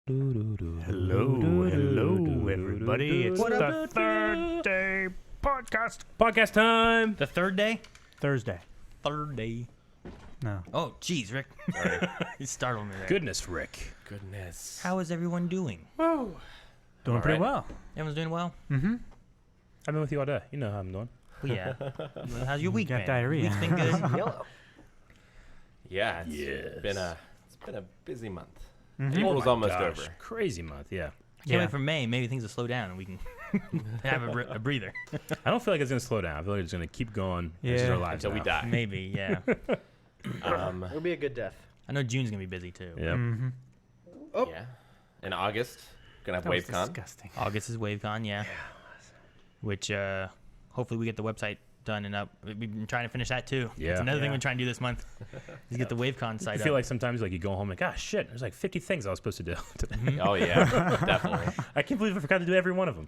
Hello, everybody. It's the third day podcast. Podcast time. The third day? Thursday. Third day. No. Oh, jeez, Rick. Sorry. You startled me there. Goodness, Rick. Goodness. How is everyone doing? Whoa. Doing pretty well. Everyone's doing well? Mm-hmm. I've been with you all day. You know how I'm doing. Well, yeah. How's your week Got been? diarrhea. Week's been good? Yellow. Yeah, it's been a busy month. Mm-hmm. April's almost over. Crazy month, yeah. Can't wait for May. Maybe things will slow down and we can have a breather. I don't feel like it's going to slow down. I feel like it's going to keep going into our lives until we die. Maybe, yeah. It'll be a good death. I know June's going to be busy, too. Yeah. Mm-hmm. Oh. Yeah. In August, gonna have That was WaveCon. disgusting. August is WaveCon, yeah. Which hopefully we get the website done and up. We've been trying to finish that, too. Yeah. It's another thing Yeah. we're trying to do this month is get the WaveCon site I up. feel like sometimes like you go home like, ah, shit, there's like 50 things I was supposed to do today. Oh yeah, definitely. I can't believe I forgot to do every one of them.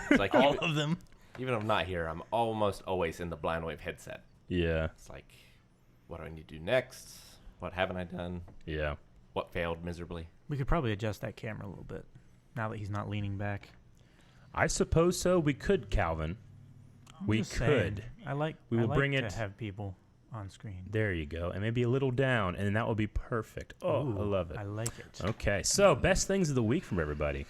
It's like all of them. even if I'm not here, I'm almost always in the BlindWave headset. Yeah. It's like, what do I need to do next? What haven't I done? Yeah. What failed miserably? We could probably adjust that camera a little bit now that he's not leaning back. I suppose so. We could, Calvin. We Just could. saying. I like will bring to it- have people on screen. There you go. And maybe a little down, and that will be perfect. Oh, Ooh, I love it. I like it. Okay, so best things of the week from everybody.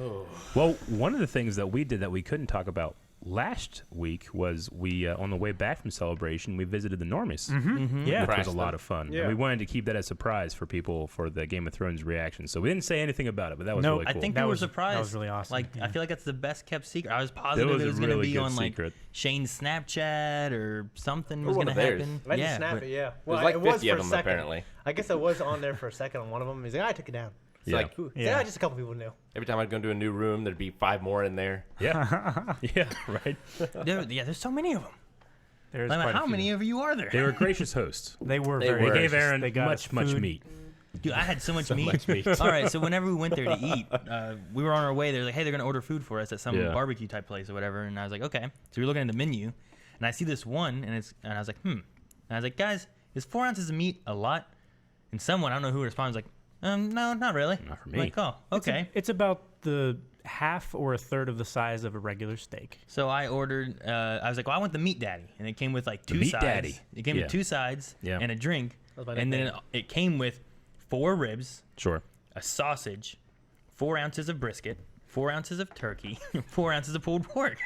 Oh. Well, one of the things that we did that we couldn't talk about last week was we, on the way back from Celebration, we visited the Normies, Mm-hmm. Yeah. which was Crashed a lot them. of fun. Yeah. And we wanted to keep that as a surprise for people for the Game of Thrones reaction. So we didn't say anything about it, but that was No, really cool. I think That we were was- surprised. that was really awesome, Like, yeah. I feel like that's the best kept secret. I was that positive was it a was going to really be good on like secret. Shane's Snapchat or something Or was one going to of theirs. happen. I didn't snap but- it, yeah. There's Well, like it was 50 for of a them second. apparently. I guess I was on there for a second on one of them. He's like, I took it down. It's Yeah. like Ooh. Yeah. Yeah, just a couple people knew. every time I'd go into a new room, there'd be 5 more in there. Yeah. Yeah, right. There's so many of them. There's Like, quite a how few. many of you are there? They were gracious hosts. They were They very were. They gave gracious. Aaron They got much food. meat. Dude, I had so much meat. much meat. All right, so whenever we went there to eat, we were on our way. They're like, hey, they're going to order food for us at some Yeah. barbecue type place or whatever. And I was like, okay. So we were looking at the menu, and I see this one, and I was like, And I was like, guys, is 4 ounces of meat a lot? And someone, I don't know who responded, was like, no, not really. Not for I'm me. like, oh, okay. It's about the half or a third of the size of a regular steak. So I ordered. I was like, well, I want the meat daddy, and it came with like The 2 meat sides. daddy. It came Yeah. with 2 sides Yeah. and a drink, That was my and then nickname. it came with 4 ribs, Sure. a sausage, 4 ounces of brisket, 4 ounces of turkey, 4 ounces of pulled pork.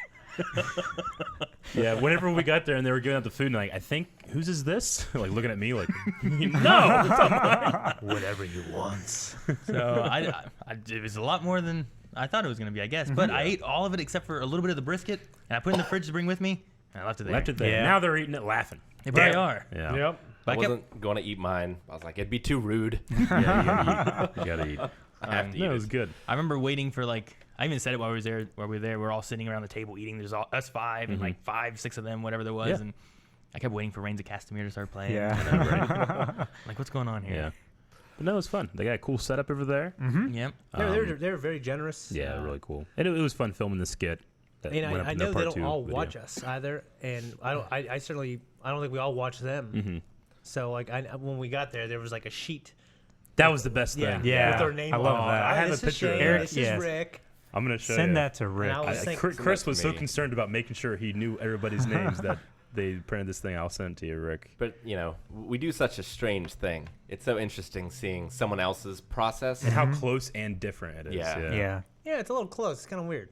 Yeah, whenever we got there and they were giving out the food, and like, I think, whose is this? Like, looking at me like, no, it's not mine. Whatever you want. So it was a lot more than I thought it was going to be, I guess. But I ate all of it except for a little bit of the brisket, and I put it in the fridge to bring with me, and I left it there. Left it there. Yeah. Now they're eating it laughing. They probably Damn. are. Yeah. Yep. But I I kept, wasn't going to eat mine. I was like, it'd be too rude. Yeah, you gotta eat. I have to eat No, it it. was good. I remember waiting for like, I even said it while we were there. We're all sitting around the table eating. There's all us 5 and like 5, 6 of them, whatever there was. Yeah. And I kept waiting for Reigns of Castamere to start playing. Yeah. Like, what's going on Yeah. here? But no, it was fun. They got a cool setup over there. Mm-hmm. Yep. They were very generous. Yeah, really cool. And it was fun filming the skit. That And went up I in the know they part don't 2 all video. watch us either, and I don't think we all watch them. Mm-hmm. So like when we got there was like a sheet. That was the best thing. Yeah. With our name I love on it. that. I have This a is picture of Shane, that. This is Yes. Rick. I'm gonna show Send you. that to Rick. I was thinking- Chris Send that was to so me. concerned about making sure he knew everybody's names that they printed this thing. I'll send it to you, Rick. But, you know, we do such a strange thing. It's so interesting seeing someone else's process. And how close and different it is. Yeah. Yeah. Yeah, it's a little close. It's kind of weird.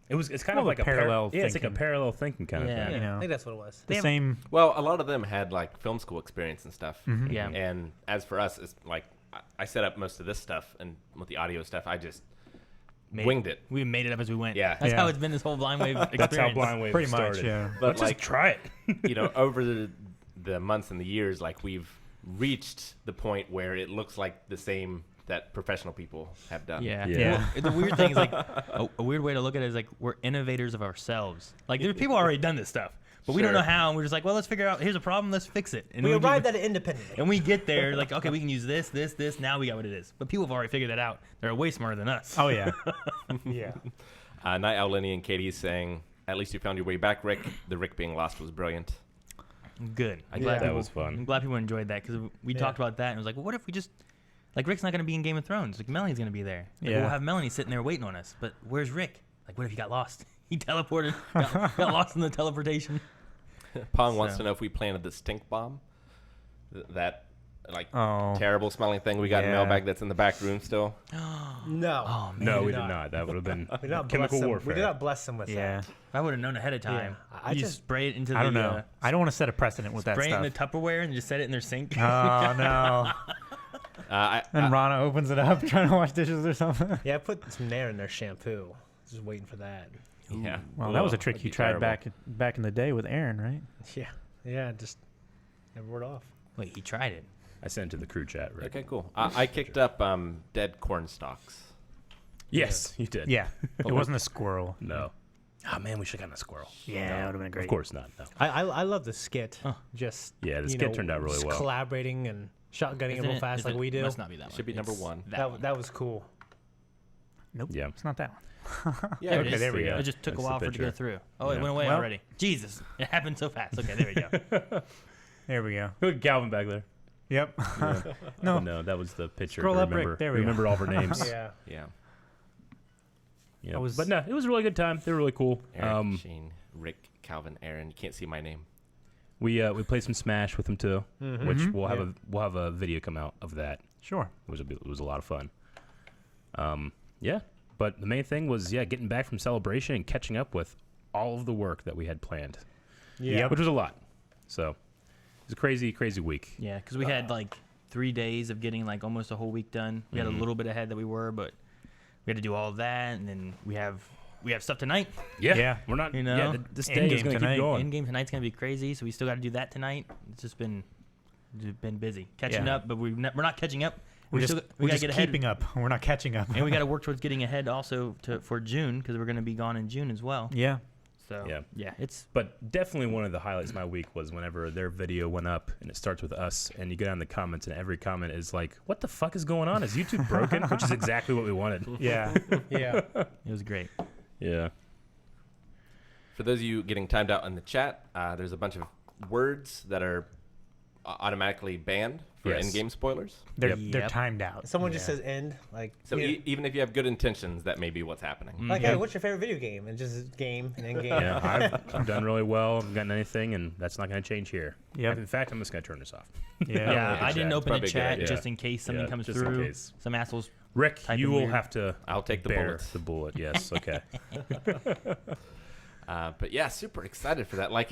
It's kind Well, of like a parallel Yeah, it's like a thinking. parallel thinking kind Yeah. of thing. You know. I think that's what it was. The same. Well, a lot of them had, like, film school experience and stuff. Mhm. Yeah. And as for us, it's like, I set up most of this stuff, and with the audio stuff, I just winged it. We made it up as we went. Yeah. That's Yeah. how it's been this whole blind wave experience. That's how Blind Wave Pretty started. much, yeah. But, Let's like, just try it. you know, over the months and the years, like, we've reached the point where it looks like the same that professional people have done. Yeah. Yeah. Well, the weird thing is like a weird way to look at it is like we're innovators of ourselves. Like there's people already done this stuff, but we don't Sure. know how, and we're just like, well, let's figure out. Here's a problem. Let's fix it. And We then arrived at it independently. and we get there like, okay, we can use this. Now we got what it is. But people have already figured that out. They're way smarter than us. Oh yeah. Yeah. Night Owl Lenny and Katie saying, "At least you found your way back, Rick." The Rick being lost was brilliant. Good. I I'm glad that people- was fun. I'm glad people enjoyed that because we Yeah. talked about that and it was like, well, what if we just Like Rick's not gonna be in Game of Thrones. Like Melanie's gonna be there. Like, Yeah. We'll have Melanie sitting there waiting on us. But where's Rick? Like, what if he got lost? He teleported. got lost in the teleportation. Pong wants So- to know if we planted the stink bomb. That like Oh. terrible smelling thing we got in Yeah. mailbag that's in the back room still. No. Oh man. No, we did did not. not. That would have been We did not chemical bless them. warfare. We did not bless them with Yeah. that. If I would have known ahead of time. Yeah, I You just- spray it into I don't the know. I don't want to set a precedent with that spray it in the stuff. Tupperware and just set it in their sink. Oh no! And Rana opens it up trying to wash dishes or something. Yeah, I put some Nair in their shampoo. Just waiting for that. Yeah. Well, that was a Ugh, trick that'd you be tried terrible. back in the day with Aaron, right? Yeah. Yeah, just never wore it off. Wait, he tried it. I sent it to the crew chat, Rick. Okay, cool. I kicked up dead corn stalks. Yes, you did. Yeah. It wasn't a squirrel. No. Oh man, we should have gotten a squirrel. Yeah, that would have been great. Of course not. No. I love the skit. Huh. Just Yeah, the you skit know, turned out really just well. Collaborating and shotgunning it Isn't real fast is like it- we do. Must not be that one. Should be number It's one. That one. That was cool. Nope. Yeah. It's not that one. Yeah, There it it Okay, is. there we go. It just took That's a the while for it to go picture. through. Oh, it Yeah. went away Well- already. Jesus, it happened so fast. Okay, there we go. There we go. Look at Galvin back there. Yep. Yeah. No. No, that was the picture. Scroll to up, Rick. remember, There we go. remember all of our names. Yeah. Yeah. Yeah. I was- But no, it was a really good time. They were really cool. Eric, Shane, Rick, Calvin, Aaron. You can't see my name. We played some Smash with them too, Mhm. which Mhm. we'll have a video come out of that. Sure. It was a lot of fun. Yeah. But the main thing was getting back from celebration and catching up with all of the work that we had planned. Yeah. Which was a lot. So it was a crazy week. Yeah, because we had like 3 days of getting like almost a whole week done. We had a little bit ahead that we were, but we had to do all of that, and then we have stuff tonight. Yeah. We're not. You know? Yeah. This End day is game going to tonight. keep going. End game tonight's gonna be crazy, so we still got to do that tonight. It's just been busy catching Yeah. up, but we're not catching up. We're We just, still- we're gotta just get ahead. keeping up. We're not catching up. And we got to work towards getting ahead also for June because we're going to be gone in June as well. Yeah. So Yeah. it's But definitely one of the highlights of my week was whenever their video went up and it starts with us and you go down the comments and every comment is like, what the fuck is going on? Is YouTube broken? Which is exactly what we wanted. Yeah. Yeah. it was great. Yeah. For those of you getting timed out in the chat, there's a bunch of words that are automatically banned for Yes. in-game spoilers. They're Yep. they're timed out. Someone just Yeah. says end, like So you know, even if you have good intentions, that may be what's happening. like, Mhm. hey, what's your favorite video game? And just game and then game. Yeah. I've done really well. I haven't gotten anything and that's not going to change here. Yep. In fact, I'm just going to turn this off. Yeah. Yeah, I didn't chat. open the Probably a good chat idea. just in case something Yeah, comes just in through. case. Some assholes. Rick, Typing you will weird. have to I'll take the bear bullets. the bullet. Yes. Okay. But yeah, super excited for that. Like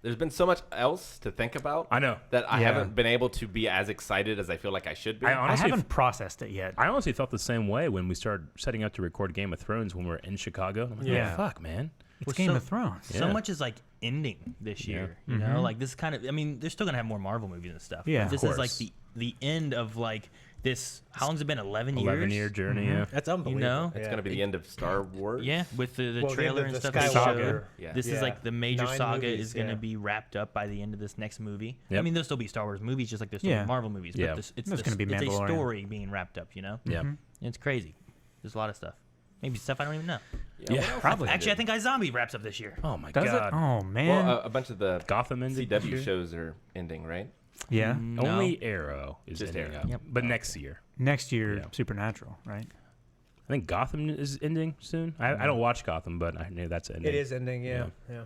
there's been so much else to think about I know. that I Yeah. haven't been able to be as excited as I feel like I should be. I I honestly haven't processed it yet. I honestly felt the same way when we started setting up to record Game of Thrones when we were in Chicago. I'm like, Yeah. oh, fuck, man. It's Well, Game so- of Thrones. So Yeah. much is like ending this Yeah. year. You know, like this kind of. I mean, they're still gonna have more Marvel movies and stuff. but Yeah, of this is like course. the end of like this. How long's it been? 11 years. 11-year journey, yeah. That's unbelievable. know? It's yeah. going to be the end of Star Wars. Yeah, with the Well, the trailer end and of the stuff. they Skywalker. showed. Yeah. This is Yeah. like the major 9 saga movies, is going to yeah. be wrapped up by the end of this next movie. I Yep. mean, there'll still be Star Wars movies, just like there's still Yeah. Marvel movies. Yeah. But it's There's gonna be it's a Mandalorian. story being wrapped up. You know, Yeah. it's crazy. There's a lot of stuff. Maybe stuff I don't even know. Yeah, what else probably. happened? Actually, I think iZombie wraps up this year. Oh, my Does God. it? Oh man. Well, a bunch of the Gotham ended this CW year? shows are ending, right? yeah. No. Only Arrow is Just ending Arrow. up. Yep. But next year. Next year, Yeah. Supernatural, right? I think Gotham is ending soon. I don't watch Gotham, but I knew that's ending. It is ending. Yeah. Yeah.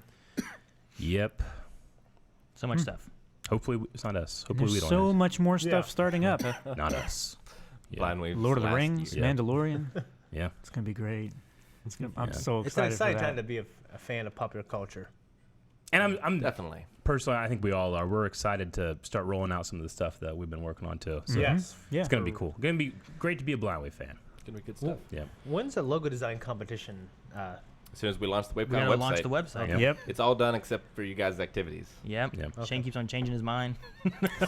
Yep. So much stuff. Hopefully it's not us. Hopefully we There's don't so end. much more stuff Yeah. starting up. Not us. Yeah. Blind Waves Lord of the last Rings, year. Yeah. Mandalorian. Yeah. It's gonna be great. I'm Yeah. so It's an excited for exciting that. time to be a fan of popular culture. And I'm Definitely. personally, I think we all are. We're excited to start rolling out some of the stuff that we've been working on too. So Yes. Yeah. it's gonna be cool. Gonna be great to be a Blind Wave fan. It's going to be good stuff. Yeah. When's the logo design competition? As soon as we launch the We Wavecon gotta website, launch the website. Yep. Yep. it's all done except for you guys' activities. Yep. Yep. Shane keeps on changing his mind. So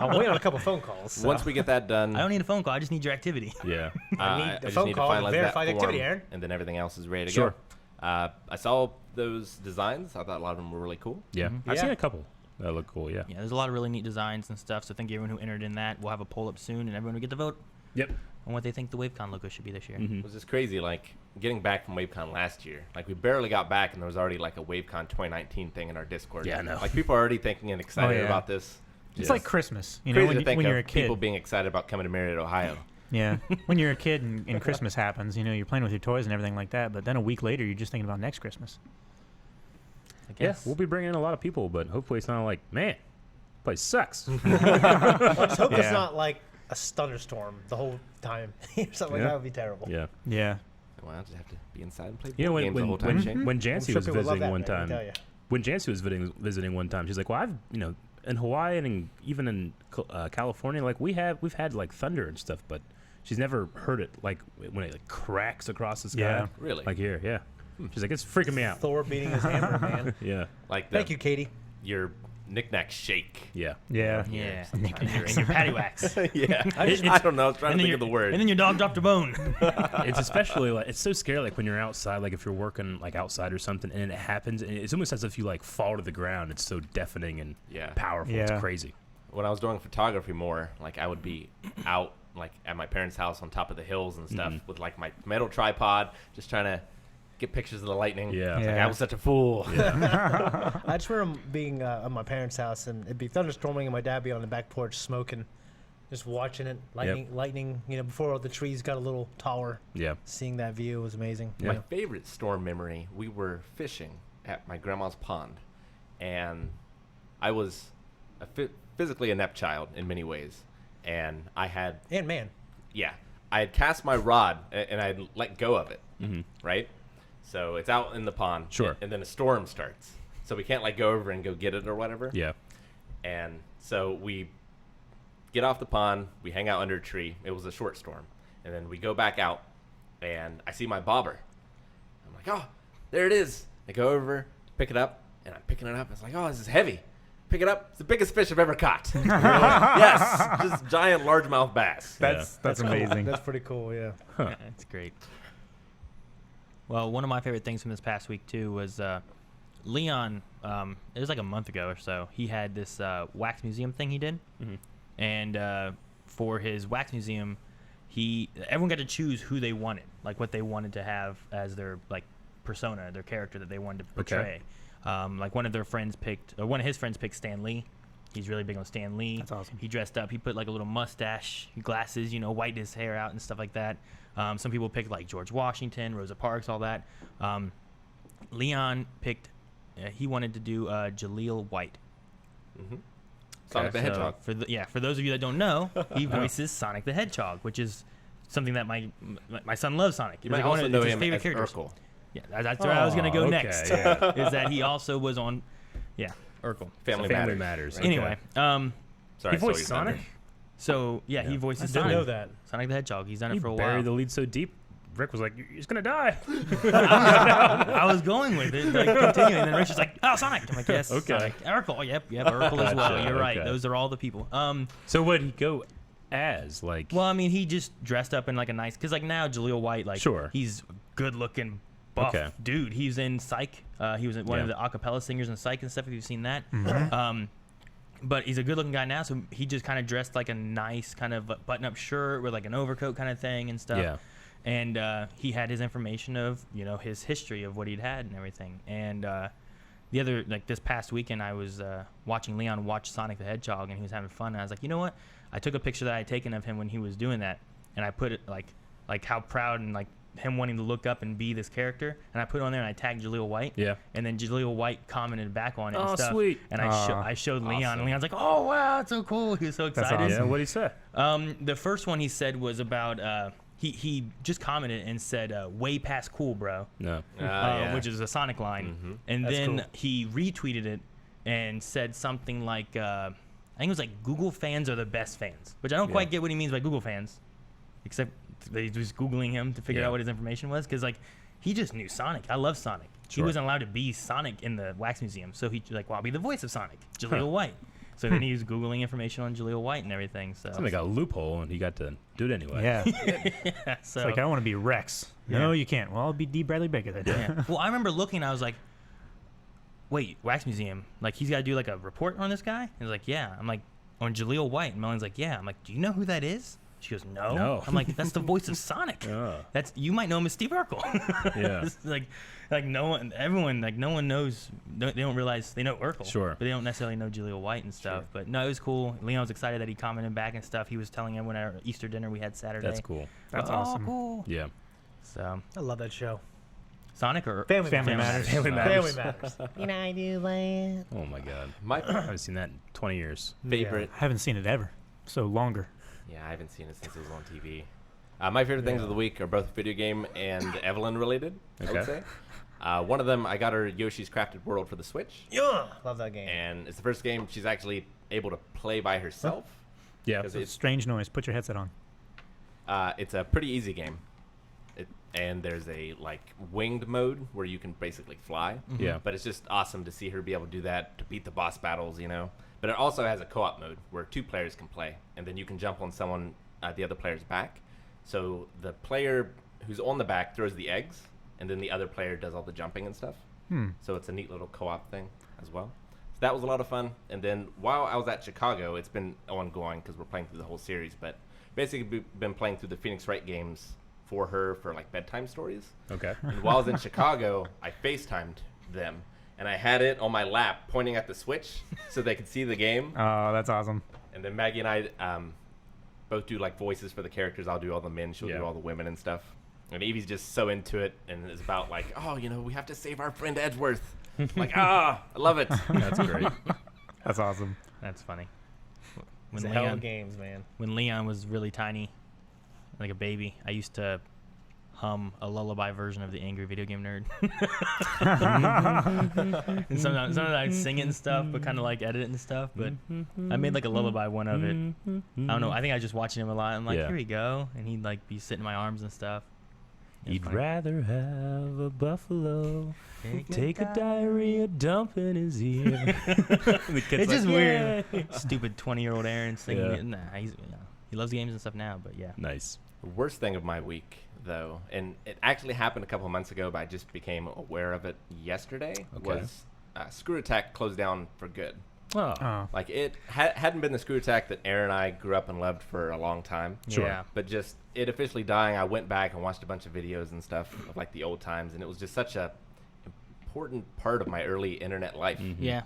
I'm waiting on a couple phone calls. So. once we get that done, I don't need a phone call. I just need your activity. Yeah. I need I the just phone need to call and finalize verified that activity, form, Aaron. and then everything else is ready to Sure. go. I saw those designs. I thought a lot of them were really cool. Yeah. I've Yeah. seen a couple that look cool. Yeah. Yeah, there's a lot of really neat designs and stuff. So thank you everyone who entered in that. We'll have a poll up soon, and everyone will get to vote Yep. on what they think the WaveCon logo should be this year. Mhm. It was just crazy, like getting back from WaveCon last year. Like we barely got back, and there was already like a WaveCon 2019 thing in our Discord. Yeah, I know. Like people are already thinking and excited Oh, yeah. about this. It's Yeah. like Christmas, you know, Crazy when, to think when you're a of kid. people being excited about coming to Marietta, Ohio. Yeah, when you're a kid and Christmas happens, you know, you're playing with your toys and everything like that. But then a week later, you're just thinking about next Christmas. I Yeah, guess. we'll be bringing in a lot of people, but hopefully it's not like, man, place sucks. Let's hope it's Yeah. not like a thunderstorm the whole time. Something like Yeah. that would be terrible. Yeah. Yeah. Well, I'll just have to be inside and play You know, board when games the whole time, Shane. when I'm Jancy sure was people would love visiting that, one man, I can time, tell ya. when Jancy was visiting one time, she's like, well, I've, in Hawaii and even in California, like we've had like thunder and stuff, but she's never heard it like when it like cracks across the sky. Yeah. Really? Like here, yeah. She's like, it's freaking me out. Thor beating his hammer, man. Yeah. Like Thank you, Katie. Your knick-knack shake. Yeah. Yeah. Yeah. And your patty wax. Yeah. I don't know. I was trying to think of the word. And then your dog dropped a bone. It's especially like, it's so scary like when you're outside, like if you're working like outside or something and it happens, and it's almost as if you like fall to the ground. It's so deafening and Yeah. powerful. Yeah. It's crazy. When I was doing photography more, like I would be out like at my parents' house on top of the hills and stuff with like my metal tripod, just trying to get pictures of the lightning. Yeah. Like, Yeah. I was such a fool. I just remember being at my parents' house and it'd be thunderstorming and my dad be on the back porch smoking, just watching it, lightning. You know, before all the trees got a little taller. Yeah. Seeing that view was amazing. Yeah. My favorite storm memory, we were fishing at my grandma's pond, and I was a physically inept child in many ways, and I had, And man, I had cast my rod and I had let go of it, Mm-hmm. right? So it's out in the pond, Sure. and then a storm starts, so we can't like go over and go get it or whatever. Yeah. And so we get off the pond, we hang out under a tree. It was a short storm. And then we go back out, and I see my bobber. I'm like, oh, there it is. I go over, pick it up, and I'm picking it up. It's like, oh, this is heavy. Pick it up. It's the biggest fish I've ever caught. Yes, just giant largemouth bass. That's amazing. that's pretty cool. Yeah. Yeah, that's great. Well, one of my favorite things from this past week too was Leon. It was like a month ago or so. He had this wax museum thing he did, and for his wax museum, everyone got to choose who they wanted, like what they wanted to have as their like persona, their character that they wanted to portray. Like one of his friends picked Stan Lee. He's really big on Stan Lee. That's awesome. He dressed up. He put like a little mustache, glasses, whitened his hair out and stuff like that. Some people picked like George Washington, Rosa Parks, all that. Leon picked. He wanted to do Jaleel White. Sonic the So Hedgehog. for those of you that don't know, he voices Sonic the Hedgehog, which is something that my son loves. Sonic. You It's might like one also of know his him favorite as characters. Urkel. Yeah, that's where I was gonna go Oh, next. okay, yeah. Is that he also was on, Urkel. Family Family Matters. Matters. Right? Anyway, Sorry, He I stole voiced your Sonic? thunder. so yeah, he Yeah. voices I didn't Sonic. know that. Sonic the Hedgehog. He's done it He for a buried while. the lead so deep. Rick was like, he's going to die. I was going with it, like continuing, and then Rich is like, "Oh, Sonic!" I'm like, "Yes, Okay. Sonic." Urkel, oh, yep, Urkel as well. Gotcha, You're right; okay. those are all the people. So what did he go as? Like, Well, I mean, he just dressed up in like a nice, because like now Jaleel White, like, Sure. he's good looking, buff Okay. dude. He's in Psych. He was one of Yeah. the acapella singers in Psych and stuff. If you've seen that, Mm-hmm. but he's a good looking guy now, so he just kind of dressed like a nice kind of button up shirt with like an overcoat kind of thing and stuff. Yeah. And he had his information of his history of what he'd had and everything. And the other, like this past weekend, I was watching Leon watch Sonic the Hedgehog, and he was having fun. And I was like, you know what? I took a picture that I had taken of him when he was doing that, and I put it like how proud and like him wanting to look up and be this character. And I put it on there, and I tagged Jaleel White. Yeah. And then Jaleel White commented back on it Oh, and stuff. sweet. And I showed Leon, Awesome. and Leon's like, oh wow, that's so cool. He was so That's excited. Yeah, what did he say? The first one he said was about he just commented and said way past cool, bro, No. Yeah. which is a Sonic line. And That's then cool. he retweeted it and said something like I think it was like Google fans are the best fans, which I don't quite get what he means by Google fans, except that he was Googling him to figure Yeah. out what his information was, because like he just knew Sonic. I love Sonic. He Sure. wasn't allowed to be Sonic in the wax museum, so he like, well, I'll be the voice of Sonic, Jaleel White. So then he was Googling information on Jaleel White and everything. So Something got a loophole, and he got to do it anyway. Yeah. so It's like, I want to be Rex. No, you can't. Well, I'll be D. Bradley Baker then. yeah. Well, I remember looking, I was like, wait, wax museum, like he's got to do like a report on this guy? And he's like, yeah. I'm like, on Jaleel White. And Melanie's like, yeah. I'm like, do you know who that is? She goes, no. No. I'm like, that's the voice of Sonic. That's you might know him as Steve Urkel. Yeah. It's like no one, everyone, like no one knows. They don't realize they know Urkel. Sure. But they don't necessarily know Julia White and stuff. But no, it was cool. Leon was excited that he commented back and stuff. He was telling everyone at our Easter dinner we had Saturday. That's cool. That's Oh, awesome. cool. Yeah. So I love that show. Sonic or Family Matters. Family Matters. Family Matters. You know I do that. Oh my God. My I haven't seen that in 20 years. favorite. I haven't seen it ever. So longer. Yeah, I haven't seen it since it was on TV. My favorite things of the week are both video game and Evelyn related, I would Okay. say. One of them, I got her Yoshi's Crafted World for the Switch. Yeah, love that game. And it's the first game she's actually able to play by herself. Yeah. 'Cause It's strange noise. Put your headset on. It's a pretty easy game. And there's a like winged mode where you can basically fly. Yeah. But it's just awesome to see her be able to do that, to beat the boss battles, you know. But it also has a co-op mode where 2 players can play, and then you can jump on someone, the other player's back. So the player who's on the back throws the eggs, and then the other player does all the jumping and stuff. So it's a neat little co-op thing as well. So that was a lot of fun. And then while I was at Chicago, it's been ongoing because we're playing through the whole series, but basically been playing through the Phoenix Wright games for her for like bedtime stories. Okay. And while I was in Chicago, I FaceTimed them, and I had it on my lap pointing at the Switch so they could see the game. Oh, that's awesome. And then Maggie and I both do like voices for the characters. I'll do all the men, she'll Yeah. do all the women and stuff. And Evie's just so into it, and it's about like, oh, you know, we have to save our friend Edgeworth. Like, I love it. That's great. That's awesome. That's funny. It's a hell of games, man. When Leon was really tiny, like a baby, I used to hum a lullaby version of the Angry Video Game Nerd. And sometimes I'd sing it and stuff, but kind of like edit it and stuff. But I made like a lullaby one of it. I don't know. I think I was just watching him a lot. I'm like, Yeah. here we go, and he'd like be sitting in my arms and stuff. It was He'd funny. rather have a buffalo take a diarrhea dump in his ear. The kid's It's just like, weird. "Yay." Stupid 20-year-old Aaron singing Yeah. it. Nah, he loves games and stuff now, but yeah. Nice. The worst thing of my week, though, and it actually happened a couple of months ago, but I just became aware of it yesterday, Okay. was ScrewAttack closed down for good. Oh. Oh. Like, it hadn't been the ScrewAttack that Aaron and I grew up and loved for a long time. Sure. Yeah. But just it officially dying, I went back and watched a bunch of videos and stuff of like the old times, and it was just such a important part of my early internet life. Mm-hmm. Yeah.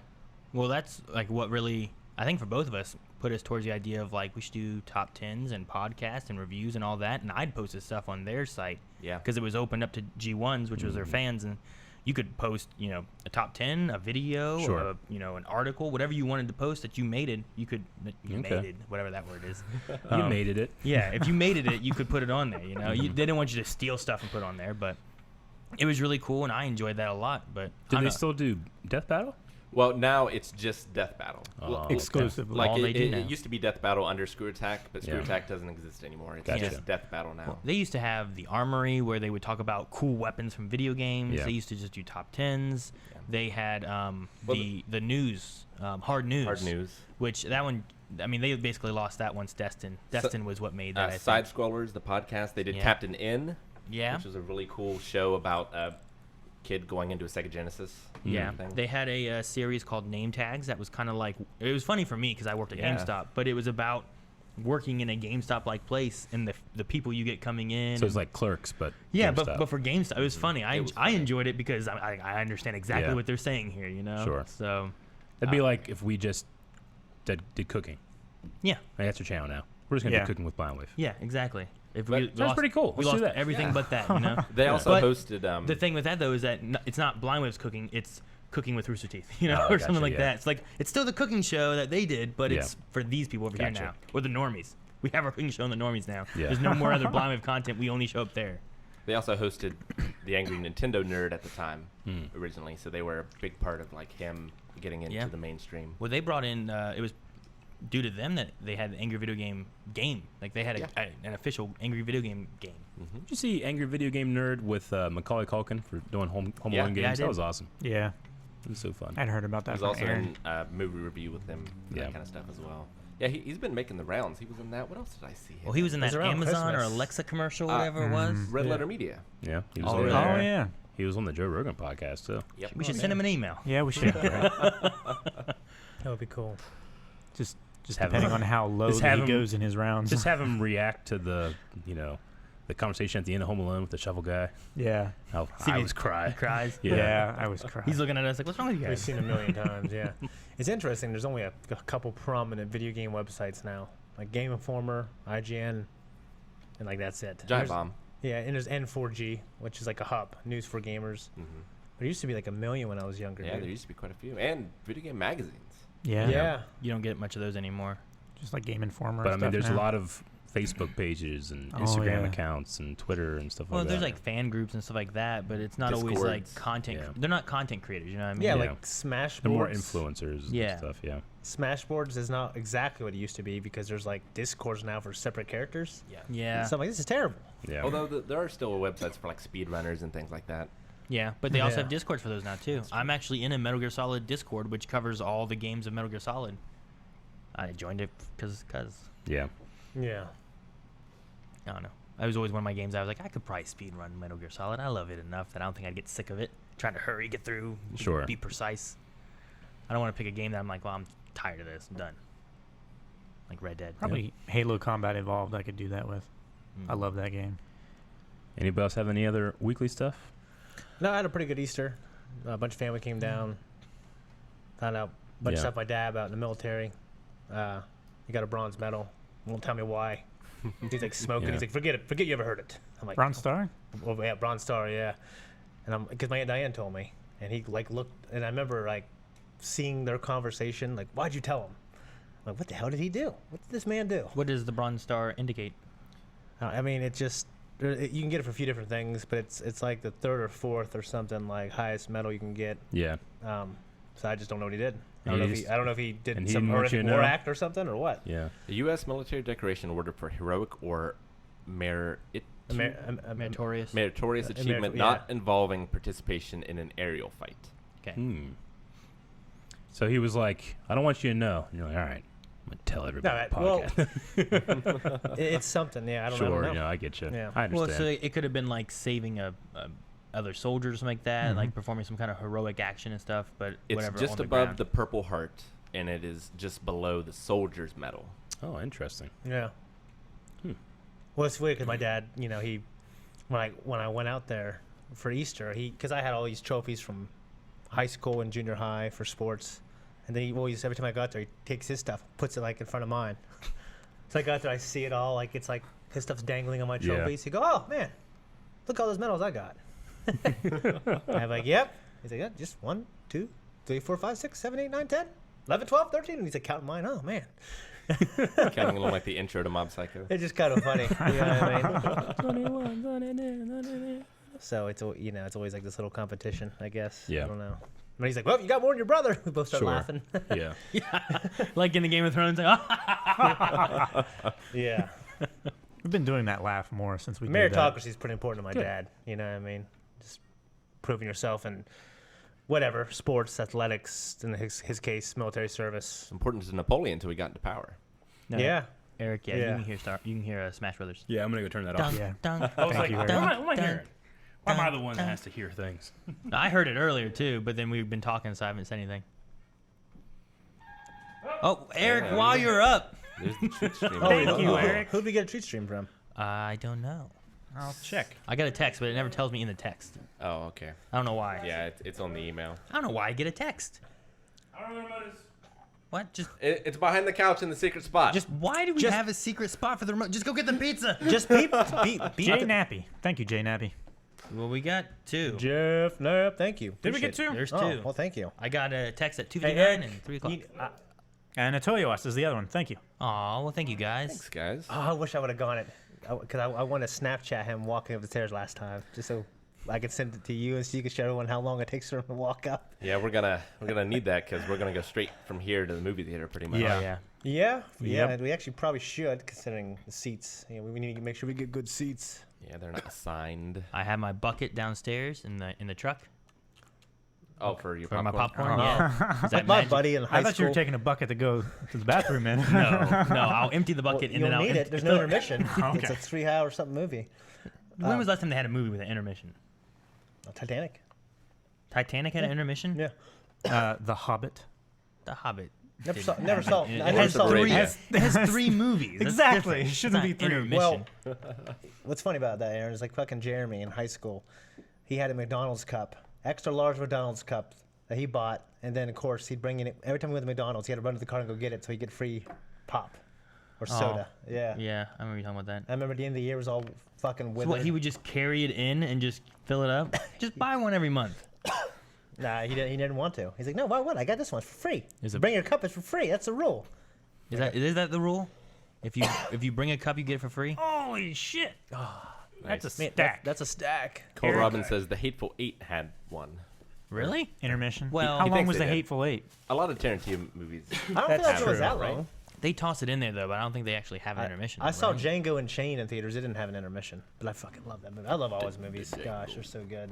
Well, that's like what really, I think for both of us, put us towards the idea of like we should do top 10s and podcasts and reviews and all that. And I'd post this stuff on their site Yeah. because it was opened up to G1s, which was their fans. And you could post, you know, a top 10, a video, Sure. you know, an article, whatever you wanted to post that you made it. You could, Okay. whatever that word is. You made it. Yeah, if you made it, you could put it on there. You know, they didn't want you to steal stuff and put it on there, but it was really cool, and I enjoyed that a lot. But Did I'm they not- still do Death Battle? Well, now it's just Death Battle. Oh, Exclusively. Like All they do it now. used to be Death Battle under ScrewAttack, but Yeah. ScrewAttack doesn't exist anymore. It's Gotcha. just Death Battle now. They used to have the Armory where they would talk about cool weapons from video games. Yeah. They used to just do top 10s. Yeah. They had Well, the news, Hard News. Hard News. Which that one, I mean, they basically lost that once Destin. Destin was what made that. I Side think. Scrollers, the podcast. They did Yeah. Captain N, Yeah. which was a really cool show about a kid going into a Sega Genesis. Yeah, thing. they had a series called Name Tags that was kind of like, it was funny for me because I worked at Yeah. GameStop, but it was about working in a GameStop-like place and the people you get coming in. So it's and- like Clerks, but yeah, GameStop. but for GameStop, it was funny. I It was I funny. enjoyed it because I understand exactly Yeah. what they're saying here, you know? Sure. So, That'd be like if we just did cooking. yeah. Hey, that's your channel now. We're just gonna Yeah. do cooking with Blind Wave. Yeah, exactly. If But- we Sounds lost, pretty cool. We Let's do lost that. everything but that, you know? They also But hosted. The thing with that, though, is that it's not Blind Wave's cooking, it's Cooking with Rooster Teeth, you know, Oh, or something gotcha, like yeah. that. It's like, it's still the cooking show that they did, but Yeah. it's for these people over here Gotcha. now. Or the normies. We have our cooking show on the normies now. Yeah. There's no more other Blind Wave content. We only show up there. They also hosted the Angry Nintendo Nerd at the time Hmm. originally, so they were a big part of like him getting into Yeah. the mainstream. Well, they brought in, it was due to them that they had the Angry Video Game. Like, they had an official Angry Video Game. Did you see Angry Video Game Nerd with Macaulay Culkin for doing Home Alone Yeah. games? Yeah, I That did. was awesome. Yeah, It was so fun. I'd heard about He that was from also Aaron. in a movie review with them, Yeah. that kind of stuff as well. Yeah, he's been making the rounds. He was in that. What else did I see? Well, he was in It was that around Amazon or Christmas. Alexa commercial, whatever it was. Red Letter Media. Yeah, he was Oh, on really? there. Oh yeah, He was on the Joe Rogan podcast too. Yep. We should send him an email. yeah, we should. That would be cool. Just Just have depending him- on how low just that have he him- goes in his rounds. Just have him react to the conversation at the end of Home Alone with the shovel guy. yeah. How See I me- was He crying. cries. Yeah, I was crying. He's looking at us like, what's wrong with you We've guys? seen it a million times. Yeah, it's interesting. There's only a couple prominent video game websites now, like Game Informer, IGN, and like that's it. Giant There's- Bomb. Yeah, and there's N4G, which is like a hub, news for gamers. Hmm. There used to be like a million when I was younger. Yeah, dude. there used to be quite a few, and video game magazines. yeah. Yeah. You don't get much of those anymore. Just like Game Informer. But I and mean, stuff there's now. a lot of Facebook pages and Oh, Instagram yeah. accounts and Twitter and stuff Well, like there's that. like fan groups and stuff like that, but it's not always like Discords. content. Yeah. They're not content creators, you know what I mean? Yeah, Yeah. like Smashboards. They're more influencers Yeah. and stuff. Yeah. Smashboards is not exactly what it used to be because there's like Discords now for separate characters. Yeah. So I'm like, this is terrible. Yeah. Although there are still websites for like speedrunners and things like that. Yeah, but they also Yeah. have Discords for those now too. I'm actually in a Metal Gear Solid Discord, which covers all the games of Metal Gear Solid. I joined it because yeah. Yeah. I don't know. It was always one of my games. I was like, I could probably speedrun Metal Gear Solid. I love it enough that I don't think I'd get sick of it. Trying to hurry, get through, Sure. be precise. I don't want to pick a game that I'm like, well, I'm tired of this. I'm done. Like Red Dead. Probably Halo Combat Evolved I could do that with. Mm. I love that game. Anybody else have any other weekly stuff? No, I had a pretty good Easter. A bunch of family came down. Found out a bunch of Yeah. stuff my dad about in the military. He got a bronze medal. Won't tell me why. He's like smoking. Yeah. He's like, forget it. Forget you ever heard it. I'm like, Bronze Star? oh, yeah, Bronze Star, yeah. And I'm because my Aunt Diane told me, and he like looked, and I remember like seeing their conversation. Like, why'd you tell him? I'm like, what the hell did he do? What did this man do? What does the Bronze Star indicate? I mean, it just you can get it for a few different things, but it's like the third or fourth or something like highest medal you can get. Yeah. So I just don't know what he did. I And don't know he if he, just- I don't know if he did and he some didn't want you horrific to war know? act or something or what. Yeah. The U.S. military decoration awarded for heroic or Meritorious. meritorious achievement yeah. not involving participation in an aerial fight. Okay. So he was like, I don't want you to know. And you're like, all right, I'm going to tell everybody. well, podcast. It's something. Yeah, I don't Sure, know. I get you. Yeah. I Well, understand. so it could have been like saving a other soldier or something like that, like performing some kind of heroic action and stuff. But It's whatever. just on the above ground. the Purple Heart, and it is just below the soldier's medal. Oh, interesting. Yeah. Well, it's weird because my dad, he when I went out there for Easter, because I had all these trophies from high school and junior high for sports, and then he always every time I got there, he takes his stuff, puts it like in front of mine. So I got there, I see it all, like it's like his stuff's dangling on my Yeah. trophies. He go, oh man, look all those medals I got. I'm like, yep. He's like, yeah, just 1, 2, 3, 4, 5, 6, 7, 8, 9, 10, 11, 12, 13. And he's like counting mine. Oh man. Counting along like the intro to Mob Psycho. It's just kind of funny. You know what I mean? So it's it's always like this little competition, I guess. Yeah. I don't know. But he's like, well, you got more than your brother. We both start Sure. laughing. Yeah. like in the Game of Thrones. Like, Yeah. We've been doing that laugh more since we did that. Meritocracy is pretty important to my Good. dad. You know what I mean? Just proving yourself in whatever sports, athletics, in his case, military service. It's important to Napoleon until he got into power. no, Yeah. Eric. Yeah, Yeah. you can hear Smash Brothers. Yeah, I'm going to go turn that Dun, off. Yeah. dun, I was Thank like, you, what Eric. am I hearing? Why am I the one that dun. has to hear things? I heard it earlier too, but then we've been talking, so I haven't said anything. Oh, Eric, Yeah. while you're up, There's the treat stream. Thank you, Eric. Who'd we get a treat stream from? I don't know. I'll check. I got a text, but it never tells me in the text. Oh, okay. I don't know why. Yeah, it's on the email. I don't know why I get a text. I don't know about this. What? Just It's behind the couch in the secret spot. why do we Just- have a secret spot for the remote? Just go get the pizza. Just beep. Jay Nappy. Thank you, Jay Nappy. Well, we got two. Jeff Knapp, thank you. Did we get Appreciate it. two? There's Oh, two. well, thank you. I got a text at 2:59 Hey, Eric, and 3 o'clock. And Atoyos is the other one. Thank you. Aw, well, thank you guys. Thanks, guys. Oh, I wish I would have gone it. Because I want to Snapchat him walking up the stairs last time, just so I could send it to you and so you could show everyone how long it takes for him to walk up. Yeah, we're gonna need that because we're gonna go straight from here to the movie theater pretty much. Yeah. Oh, yeah. Yeah, yeah. Yep. We actually probably should, considering the seats. We need to make sure we get good seats. Yeah, they're not assigned. I have my bucket downstairs in the truck Oh, for your for popcorn? my popcorn. Oh. Yeah. Is that My magic? buddy in high I thought you school. were taking a bucket to go to the bathroom in. No, I'll empty the bucket and You'll then I'll. need it. There's no intermission. It's Okay. a 3-hour something movie. When was the last time they had a movie with an intermission? Titanic. Titanic had an intermission. Yeah. The Hobbit. The Hobbit. Never saw. It I never has saw three. it. It has 3 movies. That's Exactly. different. It shouldn't It's be not 3. intermission. Well, what's funny about that, Aaron, is like fucking Jeremy in high school. He had a McDonald's cup, extra large McDonald's cup that he bought, and then of course he'd bring in it every time he went to McDonald's. He had to run to the car and go get it so he'd get free pop or soda. Yeah. Yeah, I remember you talking about that. I remember at the end of the year it was all fucking So withered. what, he would just carry it in and just fill it up? Just buy one every month. Nah, he didn't want to. He's like, no, why would I got this one for free? Is it- Bring your cup, it's for free. That's the rule. Is that the rule? If you bring a cup, you get it for free? Holy shit! That's a Man, stack. that's a stack. Cole Robbins says the Hateful Eight had one. Really? Intermission. Well- how He long thinks was they the did. Hateful Eight? A lot of Tarantino movies. I don't That's think it was true, that right? long. They toss it in there though, but I don't think they actually have an intermission. I saw right? Django and Chain in theaters. It didn't have an intermission, but I fucking love that movie. I love all his movies. Gosh, they're so good.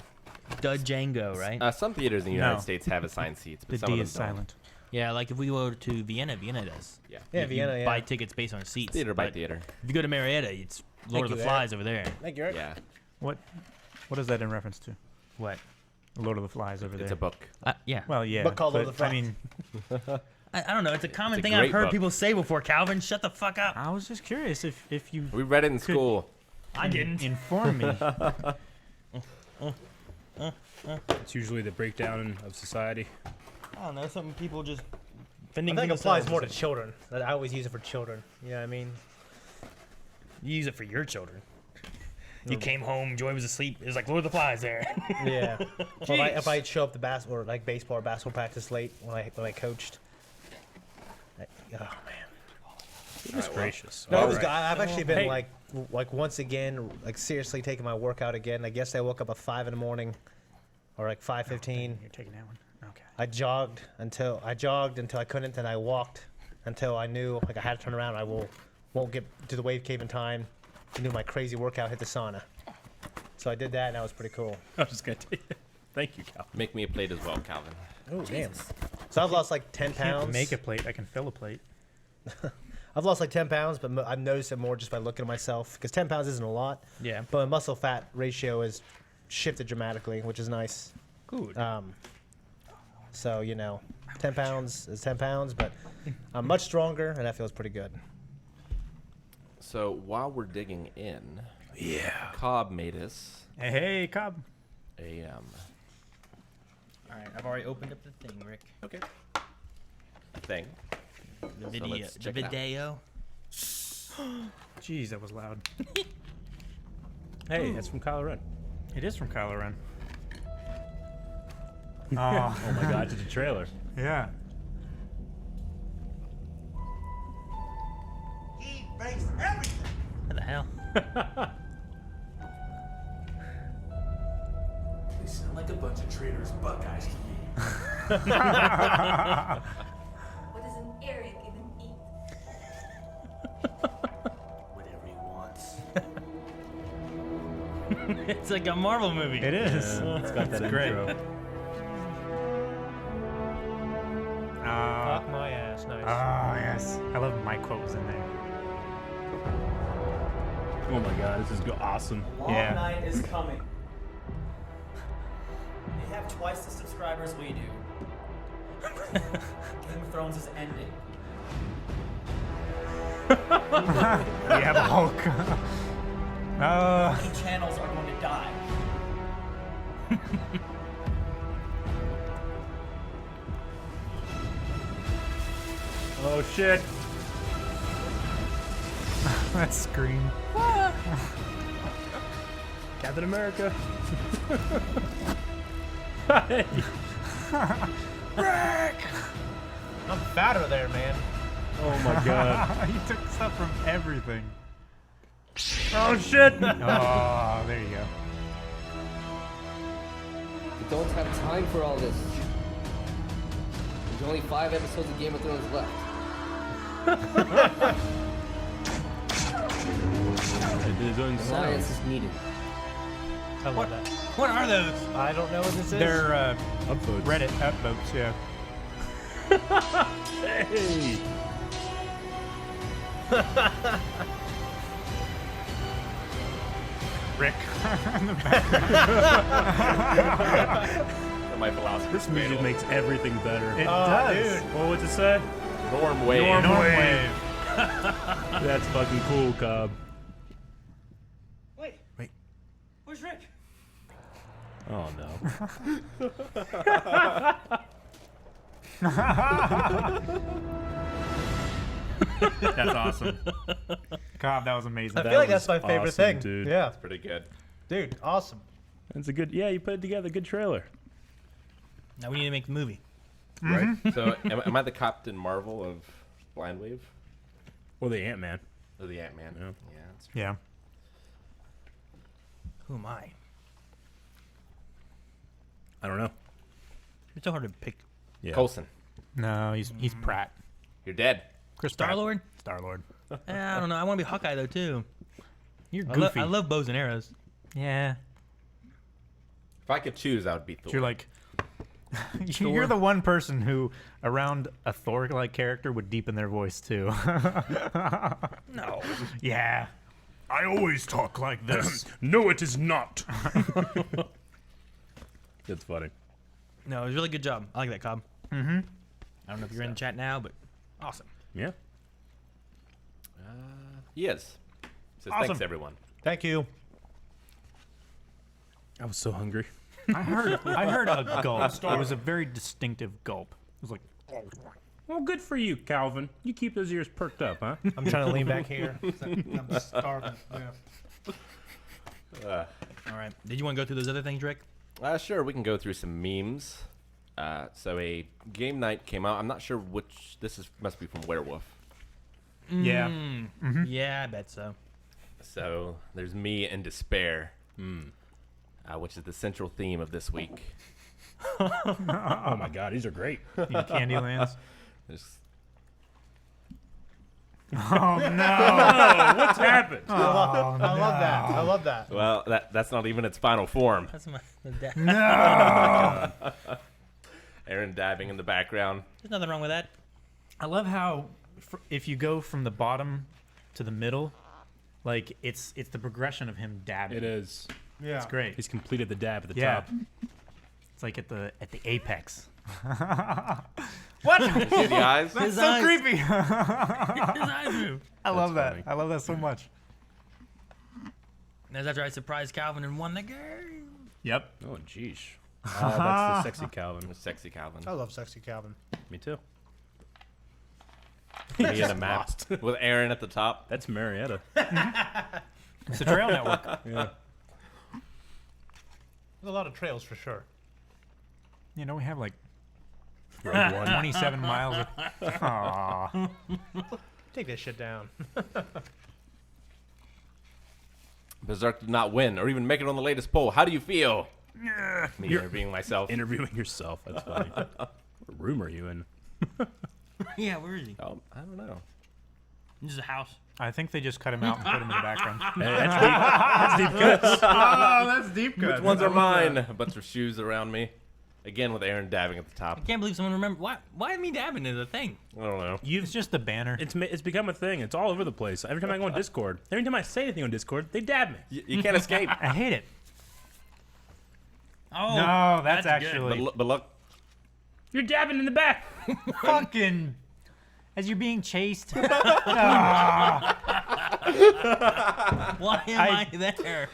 The Django, right? Some theaters in the United No. States have assigned seats, but The some D of them is don't. silent. Yeah, like if we go to Vienna, Vienna does. Yeah. Yeah, You Vienna. Yeah. buy tickets based on seats. Theater by but theater. If you go to Marietta, it's Lord of you, the Eric. Flies over there. Thank you, Eric. Yeah. What is that in reference to? What? Lord of the Flies over there. It's a book. Yeah. Well, yeah. Book called Lord of the I mean, I don't know. It's a common It's a thing I've great heard book. people say before. Calvin, shut the fuck up. I was just curious if you We read it in school. I didn't. inform me. It's usually the breakdown of society. I don't know. Some people just I fending think for it applies themselves. more to children. I always use it for children. You know what I mean? You use it for your children. You came home, Joy was asleep. It was like Lord of the Flies there. Yeah. Or if I show up to or like baseball or basketball practice late when I coached. Oh man. Goodness gracious. No, it All was right. good. I've actually been Hey. like once again like seriously taking my workout again. I guess I woke up at 5 in the morning, or like 5:15. You're taking that one. Okay. I jogged until I couldn't, and I walked until I knew like I had to turn around. I won't get to the wave cave in time to do my crazy workout, hit the sauna. So I did that, and that was pretty cool. I was just gonna take it. Thank you, Cal. Make me a plate as well, Calvin. Oh damn! So I've lost like 10 Can't pounds. make a plate. I can fill a plate. I've lost like 10 pounds, but I've noticed it more just by looking at myself because 10 pounds isn't a lot. Yeah. But my muscle fat ratio has shifted dramatically, which is nice. Good. So, 10 pounds is 10 pounds, but I'm much stronger, and that feels pretty good. So while we're digging in, Yeah. Cobb made us Hey, Cobb. a All right, I've already opened up the thing, Rick. okay thing. The So video. let's The check it out. video. Jeez, that was loud. Hey, that's from Kylo Ren. It is from Kylo Ren. Oh, Oh my God, it's a trailer. yeah. He breaks everything. What the hell? They sound like a bunch of traitors Buckeyes can eat. What does an Eric even eat? Whatever he wants. It's like a Marvel movie. It is. It's got that great. intro. Fuck my ass, nice. Oh, yes. I love my quotes in there. Oh my God, this is awesome. Long Yeah. night is coming. They have twice the subscribers we do. Game of Thrones is ending. We have a Hulk. Many channels are going to die. Oh shit. that scream. Captain America. Hey. I'm fatter there, man. Oh my God. he took stuff from everything. Oh shit. Oh, there you go. We don't have time for all this. There's only 5 episodes of Game of Thrones left. They're doing Science sounds. is needed. I love that. What are those? I don't know what this is. They're Upvotes. Reddit upvotes, yeah. Hey. Rick. My philosophy. This music makes everything better. It Oh, does. dude. Well, what's it say? NormWave. NormWave. That's fucking cool, Cobb. Wait. Where's Rick? Oh no. That's awesome. Cobb, that was amazing. I That feel like was that's my favorite awesome, thing. dude. Yeah, Pretty good. dude, awesome. That's a good. Yeah, you put it together. Good trailer. Now we need to make the movie. Right. So, am I the Captain Marvel of Blind Wave? Or the Ant-Man. Or the Ant-Man? Yeah. Yeah, that's true. Yeah. Who am I? I don't know. It's so hard to pick. Yeah. Coulson, No, he's Pratt. you're dead. Chris Star Lord? Star Lord. I don't know. I want to be Hawkeye though too. You're I, goofy. I love bows and arrows. Yeah. If I could choose, I would be Thor. You're like. You're the one person who, around a Thor-like character, would deepen their voice too. No. Yeah. I always talk like this. No, it is not. That's funny. No, it was a really good job. I like that, Cobb. Mm-hmm. I don't know if you're in the chat now, but awesome. Yeah. He is. Says Awesome. thanks, everyone. Thank you. I was so hungry. I heard a gulp. It was a very distinctive gulp. It was like, Well, good for you, Calvin. You keep those ears perked up, huh? I'm trying to lean back here. I'm starving. Yeah. All right. Did you want to go through those other things, Rick? Sure, we can go through some memes. So a game night came out. I'm not sure which. Must be from Werewolf. yeah. Yeah, I bet so. So there's me in despair, which is the central theme of this week. Oh my God, these are great. In Candylands. There's Oh no! What's happened? I love that. I love that. Well, that's not even its final form. That's my. No! Aaron dabbing in the background. There's nothing wrong with that. I love how if you go from the bottom to the middle, like it's the progression of him dabbing. It is. Yeah. It's great. He's completed the dab at the Yeah. top. It's like at the apex. What? You see the eyes? That's His so eyes. creepy. His eyes move. I love that. funny. I love that so much. That's after I surprised Calvin and won the game. Yep. Oh, jeez. Oh, that's the sexy Calvin. Sexy Calvin. I love sexy Calvin. Me too. Me in a map with Aaron at the top. That's Marietta. It's the Trail Network. Yeah. There's a lot of trails for sure. You know, we have like Rogue One. 27 miles. Aww. Take this shit down. Berserk did not win or even make it on the latest poll. How do you feel? Me You're- interviewing myself. Interviewing yourself. That's funny. What room are you in? Yeah, where is he? Oh, I don't know. This is a house. I think they just cut him out and put him in the background. Hey, that's deep cuts. Oh, that's deep Which ones are mine? A bunch of shoes around me. Again with Aaron dabbing at the top. I can't believe someone remembered. Why me dabbing is a thing? I don't know. It's just the banner. It's become a thing. It's all over the place. Every time I go on Discord, every time I say anything on Discord, they dab me. You can't escape. I hate it. Oh, No, that's good. actually But look, You're dabbing in the back. fucking. As you're being chased. Why am I there?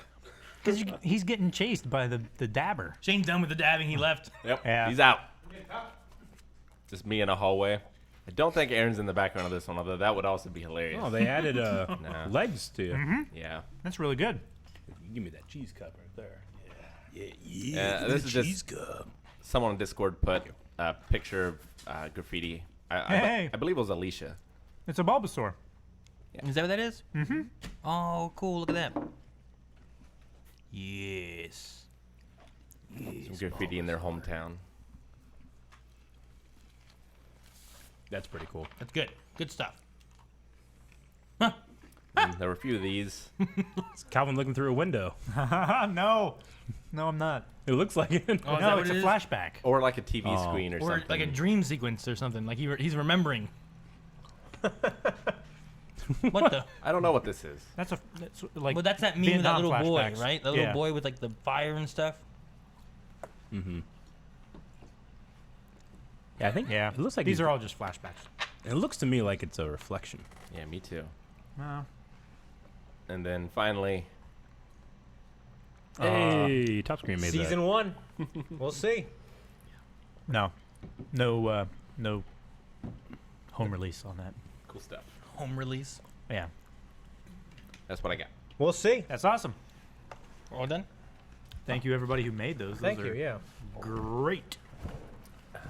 Because he's getting chased by the dabber. Shane's done with the dabbing. He left. yep, Yeah. he's out. Just me in a hallway. I don't think Aaron's in the background of this one, although that would also be hilarious. Oh, they added No. legs to you. Yeah. That's really good. You give me that cheese cup right there. This is just cup. someone on Discord put a picture of graffiti. Hey. I believe it was Alicia. It's a Bulbasaur. Is that what that is? Mm-hmm. Oh, cool. Look at that. Yes. Some graffiti in their hometown. That's pretty cool. That's good. Good stuff. And there were a few of these. It's Calvin looking through a window. No. No, I'm not. It looks like it. Oh, is that No, what it's it a is? flashback. Or like a TV Oh. screen or Or something. like a dream sequence or something. Like he's remembering. What the? I don't know what this is. That's like. Well, that's that meme with that Vietnam little boy, flashbacks. right? That Yeah. little boy with like the fire and stuff. Mm-hmm. Yeah, I think. Yeah. It looks like these he's- are all just flashbacks. It looks to me like it's a reflection. Yeah, me too. No. And then finally, Hey, Top Screen made Season 1. We'll see. No home release on that. cool stuff. Home release. Yeah, That's what I got. We'll see. that's awesome. We're all done. Thank you everybody who made those. Thank Those you. are Yeah. Great.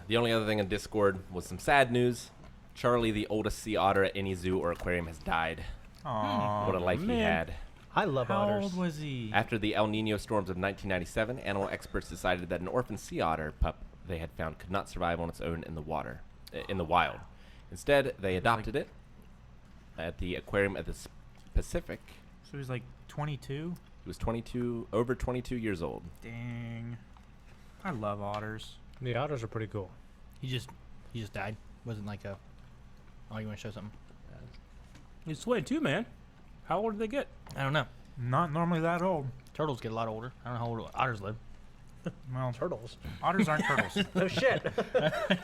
The only other thing in Discord was some sad news. Charlie, the oldest sea otter at any zoo or aquarium, has died. Aww. What a life he man. had. I love How otters. old was he? After the El Nino storms of 1997, animal experts decided that an orphan sea otter pup they had found could not survive on its own in the wild. Instead, they adopted it at the aquarium at the Pacific. So he was like 22. He was over 22 years old. Dang. I love otters. The otters are pretty cool. He just died. Wasn't like a. Oh, you want to show something? He's 22, man. How old did they get? I don't know. Not normally that old. Turtles get a lot older. I don't know how old otters live. Well, Turtles. otters aren't turtles. No shit.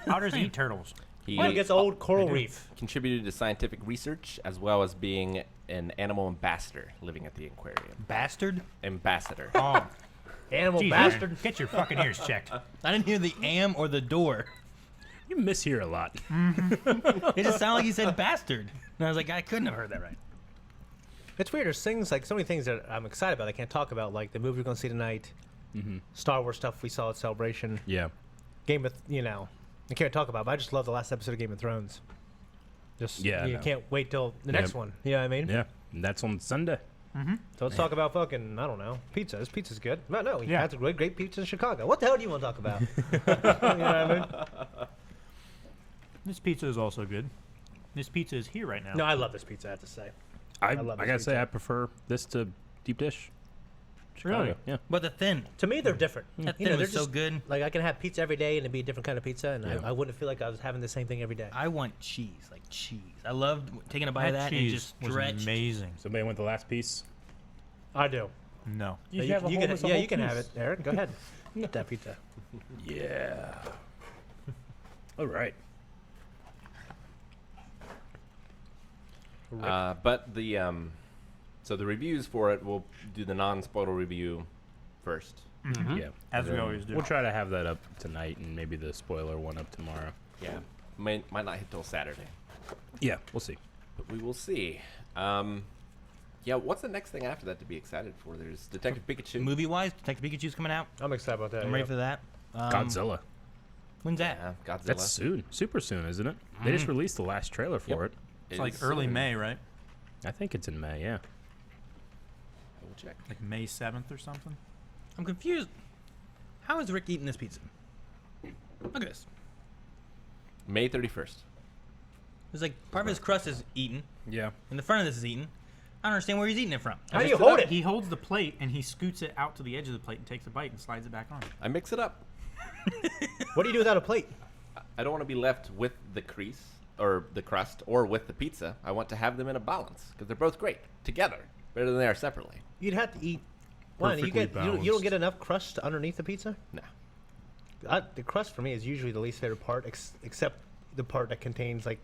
Otters eat turtles. He When it gets old coral reef. contributed to scientific research as well as being an animal ambassador living at the aquarium. Bastard. Ambassador. Oh, Animal geez, bastard. Get your fucking ears checked. I didn't hear the am or the door. You mishear a lot. It just sounded like you said bastard. And I was like, I couldn't have heard that right. It's weird. There's things like so many things that I'm excited about. I can't talk about, like the movie we're gonna see tonight, Star Wars stuff we saw at Celebration, Yeah. Game of I can't talk about. But I just love the last episode of Game of Thrones. Just Yeah, I you know. can't wait till the Yep. next one. You know what I mean? Yeah. And that's on Sunday. So let's talk about fucking I don't know pizza. This pizza's good. No, we Yeah. had some great pizza in Chicago. What the hell do you want to talk about? You know what I mean? This pizza is also good. This pizza is here right now. No, I love this pizza. I have to say. I love this gotta say, pizza. I prefer this to deep dish. Really? Chicago. Yeah. But the thin. To me, they're different. That You know, thin they're was so just- good. Like I can have pizza every day and it'd be a different kind of pizza, and Yeah. I wouldn't feel like I was having the same thing every day. I want cheese. Like cheese. I loved taking a bite of That that and cheese just was stretch. amazing. Somebody want the last piece? I do. No. You can have it, Eric. Go ahead. Eat that pizza. Yeah. All right. But the so the reviews for it, we'll do the non-spoiler review first. Yeah. As we then always do. We'll try to have that up tonight and maybe the spoiler one up tomorrow. Yeah, might not hit till Saturday, Yeah, we'll see. but we will see. Yeah, what's the next thing after that to be excited for? There's Detective Pikachu. Movie wise, Detective Pikachu's coming out. I'm excited about that. I'm ready for that. Godzilla. When's that? Yeah, Godzilla. That's soon. Super soon, isn't it? They just released the last trailer for Yep. it. It's like is early soon. May, right? I think it's in May, yeah. We'll check. Like May 7th or something. I'm confused. How is Rick eating this pizza? Look at this. May 31st. It's like part of his crust is eaten, Yeah. and the front of this is eaten. I don't understand where he's eating it from. How do you hold it? He holds the plate and he scoots it out to the edge of the plate and takes a bite and slides it back on. I mix it up. What do you do without a plate? I don't want to be left with the crease or the crust or with the pizza. I want to have them in a balance because they're both great together, better than they are separately. You'd have to eat. One, you Perfectly don't balanced. get enough crust underneath the pizza. No. The crust for me is usually the least favorite part, except the part that contains like,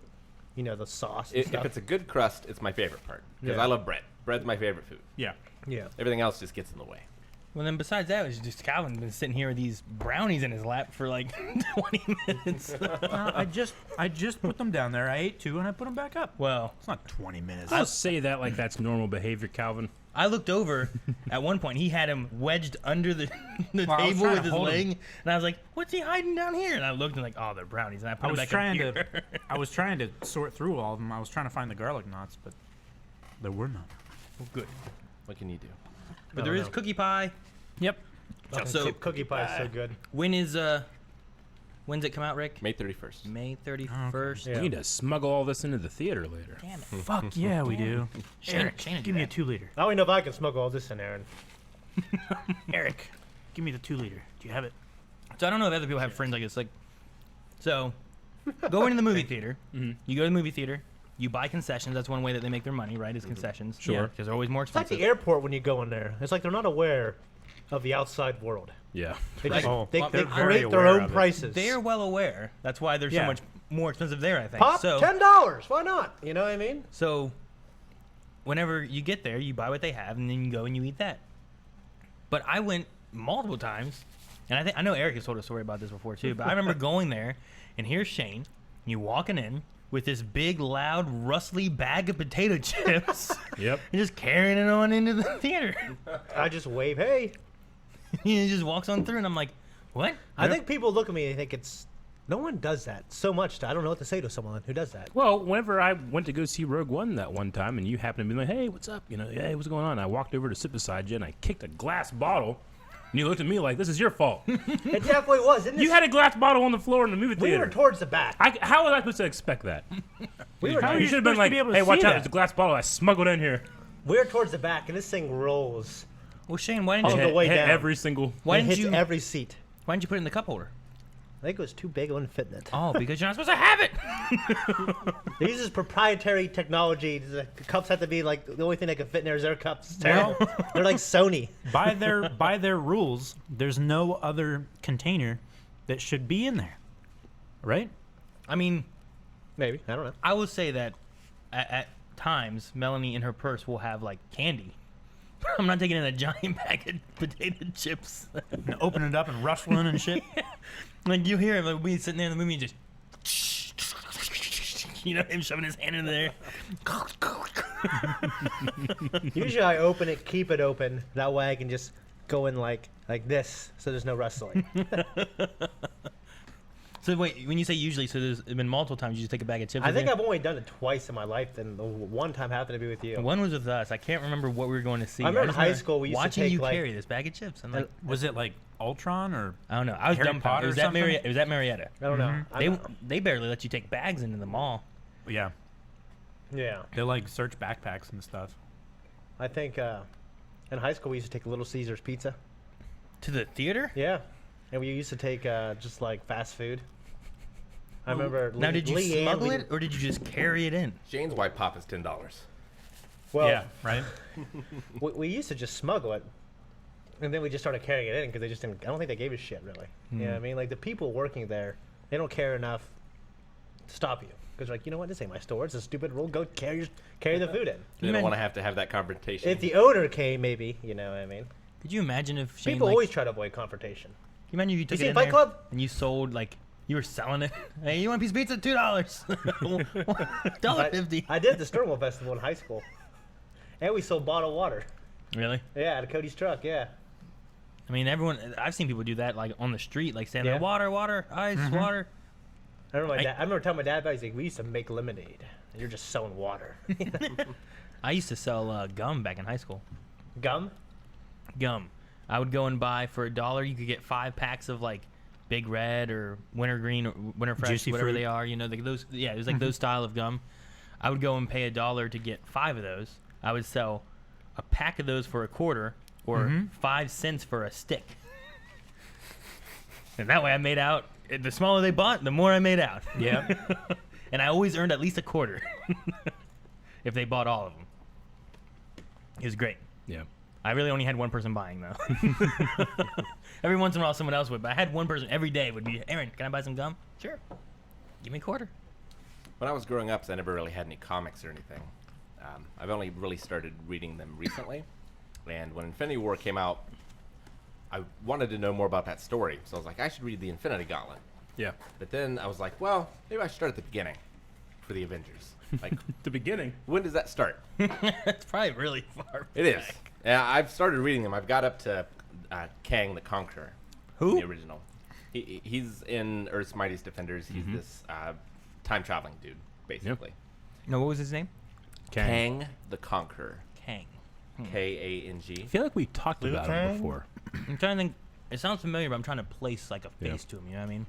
the sauce. And If stuff. it's a good crust, it's my favorite part because Yeah. I love bread. Bread's my favorite food. Yeah. Yeah. Everything else just gets in the way. Well, then besides that, it was just Calvin been sitting here with these brownies in his lap for like 20 minutes. I just put them down there. I ate 2 and I put them back up. Well, It's not 20 minutes. I'll say that like that's normal behavior, Calvin. I looked over at one point. He had him wedged under the Well, I was table trying with to his hold leg, him. and I was like, "What's he hiding down here?" And I looked and like, "Oh, they're brownies." And I put I them was back trying up to here. I was trying to sort through all of them. I was trying to find the garlic knots, but there were none. Good, What can you do? but there is know. cookie pie. Yep. Fucking So- cookie pie is so good. When's it come out, Rick? May 31st. May 31st. Yeah. We need to smuggle all this into the theater later. Damn it. Fuck yeah, we do. Eric, Shana give me a 2-liter. I don't even know if I can smuggle all this in, Aaron. Eric, give me the 2-liter. Do you have it? So I don't know if other people have friends like this. Like, so go into the movie theater. You go to the movie theater. You buy concessions. That's one way that they make their money, right? Is concessions. Sure. Because they're always more It's like expensive. the airport when you go in there. It's like they're not aware of the outside world. Yeah. They just Oh, they, well, they they're very create their aware own of it. prices. They're well aware. That's why they're Yeah. so much more expensive there, I think. Pop So, $10. Why not? You know what I mean? so whenever you get there, you buy what they have, and then you go and you eat that. But I went multiple times, and I know Eric has told a story about this before too. But I remember going there, and here's Shane. You walking in with this big, loud, rustly bag of potato chips. Yep. And just carrying it on into the theater. I just wave, hey. He just walks on through, and I'm like, what? I think people look at me and think it's no one does that so much. I don't know what to say to someone who does that. Well, whenever I went to go see Rogue One that one time, and you happened to be like, "Hey, what's up?" You know, "Hey, what's going on?" I walked over to sit beside you, and I kicked a glass bottle, and you looked at me like, "This is your fault." It definitely was. Didn't You had a glass bottle on the floor in the movie we theater. were towards the back. How was I supposed to expect that? We were, How are You you should have been supposed to like, be able to "Hey, watch see out! that?" There's a glass bottle I smuggled in here." we were towards the back, and this thing rolls. Well, Shane, why On didn't the you, way Hit down. every single. why It didn't hits you, every seat. why didn't you put it in the cup holder? I think it was too big. It wouldn't fit in it. Oh, because you're not supposed to have it. They use this proprietary technology. The cups have to be like the only thing that can fit in there is their cups. It's terrible. They're like Sony. By their rules, there's no other container that should be in there, right? I mean, Maybe. I don't know. I will say that at times, Melanie in her purse will have like candy. I'm not taking in a giant bag of potato chips. And open it up and rustling and shit. Like you hear him, like we sitting there in the movie and just, you know, him shoving his hand in there. Usually I open it, keep it open. That way I can just go in like this, so there's no rustling. So wait, when you say usually, so there's been multiple times you just take a bag of chips. I with think you? I've only done it twice in my life, and the one time happened to be with you. One was with us. I can't remember what we were going to see. I remember in just high remember school we used to watching take, you like- carry this bag of chips. I'm like, Was it like Ultron or? I don't know. I was Harry dumbfounded. Potter It was or at something? Marietta. It was at Marietta. I don't know. They barely let you take bags into the mall. Yeah, Yeah. they like search backpacks and stuff. I think in high school we used to take Little Caesars pizza. To the theater? Yeah. And we used to take just like fast food. I remember. Now, did you Leanne, smuggle it or did you just carry it in? Shane's white pop is $10. Well, Yeah, right. we used to just smuggle it, and then we just started carrying it in because they just didn't. I don't think they gave a shit really. You know what I mean? Like the people working there, they don't care enough to stop you because like, you know what? This ain't my store. It's a stupid rule. Go carry the food in. They don't want to have that confrontation. If the owner came, maybe, you know what I mean. Could you imagine if Shane, People like, always try to avoid confrontation. you imagine if you took seen it in Fight there Club? and you sold like you were selling it? Hey, you want a piece of pizza? $2. $1.50. I did the Stonewall Festival in high school, and we sold bottled water. Really? Yeah, out of Cody's truck. Yeah. I mean, I've seen people do that like on the street, like saying, Yeah. water, ice, water. I remember telling my dad about it. He's like, we used to make lemonade. And you're just selling water. I used to sell gum back in high school. Gum? Gum. I would go and buy for $1. You could get 5 packs of like Big Red or Wintergreen or Winter Fresh, Juicy whatever fruit. they are. You know, like those. Yeah, it was like those style of gum. I would go and pay $1 to get 5 of those. I would sell a pack of those for $0.25 or 5 cents for a stick. And that way I made out. The smaller they bought, the more I made out. Yeah. And I always earned at least $0.25 if they bought all of them. It was great. Yeah. I really only had one person buying though. Every once in a while someone else would, but I had one person every day would be, Aaron, can I buy some gum? Sure. Give me $0.25. When I was growing up, I never really had any comics or anything. I've only really started reading them recently. And when Infinity War came out, I wanted to know more about that story. So I was like, I should read the Infinity Gauntlet. Yeah. But then I was like, well, maybe I should start at the beginning for the Avengers. Like, The beginning. when does that start? It's probably really far. It is. Yeah, I've started reading them. I've got up to Kang the Conqueror. Who? The original. He's in Earth's Mightiest Defenders. He's this time-traveling dude, basically. No, what was his name? Kang the Conqueror. Kang. K-A-N-G. I feel like we talked about him before. I'm trying to think. It sounds familiar, but I'm trying to place like a face to him. You know what I mean?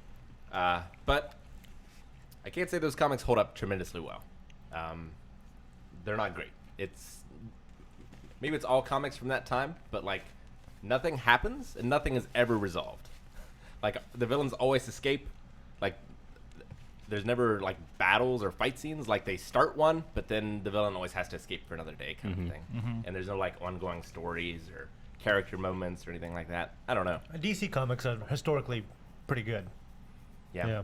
But I can't say those comics hold up tremendously well. They're not great. Maybe it's all comics from that time, but like nothing happens and nothing is ever resolved. Like the villains always escape. Like there's never like battles or fight scenes. Like they start one, but then the villain always has to escape for another day, kind of thing. And there's no like ongoing stories or character moments or anything like that. I don't know. DC comics are historically pretty good. Yeah.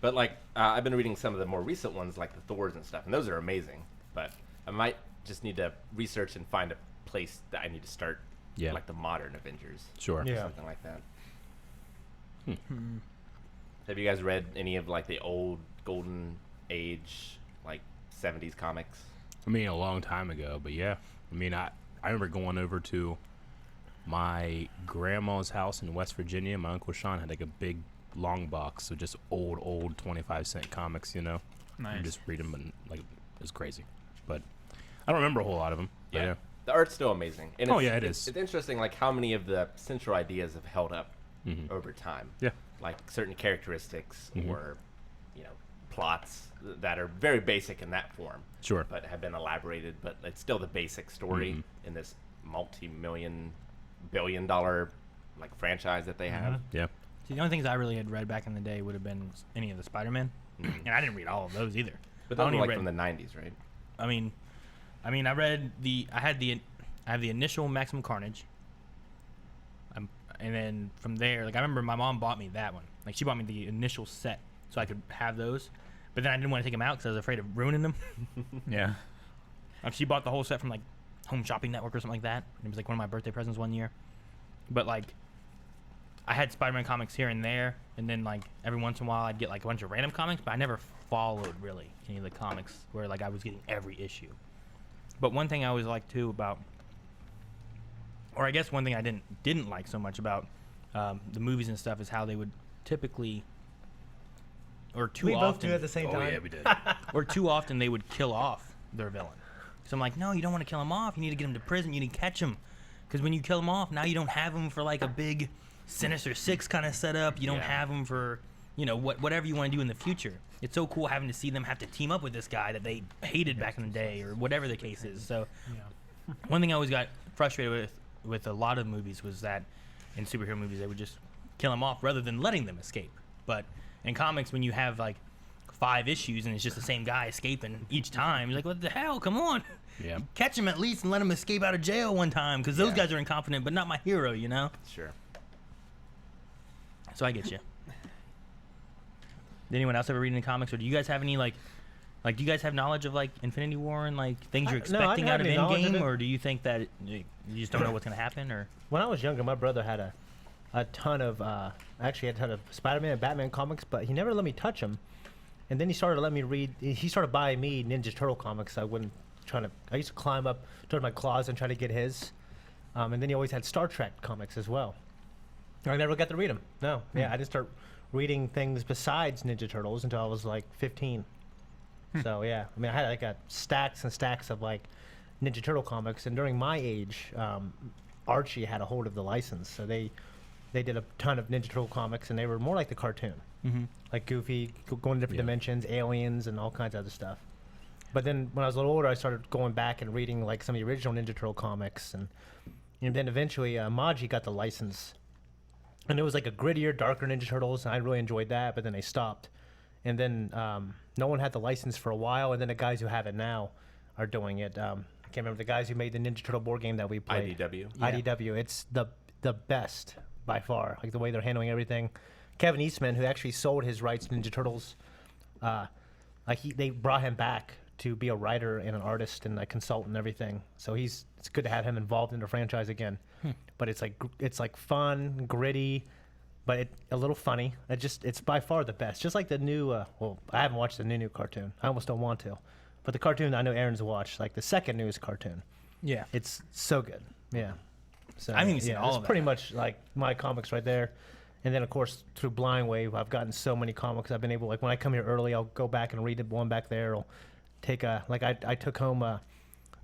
But like I've been reading some of the more recent ones, like the Thors and stuff, and those are amazing. But I might just need to research and find a place that I need to start, like the modern Avengers, Sure. or something like that. Have you guys read any of like the old Golden Age, like 70s comics? I mean, a long time ago, but yeah. I mean, I remember going over to my grandma's house in West Virginia. My Uncle Sean had like a big long box of just old 25-cent comics, you know? Nice. And just read them, and like, it was crazy. But I don't remember a whole lot of them. Yeah. The art's still amazing. And it is. It's interesting, like how many of the central ideas have held up over time. Yeah. Like certain characteristics or, you know, plots that are very basic in that form. Sure. But have been elaborated. But it's still the basic story in this multi-billion-dollar like franchise that they have. Yeah. See, the only things I really had read back in the day would have been any of the Spider-Man, and I didn't read all of those either. But those were like from the 90s, right? I mean, I read I have the initial Maximum Carnage, and then from there, like I remember my mom bought me that one. Like she bought me the initial set so I could have those, but then I didn't want to take them out because I was afraid of ruining them. Yeah. Like she bought the whole set from like Home Shopping Network or something like that. It was like one of my birthday presents one year. But like, I had Spider-Man comics here and there, and then like every once in a while I'd get like a bunch of random comics, but I never followed really any of the comics where like I was getting every issue. But one thing I always liked too about, or I guess one thing I didn't like so much about the movies and stuff is how they would typically, or too We often, both do at the same time. Oh, yeah, we did. or too often they would kill off their villain. So I'm like, no, you don't want to kill him off. You need to get him to prison. You need to catch him, because when you kill him off, now you don't have him for like a big Sinister Six kind of setup. You don't have him for, you know, whatever you want to do in the future. It's so cool having to see them have to team up with this guy that they hated back in the day, or whatever the case is. So one thing I always got frustrated with a lot of movies was that in superhero movies they would just kill him off rather than letting them escape. But in comics, when you have like 5 issues and it's just the same guy escaping each time, you're like, what the hell? Come on. Yeah. Catch him at least and let him escape out of jail one time, because those guys are incompetent, but not my hero, you know? Sure. So I get you. Did anyone else ever read any comics, or do you guys have any like do you guys have knowledge of like Infinity War and like things you're No, I expecting don't out of have any knowledge of Endgame, it. or do you think that you just don't know what's gonna happen? Or When I was younger, my brother had a ton of actually had a ton of Spider-Man and Batman comics, but he never let me touch them. And then he started letting me read. He started buying me Ninja Turtle comics. I used to climb up towards my closet and try to get his. And then he always had Star Trek comics as well. I never got to read them. No, I didn't start reading things besides Ninja Turtles until I was like 15. So yeah, I mean, I had like stacks and stacks of like Ninja Turtle comics, and during my age, Archie had a hold of the license, so they did a ton of Ninja Turtle comics, and they were more like the cartoon, like Goofy, going to different dimensions, aliens, and all kinds of other stuff. But then when I was a little older, I started going back and reading like some of the original Ninja Turtle comics, and then eventually Maji got the license, and it was like a grittier, darker Ninja Turtles, and I really enjoyed that. But then they stopped, and then no one had the license for a while, and then the guys who have it now are doing it. I can't remember the guys who made the Ninja Turtle board game that we played. IDW. IDW. It's the best by far. Like the way they're handling everything. Kevin Eastman, who actually sold his rights to Ninja Turtles, they brought him back to be a writer and an artist and a consultant and everything. So it's good to have him involved in the franchise again. But it's like fun, gritty, but a little funny. It's by far the best. Just like the new. I haven't watched the new cartoon. I almost don't want to, but the cartoon I know Aaron's watched, like the second newest cartoon. yeah, It's so good. Yeah. So I haven't even seen all it's of it. pretty much like my comics right there. And then of course through Blind Wave, I've gotten so many comics. I've been able, like when I come here early, I'll go back and read the one back there. I'll take I took home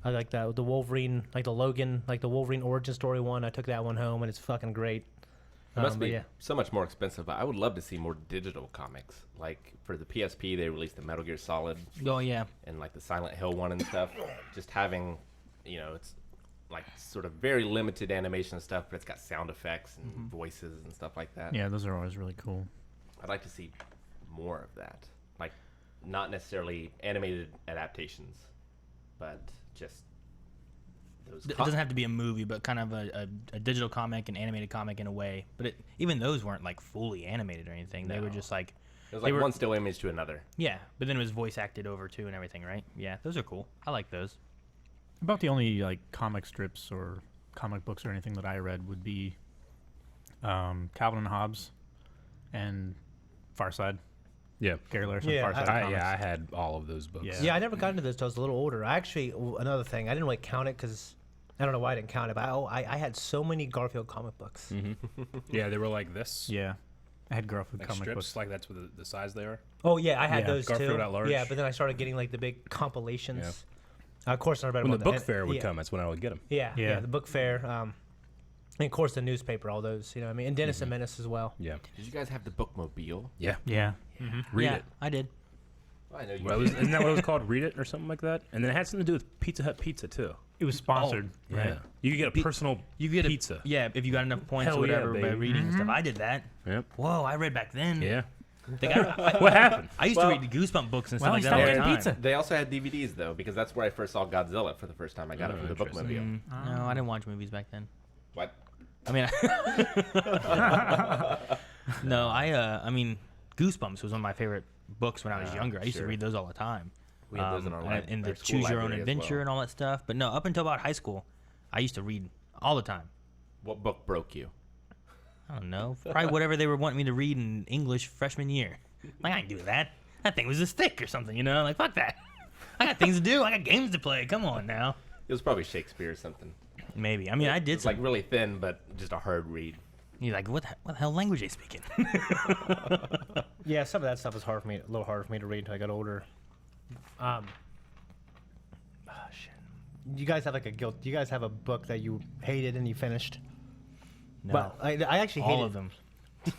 I like the Wolverine, like the Logan, like the Wolverine origin story one. I took that one home, and it's fucking great. It must but be yeah. so much more expensive, but I would love to see more digital comics. Like for the PSP, they released the Metal Gear Solid oh yeah, and like the Silent Hill one and stuff. Just having, it's like sort of very limited animation stuff, but it's got sound effects and voices and stuff like that. Yeah, those are always really cool. I'd like to see more of that. Like not necessarily animated adaptations, but just It doesn't have to be a movie, but kind of a digital comic, an animated comic in a way. But even those weren't like fully animated or anything. They were just like It was like one still image to another. Yeah, but then it was voice acted over too and everything, right? Yeah, those are cool. I like those. About the only like comic strips or comic books or anything that I read would be Calvin and Hobbes and Farside. Yeah. Gary Larson. Yeah, Farside I comics. had all of those books. Yeah. Yeah, I never got into those till I was a little older. I actually, another thing, I didn't really count it because I don't know why I didn't count it, but I had so many Garfield comic books. Yeah, they were like this. Yeah. I had Garfield Like comic strips, books. like that's what the size they are. Oh yeah, I had Yeah, those Garfield too. at large. Yeah, but then I started getting like the big compilations. Of course, I read When the about book and- fair would yeah. come, that's when I would get them. Yeah, Yeah. yeah, the book fair. And of course, the newspaper, all those. You know what I mean? And Dennis and Menace as well. Yeah. Did you guys have the bookmobile? Yeah. Yeah. Read yeah, it. I did. Well, I know you. Well, isn't that what it was called? Read it or something like that? And then it had something to do with Pizza Hut pizza too. It was sponsored. Yeah. You could get a personal You get pizza. Yeah, if you got enough points Hell or yeah, whatever by baby. reading and stuff. I did that. Yep. Whoa, I read back then. Yeah. What happened? I used to read the Goosebump books and stuff like that all the getting time. pizza. They also had DVDs though, because that's where I first saw Godzilla for the first time. I got it Oh, from the interesting. bookmobile. No, I didn't watch movies back then. What? I mean, no, I mean, Goosebumps was one of my favorite books when I was younger. I used to read those all the time. We had those in our and our the school Choose Your Own library as Adventure well. and all that stuff. But no, up until about high school, I used to read all the time. What book broke you? I don't know, probably whatever they were wanting me to read in English freshman year. Like, I can do that. That thing was this thick or something, you know? Like, fuck that. I got things to do. I got games to play. Come on now. It was probably Shakespeare or something. Maybe. I mean, I did It's some. like really thin, but just a hard read. You're like, what the hell language are they speaking? Yeah, some of that stuff was hard for me, a little harder for me to read until I got older. Shit. You guys have like a guilt. You guys have a book that you hated and you finished. No. But I actually hated all of them. Do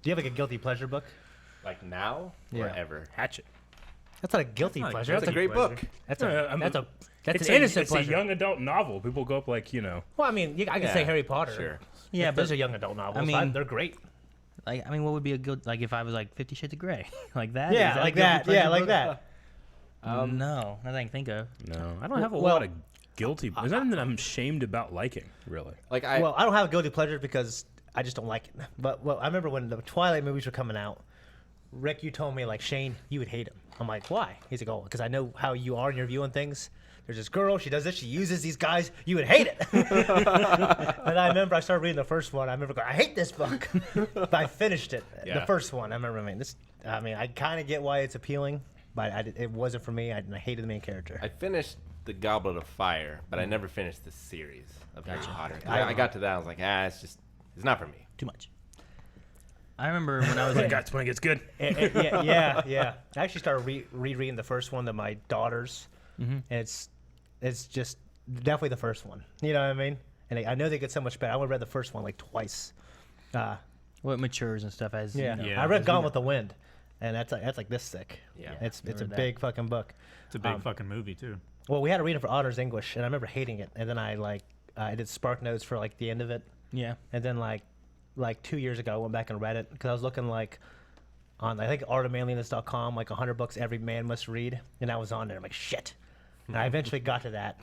you have like a guilty pleasure book? Like now or Yeah. ever? Hatchet. That's not a guilty not a pleasure. guilty That's a great book. That's Yeah, a I'm- that's a that's It's an innocent it's pleasure. a young adult novel. People go up like, Well, I mean, I can Yeah, say Harry Potter. sure. Yeah, Those but are young adult novels. I mean- they're great. like, I mean, what would be a good, like, if I was like 50 Shades of Grey, like that? Is Yeah, that a like guilty that. pleasure Yeah, like book? that. No, nothing I can think of. No, I don't have a Well- lot of guilty. There's nothing that I'm ashamed about liking, really. Like I Well, I don't have a guilty pleasure because I just don't like it. But I remember when the Twilight movies were coming out. Rick, you told me like Shane, you would hate him. I'm like, why? He's like, oh, because I know how you are in your viewing things. There's this girl, she does this, she uses these guys. You would hate it. And I remember I started reading the first one. I remember going, I hate this book, but I finished it. Yeah. The first one. I remember this. I mean, I kind of get why it's appealing, but it wasn't for me. I hated the main character. I finished the Goblet of Fire, but I never finished the series of Harry Potter. I- I got to that, I was like, it's not for me. Too much. I remember when I was like, That's when it gets good. Yeah. I actually started rereading the first one to my daughters. Mm-hmm. And it's just definitely the first one. You know what I mean? And I know they get so much better. I only read the first one like twice. well, it matures and stuff as, Yeah. you know, Yeah. I read as Gone we with the Wind, and that's like this thick. Yeah. It's a read that. big fucking book. It's a big fucking movie too. Well, we had to read it for honors English, and I remember hating it. And then I did Spark Notes for like the end of it. Yeah. And then like 2 years ago, I went back and read it because I was looking like on I think artofmanliness.com, like 100 books every man must read, and I was on there. I'm like, shit. And I eventually got to that.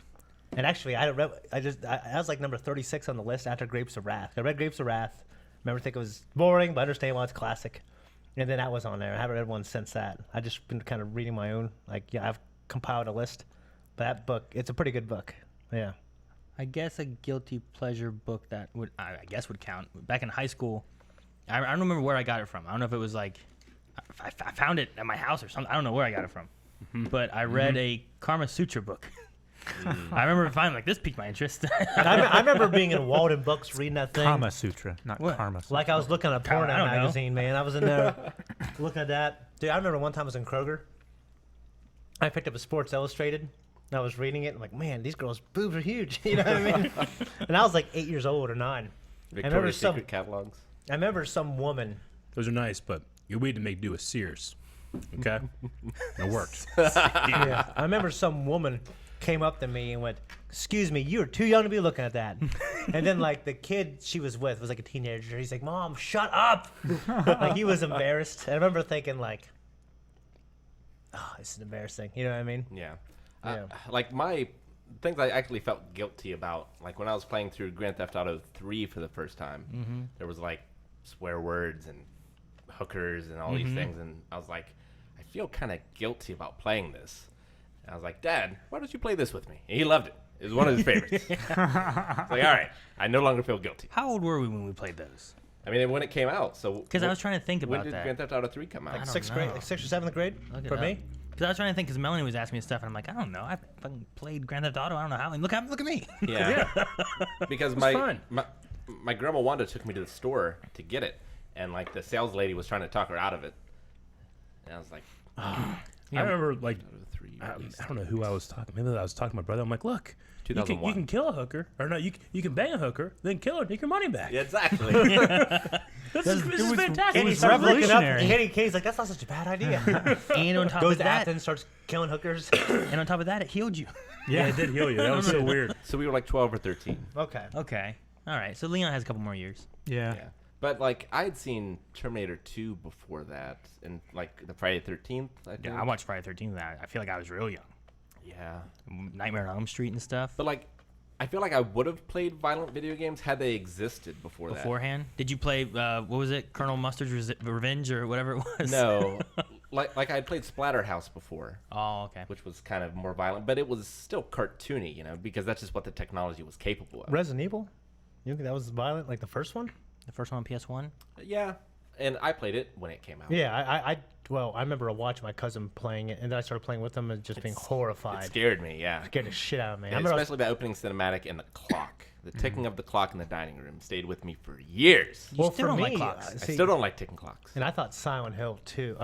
And actually, I was like number 36 on the list after Grapes of Wrath. I read Grapes of Wrath. Remember, think it was boring, but I understand why it's classic. And then that was on there. I haven't read one since that. I just been kind of reading my own. Like, yeah, I've compiled a list. But that book, it's a pretty good book. Yeah. I guess a guilty pleasure book that would, I guess would count. Back in high school, I don't remember where I got it from. I don't know if it was like, I found it at my house or something. I don't know where I got it from. But I read a Karma Sutra book. I remember finally, like, this piqued my interest. I remember being in Walden Books reading that thing. Kama Sutra, not What? Karma Sutra. Like I was looking at a porno I don't know. magazine, man. I was in there looking at that. Dude, I remember one time I was in Kroger. I picked up a Sports Illustrated. And I was reading it. I'm like, man, these girls' boobs are huge. You know what I mean? And I was like 8 years old or 9. Victoria's some- Secret catalogs. I remember some woman. Those are nice, but you need to make do with Sears. Okay? It worked. Yeah. I remember some woman came up to me and went, excuse me, you're too young to be looking at that. And then like the kid she was with was like a teenager. He's like, Mom, shut up. Like he was embarrassed. And I remember thinking like, oh, this is embarrassing. You know what I mean? Yeah. Yeah. Like things I actually felt guilty about, like when I was playing through Grand Theft Auto 3 for the first time, there was like swear words and hookers and all these things, and I was like, I feel kind of guilty about playing this. And I was like, Dad, why don't you play this with me? And he loved it. It was one of his favorites. It's like, all right, I no longer feel guilty. How old were we when we played those? I mean, when it came out, so Because I was trying to think when about did that. Grand Theft Auto 3 come out? Like don't 6th grade, know. like 6th or 7th grade Look it for up. me. Because I was trying to think, because Melanie was asking me stuff, and I'm like, I don't know. I fucking played Grand Theft Auto. I don't know how. And look at me. Yeah, because fun. my grandma Wanda took me to the store to get it, and like the sales lady was trying to talk her out of it, and I was like, I remember like I don't know who I was talking. Maybe I was talking to my brother. I'm like, look, you 2001. can kill a hooker, or no, you can bang a hooker, then kill her, take your money back. yeah, exactly. This is fantastic. And he was started looking up. revolutionary. And he's like, "That's not such a bad idea." And on top Goes of to that, Athens, starts killing hookers. and on top of that, it healed you. Yeah, it did heal you. That was so weird. So we were like 12 or 13. Okay. Okay. All right. So Leon has a couple more years. Yeah. Yeah. But like I had seen Terminator 2 before that, and like the Friday 13th. I think. Yeah, I watched Friday 13th. I feel like I was real young. Yeah. Nightmare on Elm Street and stuff. But like, I feel like I would have played violent video games had they existed before that. Beforehand, did you play? What was it? Colonel Mustard's Revenge or whatever it was. No. like I played Splatterhouse before, Oh, okay. which was kind of more violent, but it was still cartoony, because that's just what the technology was capable of. Resident Evil. You think that was violent, like the first one? The first one on PS1. Yeah. And I played it when it came out. Yeah, I remember watching my cousin playing it, and then I started playing with him and just being horrified. It scared me, yeah. Scared the shit out of me. I Yeah, remember especially the opening cinematic and the clock. The ticking of the clock in the dining room stayed with me for years. You still don't like me, clocks. I still don't like ticking clocks. And I thought Silent Hill 2.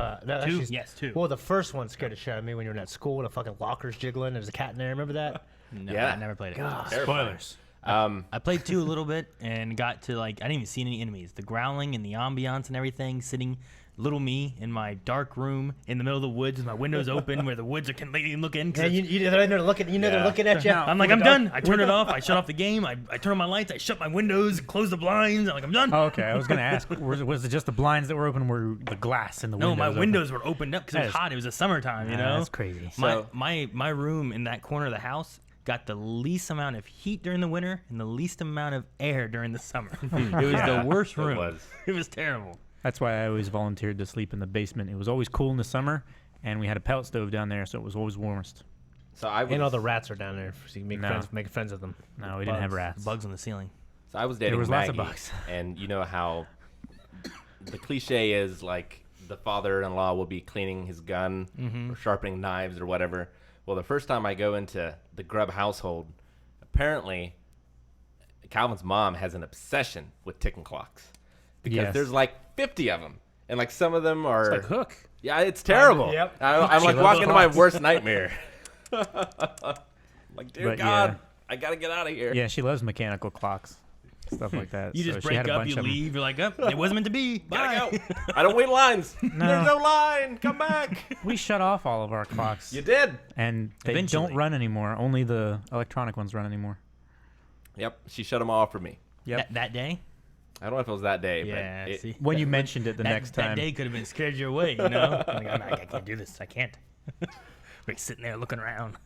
Two? Yes, 2. Well, the first one scared the shit out of me when you were in that school and the fucking lockers jiggling. There's a cat in there. Remember that? No, Yeah. I never played it. Terrifying. Spoilers. I played 2 a little bit and got to like I didn't even see any enemies. The growling and the ambiance and everything. Sitting, little me in my dark room in the middle of the woods with my windows open, where the woods are completely looking. Yeah, they're in there looking. They're Yeah. looking at you. I'm like, I'm done. I turn it off. I shut off the game. I turn on my lights. I shut my windows. Close the blinds. I'm like, I'm done. Oh, okay. I was gonna ask, was it just the blinds that were open, or were the glass in the No, windows? my open? windows were opened up because it That was is- hot. It was the summertime, you know. That's crazy. So- My room in that corner of the house got the least amount of heat during the winter and the least amount of air during the summer. It was the worst room. was. It was terrible. That's why I always volunteered to sleep in the basement. It was always cool in the summer, and we had a pellet stove down there, so it was always warmest. So I was And all the rats are down there, so you can No. make friends with them. No, we didn't have Bugs. rats. Bugs on the ceiling. So I was dating was Maggie, lots of bugs. and you know how the cliche is like the father-in-law will be cleaning his gun or sharpening knives or whatever. Well, the first time I go into the Grubb household, apparently Calvin's mom has an obsession with ticking clocks because Yes. there's like 50 of them, and like some of them are Like Hook. yeah, it's terrible. Yep. I'm like loves walking into my clocks. worst nightmare. Like, dear But, God, yeah. I gotta get out of here. Yeah, she loves mechanical clocks, stuff like that. You So just she had break a up, bunch you of 'em. leave. You're like, oh, it wasn't meant to be. Bye. Gotta go. I don't wait lines. There's no line. Come back. We shut off all of our clocks, You did. and they Eventually. don't run anymore. Only the electronic ones run anymore. Yep, she shut them off for me. Yep. That day? I don't know if it was that day, Yeah, but see. When you mentioned it the that, next that time, day could have been scared you away, you know? Like, I can't do this. I can't. We're sitting there looking around.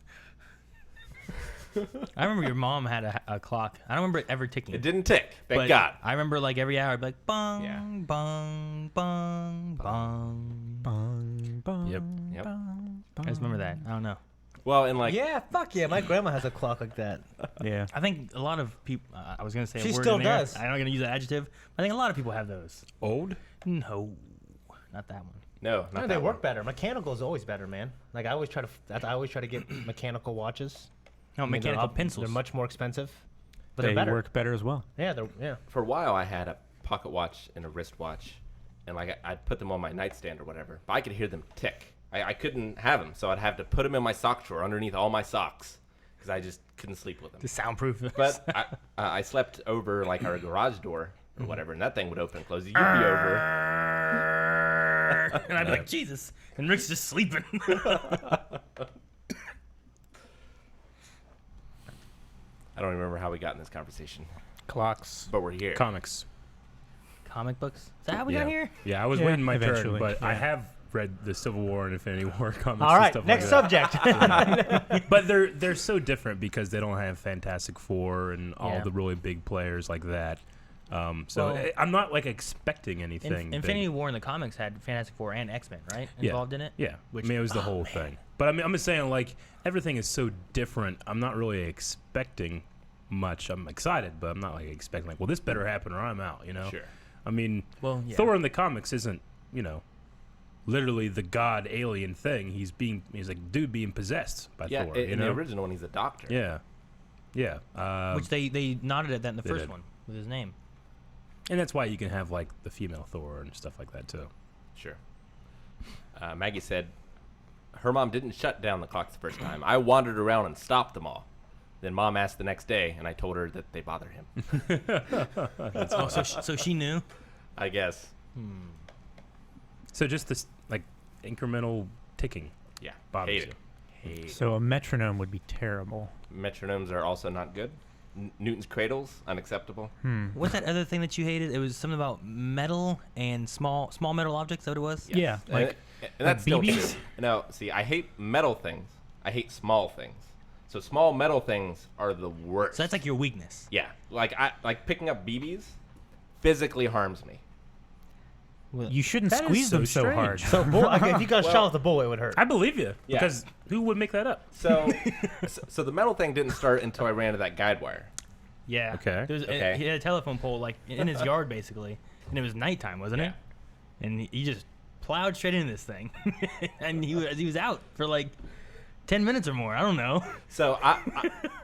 I remember your mom had a clock. I don't remember it ever ticking. it didn't tick. Thank but God. I remember like every hour I'd be like, bong, Yeah. bong, bong, bong. bong, bong, Yep, yep. bong, I just remember that. I don't know. Well, and like, Yeah, fuck yeah. My grandma has a clock like that. Yeah. I think a lot of people. I was gonna say She a word still in there. does. I'm not gonna use that adjective. I think a lot of people have those. Old? No, not that one. no, not No, that they work one. better. Mechanical is always better, man. Like I always try to get mechanical watches. No, I mean, they're mechanical up- pencils. They're much more expensive, but They they're better. work better as well. Yeah, yeah. For a while, I had a pocket watch and a wristwatch, and like I'd put them on my nightstand or whatever, but I could hear them tick. I couldn't have them, so I'd have to put them in my sock drawer underneath all my socks because I just couldn't sleep with them. to soundproof. But I slept over like our garage door or whatever, and that thing would open and close. You'd be over. and I'd be like, Jesus, and Rick's just sleeping. I don't remember how we got in this conversation, Clocks. but we're here. Comics. Comic books. Is that how we yeah. got here? Yeah, I was Yeah, waiting my turn, eventually, but I yeah. have read the Civil War and Infinity War comics. All and right, stuff next like that. subject. But they're so different because they don't have Fantastic Four and all Yeah. the really big players like that. So Well, I'm not like expecting anything. Infinity big. War in the comics had Fantastic Four and X-Men, right? Yeah. Involved in it? Yeah, Which- I mean it was the whole thing. But I mean, I'm just saying like everything is so different. I'm not really expecting much. I'm excited, but I'm not like expecting like, well, this better happen or I'm out. You know? Sure. I mean, Well, yeah. Thor in the comics isn't, literally the god alien thing. He's like dude being possessed by Yeah, Thor. in the original one, he's a doctor. Yeah, yeah. Which they nodded at that in the they first did. one with his name. And that's why you can have like the female Thor and stuff like that too. Sure. Maggie said her mom didn't shut down the clocks the first time. I wandered around and stopped them all. Then Mom asked the next day, and I told her that they bother him. Oh, so she knew? I guess. So just this like incremental ticking Yeah. bothers Hate you. it. Hate So a metronome would be terrible. it. Metronomes are also not good. Newton's cradles, unacceptable. What's that other thing that you hated? It was something about metal and small metal objects. Is that what it was? Yeah, like And that's still BBs? true. No, see, I hate metal things. I hate small things. So small metal things are the worst. So that's like your weakness. Yeah, like picking up BBs physically harms me. you shouldn't That is squeeze so them so strange. hard. So if you got shot with a bullet, it would hurt. I believe you Yeah. because who would make that up? So, so the metal thing didn't start until I ran to that guide wire. Yeah. Okay. There was Okay. he had a telephone pole like in his yard basically, and it was nighttime, wasn't it? And he just plowed straight into this thing, and he was out for like 10 minutes or more. I don't know. So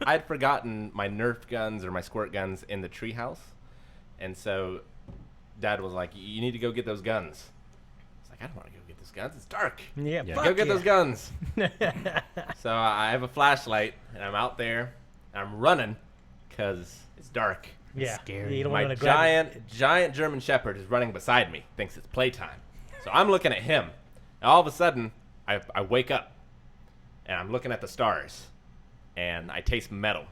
I'd forgotten my Nerf guns or my squirt guns in the treehouse, and so Dad was like, "You need to go get those guns." I was like, "I don't want to go get those guns. It's dark. Yeah, Yeah. fuck Go get yeah. those guns." So I have a flashlight, and I'm out there, and I'm running because it's dark. Yeah, Scary. You don't My want to grab it. giant German Shepherd is running beside me, thinks it's playtime. So I'm looking at him, and all of a sudden, I wake up, and I'm looking at the stars, and I taste metal.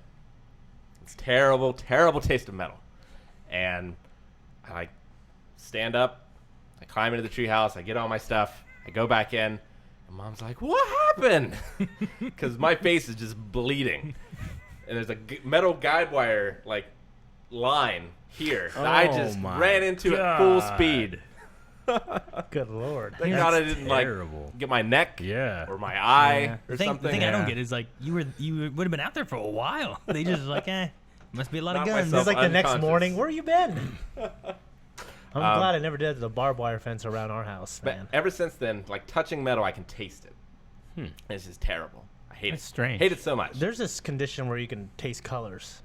It's terrible, terrible taste of metal. And I stand up, I climb into the treehouse, I get all my stuff, I go back in, and Mom's like, "What happened?" Because my face is just bleeding. And there's a metal guide wire, like, line here that I just Oh my ran into at full God. speed. Good lord. Thank God I didn't, terrible. like, get my neck Yeah. or my eye Yeah. or The something. thing I don't Yeah. get is like you would have been out there for a while. They just like must be a lot Not of guns. myself. It's like the next unconscious. morning. Where you been? I'm glad I never did the barbed wire fence around our house, But man. ever since then, like, touching metal, I can taste it. Hmm. It's just terrible. I hate That's it. strange. Hate it so much. There's this condition where you can taste colors.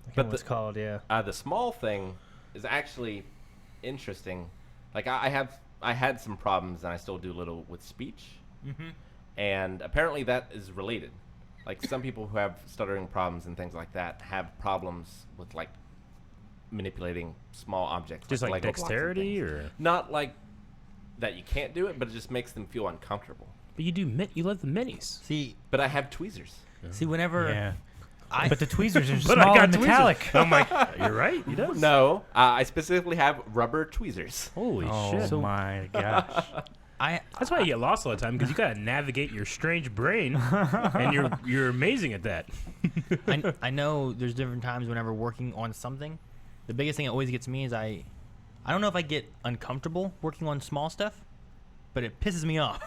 I But can't what it's called, yeah. The small thing is actually interesting. Like, I had some problems, and I still do a little with speech. And apparently that is related. Like, some people who have stuttering problems and things like that have problems with, like, manipulating small objects. Just like Lego blocks and dexterity, things. or Not like that you can't do it, but it just makes them feel uncomfortable. but you love the minis. See, But I have tweezers. whenever Yeah. I But the tweezers are But I small got and tweezers. metallic. I'm like, you're right. He does. No, I specifically have rubber tweezers. Holy Oh shit. my gosh. That's why you get lost all the time because you gotta navigate your strange brain, and you're amazing at that. I know there's different times whenever working on something. The biggest thing that always gets me is I don't know if I get uncomfortable working on small stuff, but it pisses me off,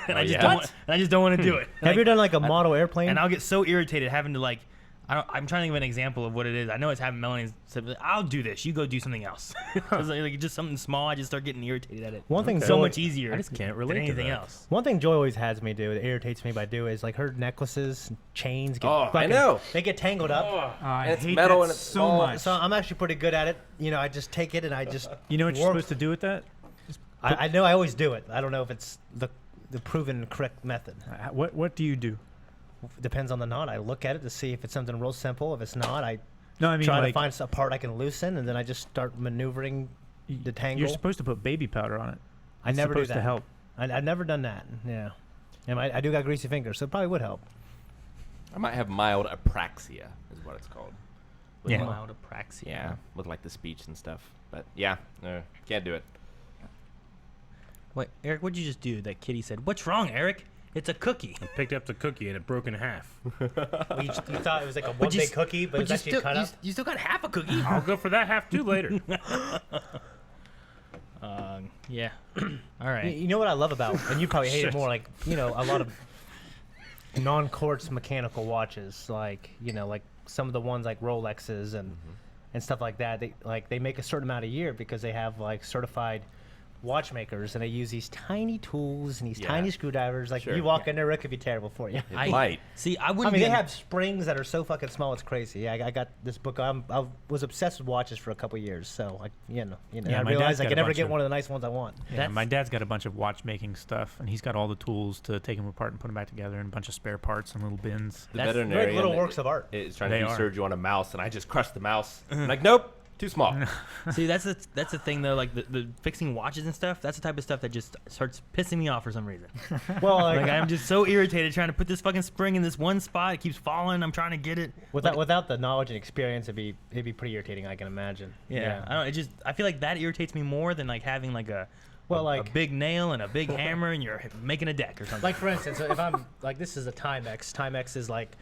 and I just yeah? don't. What? And I just don't want to do it. Have you done like a model airplane? And I'll get so irritated having to like. I'm trying to think of an example of what it is. I know it's having Melanie say, "I'll do this. You go do something else." 'Cause, like just something small, I just start getting irritated at it. One thing so Joy- much easier. I just can't than relate to anything that. else. One thing Joy always has me do that irritates me by doing is like her necklaces, chains get Oh, I fucking, know. they get tangled up. I And it's metal and it's so small. much. So I'm actually pretty good at it. You know, I just take it and I just You know what you're work- supposed to do with that? I know I always do it. I don't know if it's the proven correct method. What do you do? Depends on the knot. I look at it to see if it's something real simple. If it's not, I No, I mean try to like find a part I can loosen, and then I just start maneuvering the tangle. you're supposed to put baby powder on it. I It's never do supposed that. to help. I've never done that. Yeah, and I do got greasy fingers, so it probably would help. I might have mild apraxia, is what it's called. With Yeah. like- Mild apraxia. yeah, with like the speech and stuff. But yeah, no, can't do it. What, Eric? What'd you just do? That kitty said, "What's wrong, Eric? It's a cookie." I picked up the cookie and it broke in half. Well, you thought it was like a one big cookie, but it's you actually still, cut up. you still got half a cookie. I'll go for that half too later. Yeah. All right. You know what I love about, and you probably hate it Shit. more, like, you know, a lot of non-quartz mechanical watches, like, you know, like some of the ones like Rolexes and stuff like that. They make a certain amount a year because they have like certified watchmakers, and they use these tiny tools and these Yeah. tiny screwdrivers. Like, Sure. you walk in there, it could be terrible for you. It might. See, I I wouldn't. mean, be they have springs that are so fucking small, it's crazy. Yeah, I got this book. I was obsessed with watches for a couple years, so like, you know, Yeah, I my dad's realized I got could a never bunch get of- one of the nice ones I want. Yeah, That's- my dad's got a bunch of watchmaking stuff, and he's got all the tools to take them apart and put them back together, and a bunch of spare parts and little bins. The That's They're veterinarian like little works of art. is trying They to do are. surgery on a mouse, and I just crushed the mouse. I'm like, nope, too small. See, that's the thing though. Like the fixing watches and stuff. That's the type of stuff that just starts pissing me off for some reason. Well, Like I'm just so irritated trying to put this fucking spring in this one spot. It keeps falling. I'm trying to get it. without the knowledge and experience, it'd be pretty irritating, I can imagine. Yeah. I don't. I feel like that irritates me more than like having like a Well, a big nail and a big hammer and you're making a deck or something. Like, for instance, if I'm like, this is a Timex. Timex is like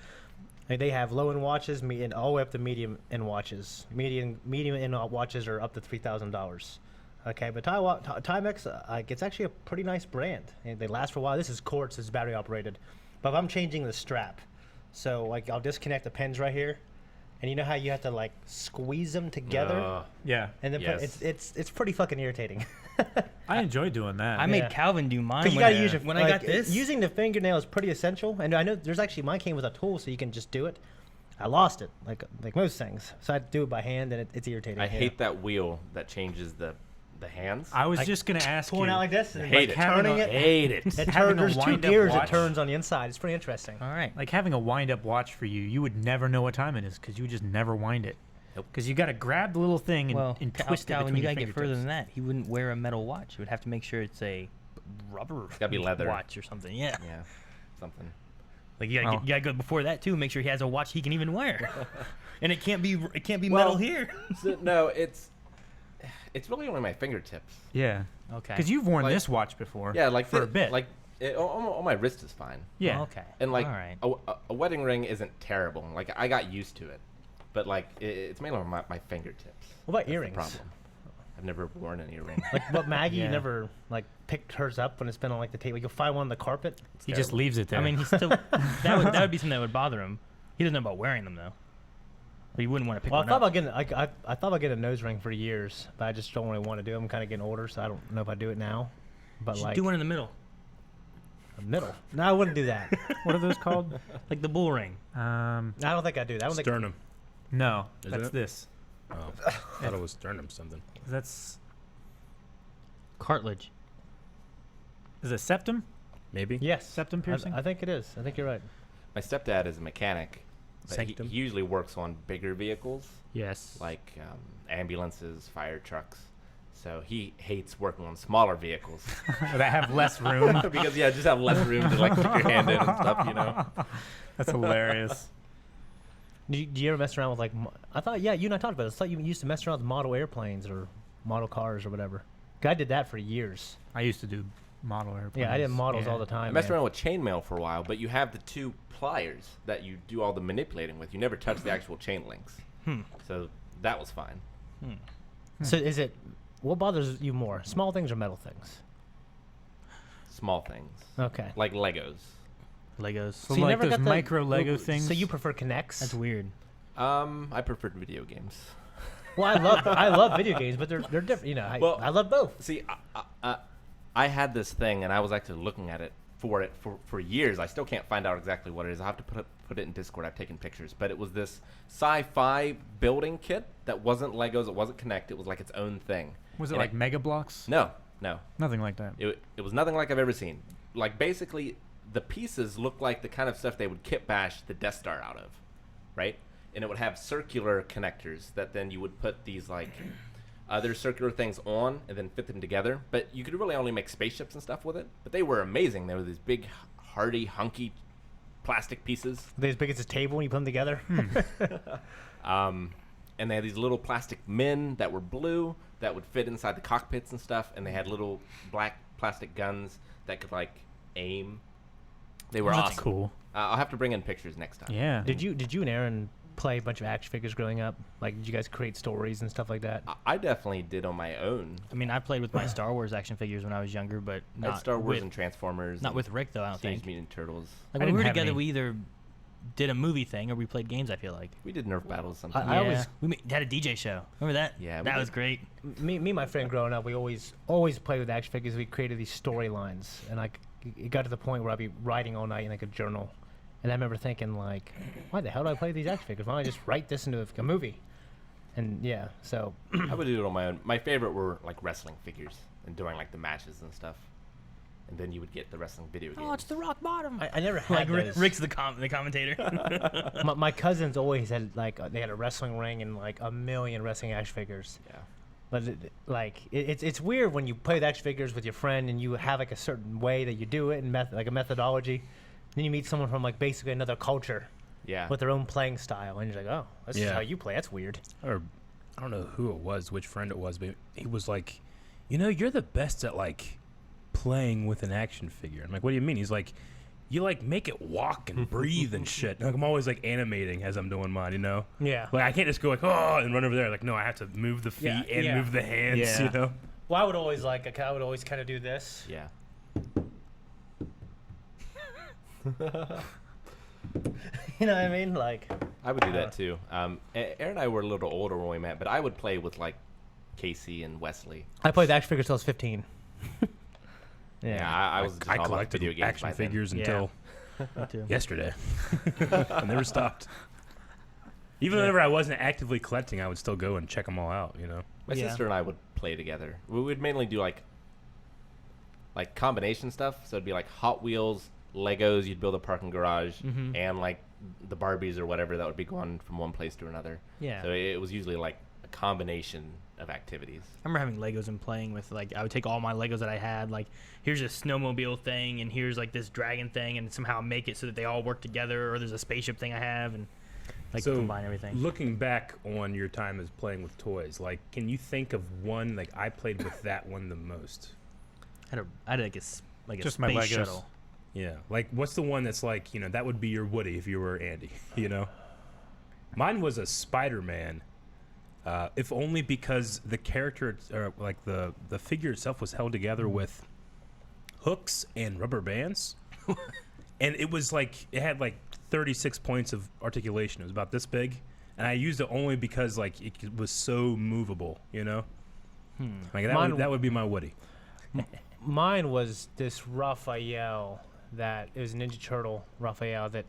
they have low end watches, and all the way up to medium end watches. Medium end watches are up to $3,000. Okay, but Timex, like, it's actually a pretty nice brand, and they last for a while. This is quartz, it's battery operated. But if I'm changing the strap, so like I'll disconnect the pins right here, and you know how you have to like squeeze them together, Yeah, and then yes. it's pretty fucking irritating. I enjoy doing that. I made Yeah. Calvin do mine. Because you when gotta I- use your when like, I got this. Using the fingernail is pretty essential, and I know there's actually mine came with a tool, so you can just do it. I lost it, like most things, so I had to do it by hand, and it's irritating. I yeah. hate that wheel that changes the hands. I was Like, just gonna ask pulling you. out like this, and hate like it. turning it. Hate it. It having turns. a There's two wind-up gears. watch. It turns on the inside. It's pretty interesting. All right. Like having a wind-up watch for you, you would never know what time it is because you would just never wind it. Nope. Because you got to grab the little thing and, Well, and twist it Calvin, between you your gotta get further fingertips. than that. He wouldn't wear a metal watch. He would have to make sure it's a rubber. gotta be leather. watch or something. Yeah. Yeah, something. Like you gotta, Oh. you gotta go before that too. Make sure he has a watch he can even wear. And it can't be metal Well, here. So, no, it's really only my fingertips. Yeah. Okay. Because you've worn Like- this watch before. Yeah, like for a bit. Like on my wrist is fine. yeah. Okay. And like all right. a wedding ring isn't terrible. Like I got used to it, but like it's mainly on my fingertips. What about That's the earrings? problem. I've never worn an earring. Like, but Maggie, Yeah. you never like picked hers up when it's been on like the table. You'll find one on the carpet. It's He just terrible. leaves it there. I mean, he's still that would be something that would bother him. He doesn't know about wearing them though. But he wouldn't want to pick Well, I one thought up. about getting I thought about getting a nose ring for years, but I just don't really want to do it. I'm kind of getting older, so I don't know if I do it now. But Just like do one in the middle, a middle. No, I wouldn't do that. what are those called? like the bull ring. I don't think I do that. I don't think. Sternum. No, Is that's it? this. Oh, I thought it was sternum something. That's Cartilage. is it septum? Maybe. Yes, Septum piercing? I think it is. I think you're right. My stepdad is a mechanic. But he Sanctum. usually works on bigger vehicles Yes. like ambulances, fire trucks. So he hates working on smaller vehicles that have less room. because just have less room to like stick your hand in and stuff, you know. That's hilarious. Do you ever mess around with like? I thought you and I talked about this. I thought you used to mess around with model airplanes or model cars or whatever. 'Cause I did that for years. I used to do model airplanes. Yeah, I did models Yeah. all the time. I messed man. around with chainmail for a while, but you have the two pliers that you do all the manipulating with. You never touch the actual chain links. So that was fine. So is it? What bothers you more, small things or metal things? Small things. Okay. Like Legos. Legos. So you like never those got the- micro Lego things. So you prefer Connects? That's weird. I preferred video games. Well, I love video games, but they're different. You know, I love both. See, I had this thing, and I was actually looking at it for years. I still can't find out exactly what it is. I'll have to put it in Discord. I've taken pictures. But it was this sci-fi building kit that wasn't Legos. It wasn't Connect. It was like its own thing. Was it And like Mega Blocks? No. Nothing like that. It was nothing like I've ever seen. Like, basically, the pieces looked like the kind of stuff they would kit bash the Death Star out of, right? And it would have circular connectors that then you would put these, like, other circular things on and then fit them together. But you could really only make spaceships and stuff with it. But they were amazing. They were these big, hardy, hunky plastic pieces. Are they as big as a table when you put them together? And and they had these little plastic men that were blue that would fit inside the cockpits and stuff, and they had little black plastic guns that could like aim. They were That's awesome. cool. I'll have to bring in pictures next time. Yeah. Did you and Aaron play a bunch of action figures growing up? Like, did you guys create stories and stuff like that? I definitely did on my own. I mean, I played with my Star Wars action figures when I was younger, but I had not Star Wars with, and Transformers. not and with Rick though. I don't Teenage think. Mutant Turtles. Like I when we didn't were have together, any. we either did a movie thing or we played games. I feel like We did Nerf battles sometimes. I always- we had a DJ show. Remember that? Yeah, we that did. was great. Me and my friend growing up, we always played with action figures. We created these storylines, and like it got to the point where I'd be writing all night in like a journal, and I remember thinking like, why the hell do I play these action figures? Why don't I just write this into a movie? And yeah, so I would do it on my own. My favorite were like wrestling figures and doing like the matches and stuff. And then you would get the wrestling video game. Oh, it's the rock bottom. I never had Like those. Rick's the commentator. My cousins always had like they had a wrestling ring and like a million wrestling action figures. Yeah. But it's weird when you play with action figures with your friend and you have like a certain way that you do it and like a methodology. Then you meet someone from like basically another culture Yeah. with their own playing style, and you're like, oh, this is Yeah. how you play. That's weird. Or I don't know who it was, which friend it was, but he was like, you're the best at like playing with an action figure. I'm like, what do you mean? He's like, you like make it walk and breathe and shit. Like I'm always like animating as I'm doing mine, Yeah. Like I can't just go like, oh, and run over there. Like no, I have to move the feet Yeah, and yeah. move the hands. Yeah. Well, I would always kind of do this. Yeah. You know what I mean? Like, I would do that too. Aaron and I were a little older when we met, but I would play with like Casey and Wesley. I played action figures till I was 15. Yeah, I was just I all about collected video games action by then. figures Yeah. until Me too. yesterday. I never stopped. Even whenever I wasn't actively collecting, I would still go and check them all out. My Yeah. sister and I would play together. We would mainly do like combination stuff. So it'd be like Hot Wheels, Legos. You'd build a parking garage, Mhm. and like the Barbies or whatever that would be going from one place to another. Yeah. So it was usually like a combination of activities. I remember having Legos and playing with, like, I would take all my Legos that I had, like, here's a snowmobile thing, and here's, like, this dragon thing, and somehow make it so that they all work together, or there's a spaceship thing I have, and, like, So combine everything. looking back on your time as playing with toys, like, can you think of one, like, I played with that one the most? I had like, a Just my space Legos. shuttle. Yeah. Like, what's the one that's like, that would be your Woody if you were Andy, Mine was a Spider-Man. If only because the character, or like the figure itself, was held together with hooks and rubber bands, and it was like it had like 36 points of articulation. It was about this big, and I used it only because like it was so movable, Like that would be my Woody. Mine was this Raphael that it was a Ninja Turtle Raphael that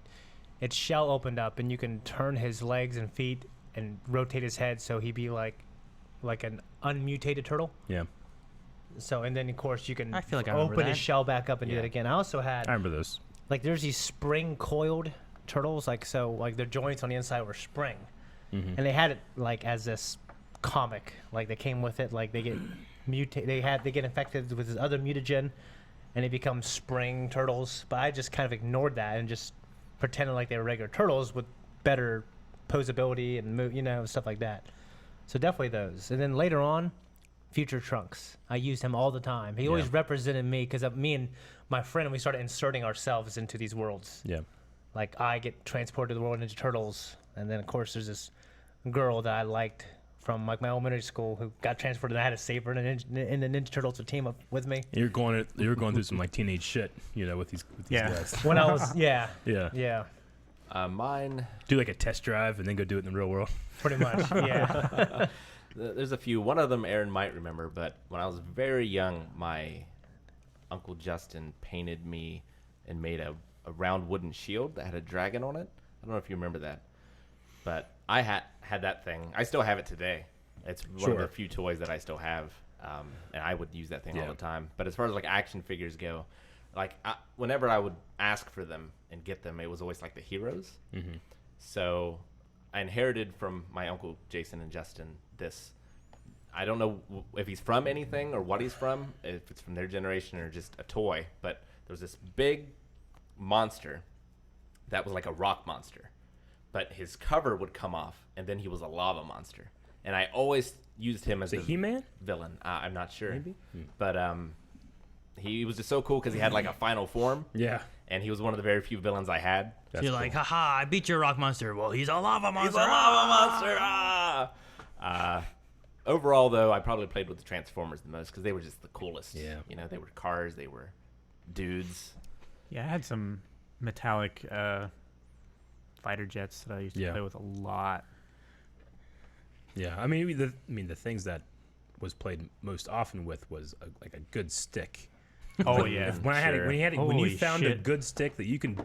its shell opened up and you can turn his legs and feet and rotate his head so he'd be like an unmutated turtle. Yeah, So and then of course you can I feel like I remember open his that. shell back up and do Yeah. that again. I also had I remember those. like there's these spring coiled turtles like their joints on the inside were spring. Mm-hmm. And they had it like as this comic, like they came with it, like they get they get infected with this other mutagen, and they become spring turtles. But I just kind of ignored that and just pretended like they were regular turtles with better posability and stuff like that. So definitely those. And then later on, Future Trunks. I used him all the time. He always represented me because me and my friend, we started inserting ourselves into these worlds. Yeah. Like I get transported to the world of Ninja Turtles, and then of course there's this girl that I liked from like my elementary school who got transported, and I had to save her in the Ninja Turtles to team up with me. You're going through some like teenage shit, with these guys. When I was Yeah. Mine, Do like a test drive and then go do it in the real world. pretty much, yeah. there's a few. One of them Aaron might remember, but when I was very young, my Uncle Justin painted me and made a round wooden shield that had a dragon on it. I don't know if you remember that, but I had that thing. I still have it today. It's one of Sure. the few toys that I still have, and I would use that thing all Yeah. the time. But as far as like action figures go, like whenever I would ask for them and get them, it was always like the heroes. Mm-hmm. So I inherited from my Uncle Jason and Justin this. I don't know if he's from anything or what he's from, if it's from their generation or just a toy, but there was this big monster that was like a rock monster. but his cover would come off, and then he was a lava monster. And I always used him as The the He-Man? villain. I'm not sure. Maybe? But he was just so cool because he had like a final form, Yeah. and he was one of the very few villains I had. So you're like, haha, I beat your rock monster. Well, he's a lava monster. He's a lava monster! Overall, though, I probably played with the Transformers the most because they were just the coolest. Yeah. You know, they were cars, they were dudes. Yeah, I had some metallic fighter jets that I used to play with a lot. Yeah, I mean, the things that was played most often with was like a good stick. Oh yeah, When you found a shit. good stick that you could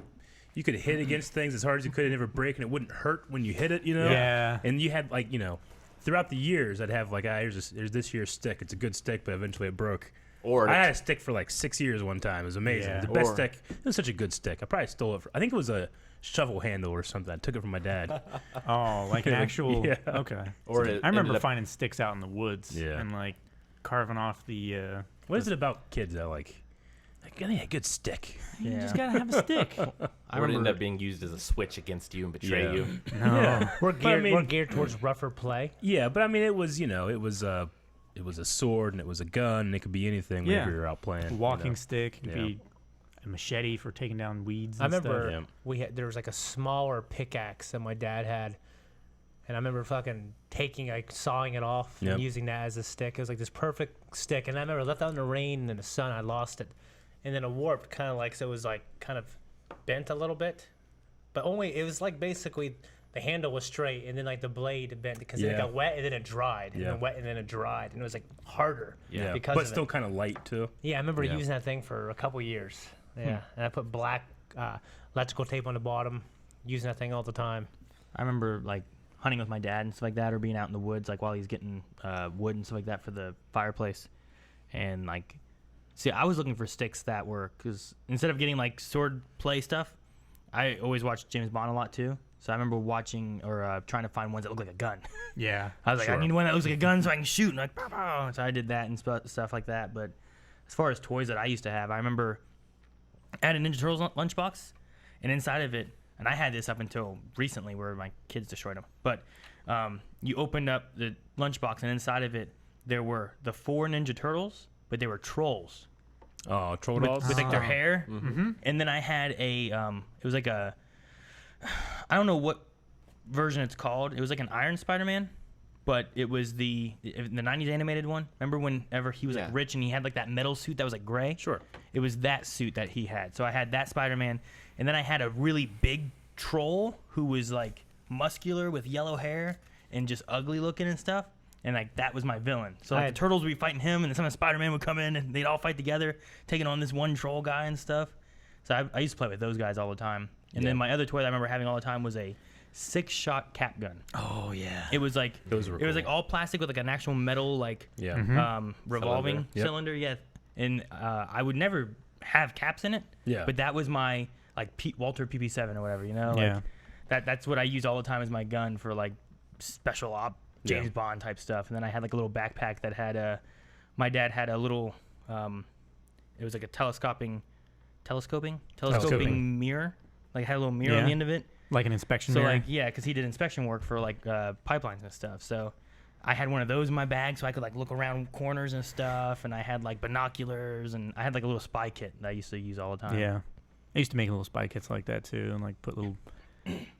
hit against things as hard as you could and never break, and it wouldn't hurt when you hit it, you know. Yeah. And you had like, you know, throughout the years, I'd have like, here's this year's stick. It's a good stick, but eventually it broke. Or I had a stick for like 6 years one time. It was amazing. Yeah. The best stick. It was such a good stick. I probably stole it. I think it was a shovel handle or something. I took it from my dad. Oh, like an actual. Yeah. Okay. Or I it remember ended up- finding sticks out in the woods. Yeah. And like carving off the. What is it about kids that like I need a good stick? You Yeah. just gotta have a stick. I or it remember ended up being used as a switch against you and betray Yeah. you. No. Yeah. We're But I geared, mean- we're geared towards rougher play. Yeah, but I mean, it was, you know, it was a sword and it was a gun and it could be anything whenever Yeah. you're out playing. Walking you know? stick. It could Yeah. be a machete for taking down weeds. I And remember Yeah. there was like a smaller pickaxe that my dad had, and I remember fucking sawing it off Yep. and using that as a stick. It was like this perfect stick, and I remember left out in the rain and in the sun, I lost it, and then it warped kind of like, so it was like kind of bent a little bit, but only it was like basically the handle was straight and then like the blade bent because then it Yeah. got wet and then it dried and Yeah. then wet and then it dried and it was like harder. Yeah, because but of still it. kind of light too. Yeah, I remember Yeah. using that thing for a couple years. Yeah, and I put black electrical tape on the bottom, using that thing all the time. I remember like hunting with my dad and stuff like that, or being out in the woods like while he's getting wood and stuff like that for the fireplace. And like, see, I was looking for sticks that were, because instead of getting like sword play stuff, I always watched James Bond a lot too. So I remember watching or trying to find ones that look like a gun. Yeah. I was like, I Sure. need one that looks like a gun so I can shoot. And like, pow, pow. So I did that and stuff like that. But as far as toys that I used to have, I remember I had a Ninja Turtles lunchbox, and inside of it, and I had this up until recently where my kids destroyed them. But you opened up the lunchbox, and inside of it, there were the 4 Ninja Turtles, but they were trolls Oh, troll with, dolls. with like their hair. Mm-hmm. And then I had a, it was like a, I don't know what version it's called. It was like an Iron Spider-Man, but it was the 90s animated one. Remember whenever he was like Yeah. rich and he had like that metal suit that was like gray? Sure. It was that suit that he had. So I had that Spider-Man, and then I had a really big troll who was like muscular with yellow hair and just ugly looking and stuff. And like that was my villain. So like, the turtles would be fighting him, and then some Spider-Man would come in, and they'd all fight together, taking on this one troll guy and stuff. So I used to play with those guys all the time. And then my other toy that I remember having all the time was a 6-shot cap gun. Oh yeah. It was like Those were it was cool. like all plastic with like an actual metal like Yeah. revolving Yep. cylinder. Yeah, and I would never have caps in it. Yeah. But that was my like Walter PP7 or whatever, you know. Yeah. Like, that's what I use all the time as my gun for like special op James Yeah. Bond type stuff. And then I had like a little backpack that had my dad had a little it was like a telescoping mirror. Like it had a little mirror on Yeah. the end of it. Like an inspection So mirror. like yeah, because he did inspection work for like pipelines and stuff. So I had one of those in my bag so I could like look around corners and stuff. And I had like binoculars, and I had like a little spy kit that I used to use all the time. Yeah. I used to make little spy kits like that too, and like put little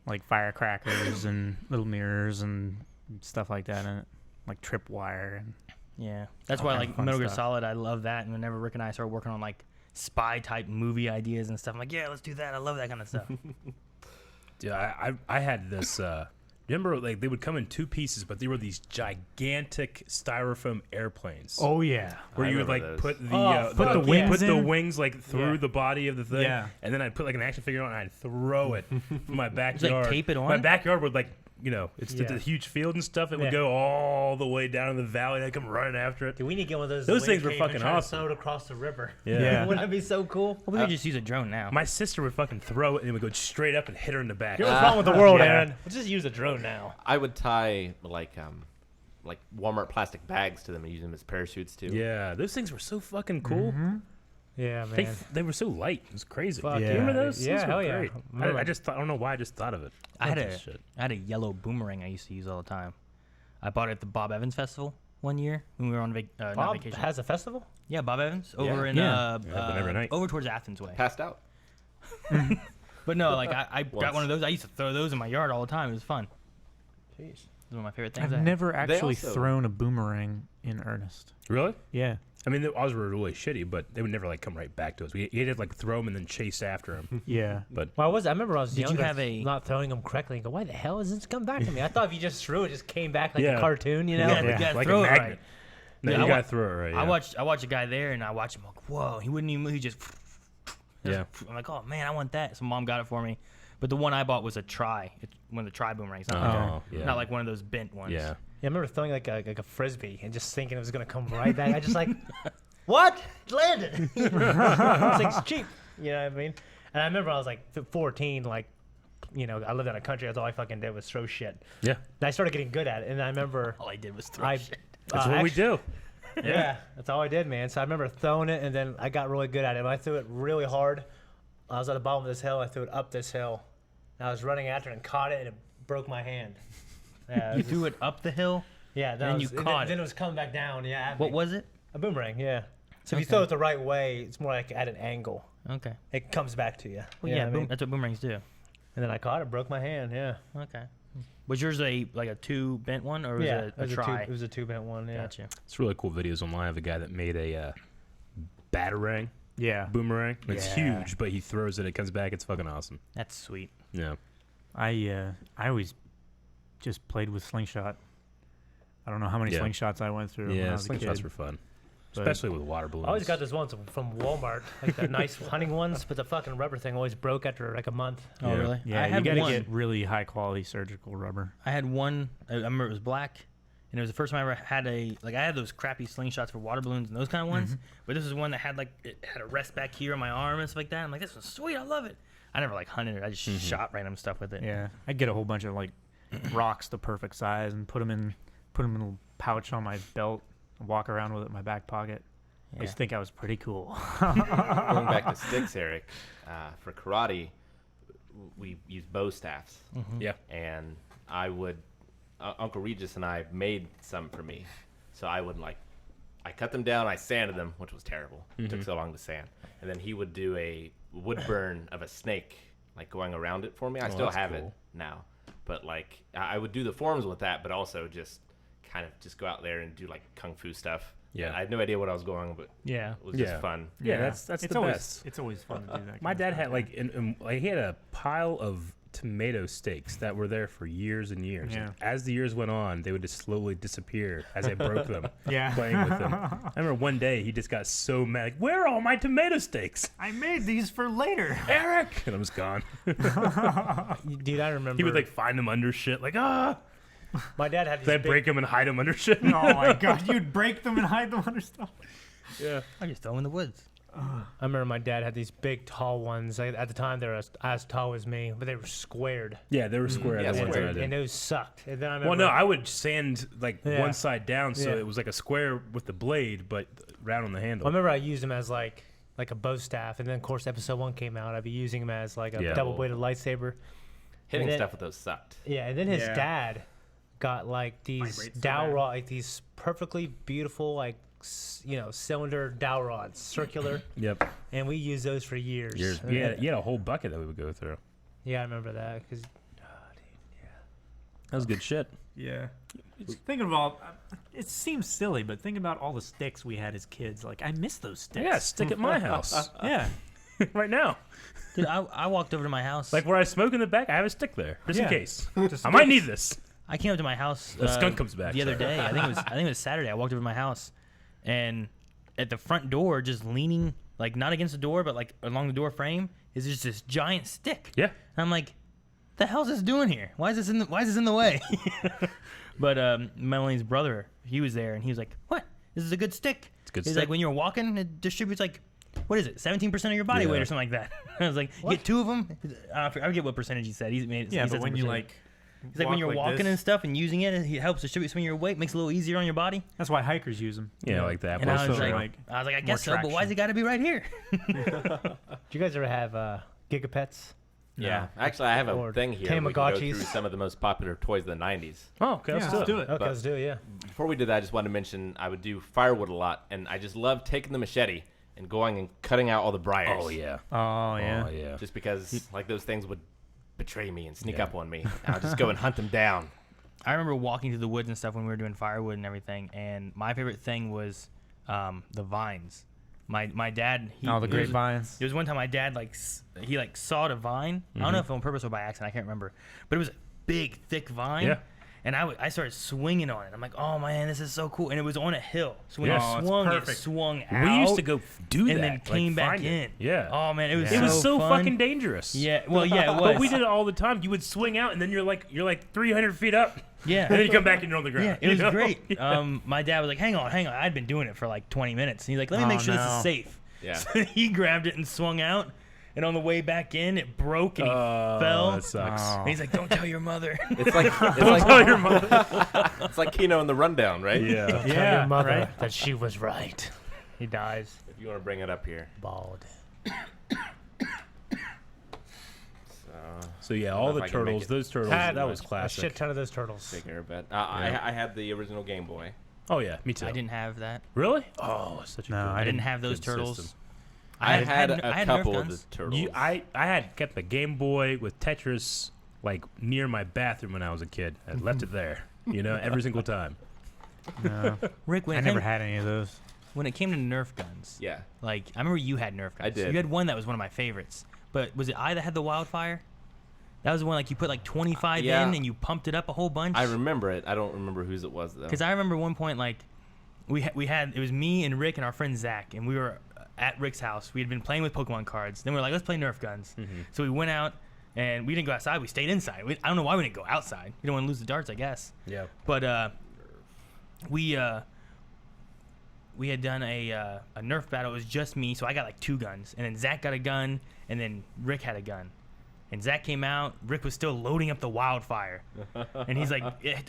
like firecrackers and little mirrors and stuff like that in it, like tripwire. And Yeah, that's All why kinds of like fun Metal Gear stuff. Solid, I love that. And whenever Rick and I started working on like spy type movie ideas and stuff, I'm like, yeah, let's do that. I love that kind of stuff. Yeah, I had this. Remember, like they would come in 2 pieces, but they were these gigantic styrofoam airplanes. oh yeah. where I you would like remember those. put the put the put wings the in? wings like through Yeah. the body of the thing, Yeah. and then I'd put like an action figure on and I'd throw it from my Just backyard. like tape it on. My backyard would like, you know, it's Yeah. the huge field and stuff. It would Yeah. go all the way down in the valley. I'd come running after it. Dude, we need to get one of those. Those wave things were caves and fucking try to awesome. Throw it across the river. Yeah. Wouldn't that be so cool? Well, we could just use a drone now. My sister would fucking throw it and it would go straight up and hit her in the back. What's wrong with the world, yeah. Aaron? We'll just use a drone now. I would tie like Walmart plastic bags to them and use them as parachutes too. Yeah, those things were so fucking cool. Yeah, man. They were so light. It was crazy. Fuck Do yeah. you remember those? Yeah, Those were hell yeah. great. I just thought, I don't know why I just thought of it. I had Love that a yellow boomerang I used to use all the time. I bought it at the Bob Evans Festival one year when we were on not Bob vacation. has a festival? Yeah, Bob Evans over in Yeah, but every night. over towards Athens way. Passed out. But no, like I got Once. one of those. I used to throw those in my yard all the time. It was fun. Jeez. It was one of my favorite things. I've I had. never actually also- thrown a boomerang in earnest. Really? Yeah. I mean, ours were really shitty, but they would never like come right back to us. We had to like throw them and then chase after them. Yeah. But Well, I remember I was Did you younger, have a- not throwing them correctly and go, why the hell is this come back to me? I thought if you just threw it, it just came back like Yeah. a cartoon, you know? Yeah, Yeah. you gotta like throw a it magnet. right. No, Yeah, you I gotta wa- throw it right. Yeah. I watched a guy there, and I watched him like, whoa, he wouldn't even move. He just. Yeah. I'm like, oh man, I want that. So mom got it for me, but the one I bought was a tri. It's one of the tri boomerangs, not, Oh, yeah. not like one of those bent ones. Yeah. Yeah, I remember throwing like a frisbee and just thinking it was gonna come right back. I just like, what? It landed. It's like, it's cheap. You know what I mean? And I remember I was like 14, like, you know, I lived in a country. That's all I fucking did was throw shit. Yeah. And I started getting good at it. And I remember All I did was throw I. shit. That's what we do. Yeah, that's all I did, man. So I remember throwing it, and then I got really good at it. When I threw it really hard, I was at the bottom of this hill. I threw it up this hill. And I was running after it and caught it, and it broke my hand. Yeah, You threw it up the hill. Yeah, and then you caught Then it. it was coming back down. Yeah. at What me. was it? A boomerang? Yeah. So if you Okay. throw it the right way, it's more like at an angle. Okay. It comes back to you. Well, You know yeah, what I mean? that's what boomerangs do. And then I caught it, broke my hand. Yeah. Okay. Was yours a two bent one or was Yeah. it a was try? it was a 2-bent one. Yeah. Gotcha. It's really cool videos online of a guy that made a batarang Yeah. boomerang. It's Yeah. huge, but he throws it. It comes back. It's fucking awesome. That's sweet. Yeah. I always just played with slingshot. I don't know how many Yeah. slingshots I went through when I Yeah. was a Slingshots kid. were fun, but- especially with water balloons. I always got those ones from Walmart, like the nice hunting ones, but the fucking rubber thing always broke after like a month. Oh, Yeah. really? Yeah, I you had gotta one. get really high quality surgical rubber. I had one. I remember it was black, and it was the first time I ever had I had those crappy slingshots for water balloons and those kind of ones. But this was one that had like it had a rest back here on my arm and stuff like that. I'm like, this one's sweet. I love it. I never like hunted it. I just shot random stuff with it. Yeah, I'd get a whole bunch of like rocks the perfect size and put them in a little pouch on my belt and walk around with it in my back pocket. I used to think I was pretty cool. Going back to sticks, Eric, for karate, we use bow staffs. Yeah. And I would, Uncle Regis and I made some for me. So I would I cut them down, I sanded them, which was terrible. It took so long to sand. And then he would do a wood burn of a snake, like going around it for me. I still that's have it cool. now. But like, I would do the forms with that, but also just kind of just go out there and do like kung fu stuff. Yeah. And I had no idea what I was going, but Yeah. it was just Yeah. fun. Yeah, that's it's the always, best. It's always fun to do that. My kind of dad stuff, had yeah. like he had a pile of tomato steaks that were there for years and years. Yeah. And as the years went on, they would just slowly disappear as I broke them. Yeah. Playing with them. I remember one day he just got so mad. Like, where are all my tomato steaks, I made these for later. Eric? And I was gone. Dude, I remember. He would like find them under shit. Like my dad had these I big, break them and hide them under shit. Oh my god, you'd break them and hide them under stuff. Yeah. I just throw them in the woods. I remember my dad had these big, tall ones. At the time, they were as tall as me, but they were squared. Yeah, they were square. Yeah, the ones that I square. did. And those sucked. And then I remember. Well, no, I would sand like Yeah. one side down, so Yeah. it was like a square with the blade, but round on the handle. I remember I used them as like a bow staff, and then of course episode 1 came out. I'd be using them as like a Yeah. double-bladed lightsaber. Hitting And then- stuff with those sucked. Yeah, and then his Yeah. dad got like these Vibrates so dowel bad. rod, like these perfectly beautiful cylinder dowel rods, circular, Yep. and we used those for years. Years. And Yeah, then- you had a whole bucket that we would go through. yeah, I remember that because That was good shit. Yeah. Think about it seems silly, but think about all the sticks we had as kids. Like I miss those sticks. Yeah, stick at my house Yeah. right now. Dude, I walked over to my house. Like where I smoke in the back, I have a stick there just in Yeah. case. I might need this. I came up to my house. The skunk comes back, the other sorry. day. I think it was Saturday. I walked over to my house, and at the front door, just leaning like not against the door, but like along the door frame, is just this giant stick. Yeah. And I'm like, the hell's this doing here? Why is this in the way? But Melanie's brother, he was there, and he was like, "What? This is a good stick." It's a good He's stick. like, when you're walking, it distributes like, what is it, 17% of your body Yeah. weight or something like that. I was like, you get 2 of them. I forget what percentage he said. He made it. Yeah, he said but when some you percentage. like He's like when you're like walking this. and stuff and using it, it helps distribute some of your weight, makes it a little easier on your body. That's why hikers use them. Yeah, like that. And I was Also, like, I guess so, but traction. why's it got to be right here? Do you guys ever have Gigapets? Yeah. Actually, I have a Or thing here. We can go Tamagotchis. through some of the most popular toys of the 90s. oh, okay, Yeah, let's do it. Okay, But- let's do it. Yeah. Before we did that, I just wanted to mention I would do firewood a lot, and I just love taking the machete and going and cutting out all the briars. Oh yeah. Oh yeah. Oh yeah. Just because like those things would betray me and sneak Yeah. up on me. I'll just go and hunt them down. I remember walking through the woods and stuff when we were doing firewood and everything, and my favorite thing was the vines. My dad. Oh, the there was- grapevines. There was one time my dad he sawed a vine. I don't know if on purpose or by accident. I can't remember, but it was a big, thick vine. Yeah. And I started swinging on it. I'm like, oh man, this is so cool. And it was on a hill, so when Yeah. you Oh, it's swung, it perfect. swung out. We used to go do that and then like, came back find it. in. Yeah. Oh man, it was It was so fun. fucking dangerous. Yeah. Well, yeah, it was. But we did it all the time. You would swing out, and then you're like 300 feet up, Yeah. and then you come back and you're on the ground. Yeah, it you was know? great. Yeah. My dad was like, hang on. I'd been doing it for like 20 minutes. And he's like, let me make Oh, sure this no. is safe. Yeah. So he grabbed it and swung out. And on the way back in, it broke and he fell. That sucks. Oh. And he's like, don't tell your mother. It's like Tell your mother. it's like Kino in the Rundown, right? Yeah. Tell Yeah, your mother right. that she was right. He dies If you want to bring it up here. bald. So yeah, I don't all know the if I can make turtles. it. Those turtles. Had That was a shit classic. ton of those turtles. Take care of it. I had the original Game Boy. Oh yeah, me too. I didn't have that. Really? Oh, such a No, good, I I didn't have those good turtles. system. I had- had I a had Nerf couple of the guns. turtles. I had kept the Game Boy with Tetris like near my bathroom when I was a kid. I left it there, every single time. No, Rick, when I it never came, had any of those. when it came to Nerf guns, Yeah. like I remember you had Nerf guns. I did. You had one that was one of my favorites. But was it I that had the wildfire? That was the one like you put like 25 Yeah. in and you pumped it up a whole bunch. I remember it. I don't remember whose it was though. Because I remember one point, like, we had it was me and Rick and our friend Zach, and we were at Rick's house. We had been playing with Pokemon cards. Then we were like, let's play Nerf guns. So we went out, and we didn't go outside. We stayed inside. I don't know why we didn't go outside. We don't want to lose the darts, I guess. Yeah. But we had done a Nerf battle. It was just me, so I got like 2 guns, and then Zach got a gun, and then Rick had a gun. And Zach came out. Rick was still loading up the wildfire, and he's like,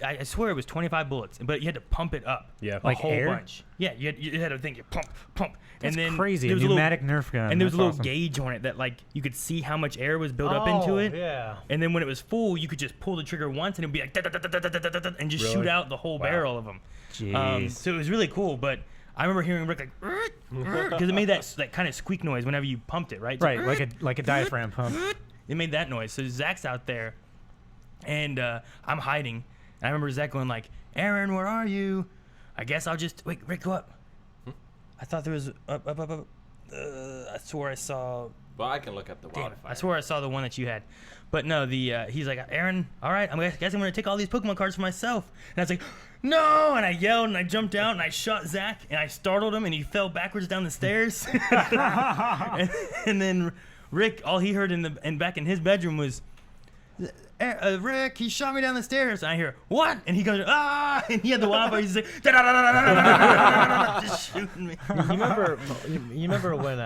"I swear it was 25 bullets, but you had to pump it up, Yeah. a Like whole air? bunch. Yeah, you had to think, pump, That's and then crazy. there A was a little- pneumatic Nerf gun. and there was a That's little awesome. gauge on it that like you could see how much air was built up into it. Yeah. And then when it was full, you could just pull the trigger once, and it'd be like da-da-da-da-da-da-da-da, and just shoot Really? out the whole barrel of them. Jeez. So it was really cool, but I remember hearing Rick like because it made that kind of squeak noise whenever you pumped it, right? So, Right, like a diaphragm pump. it made that noise. So Zach's out there, and I'm hiding. And I remember Zach going like, "Aaron, where are you? I guess I'll just wait. Rick, go up." I thought there was up. I swore I saw. Well, I can look up the Damn it, wildfire. I swore I saw the one that you had. But no, he's like, "Aaron, all right, I guess I'm going to take all these Pokemon cards for myself." And I was like, "No!" And I yelled and I jumped out and I shot Zach and I startled him and he fell backwards down the stairs. and then Rick, all he heard back in his bedroom was, "Rick, he shot me down the stairs." And I hear, "What?" And he goes, "Ah!" And he had the wildfire. He's like, just shooting me. You remember when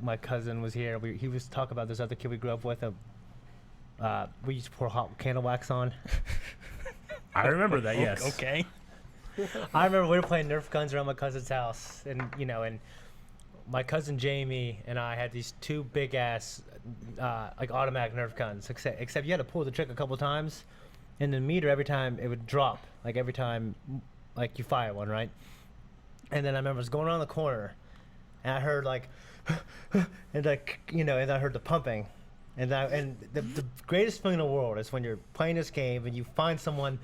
my cousin was here? He was talking about this other kid we grew up with. We used to pour hot candle wax on. I remember that. Yes. I Okay. remember we were playing Nerf guns around my cousin's house, and my cousin Jamie and I had these 2 big ass like automatic Nerf guns. Except you had to pull the trigger a couple times, and the meter every time it would drop. Like every time, like you fire one, right? And then I remember I was going around the corner, and I heard like, and like and I heard the pumping, and the greatest feeling in the world is when you're playing this game and you find someone.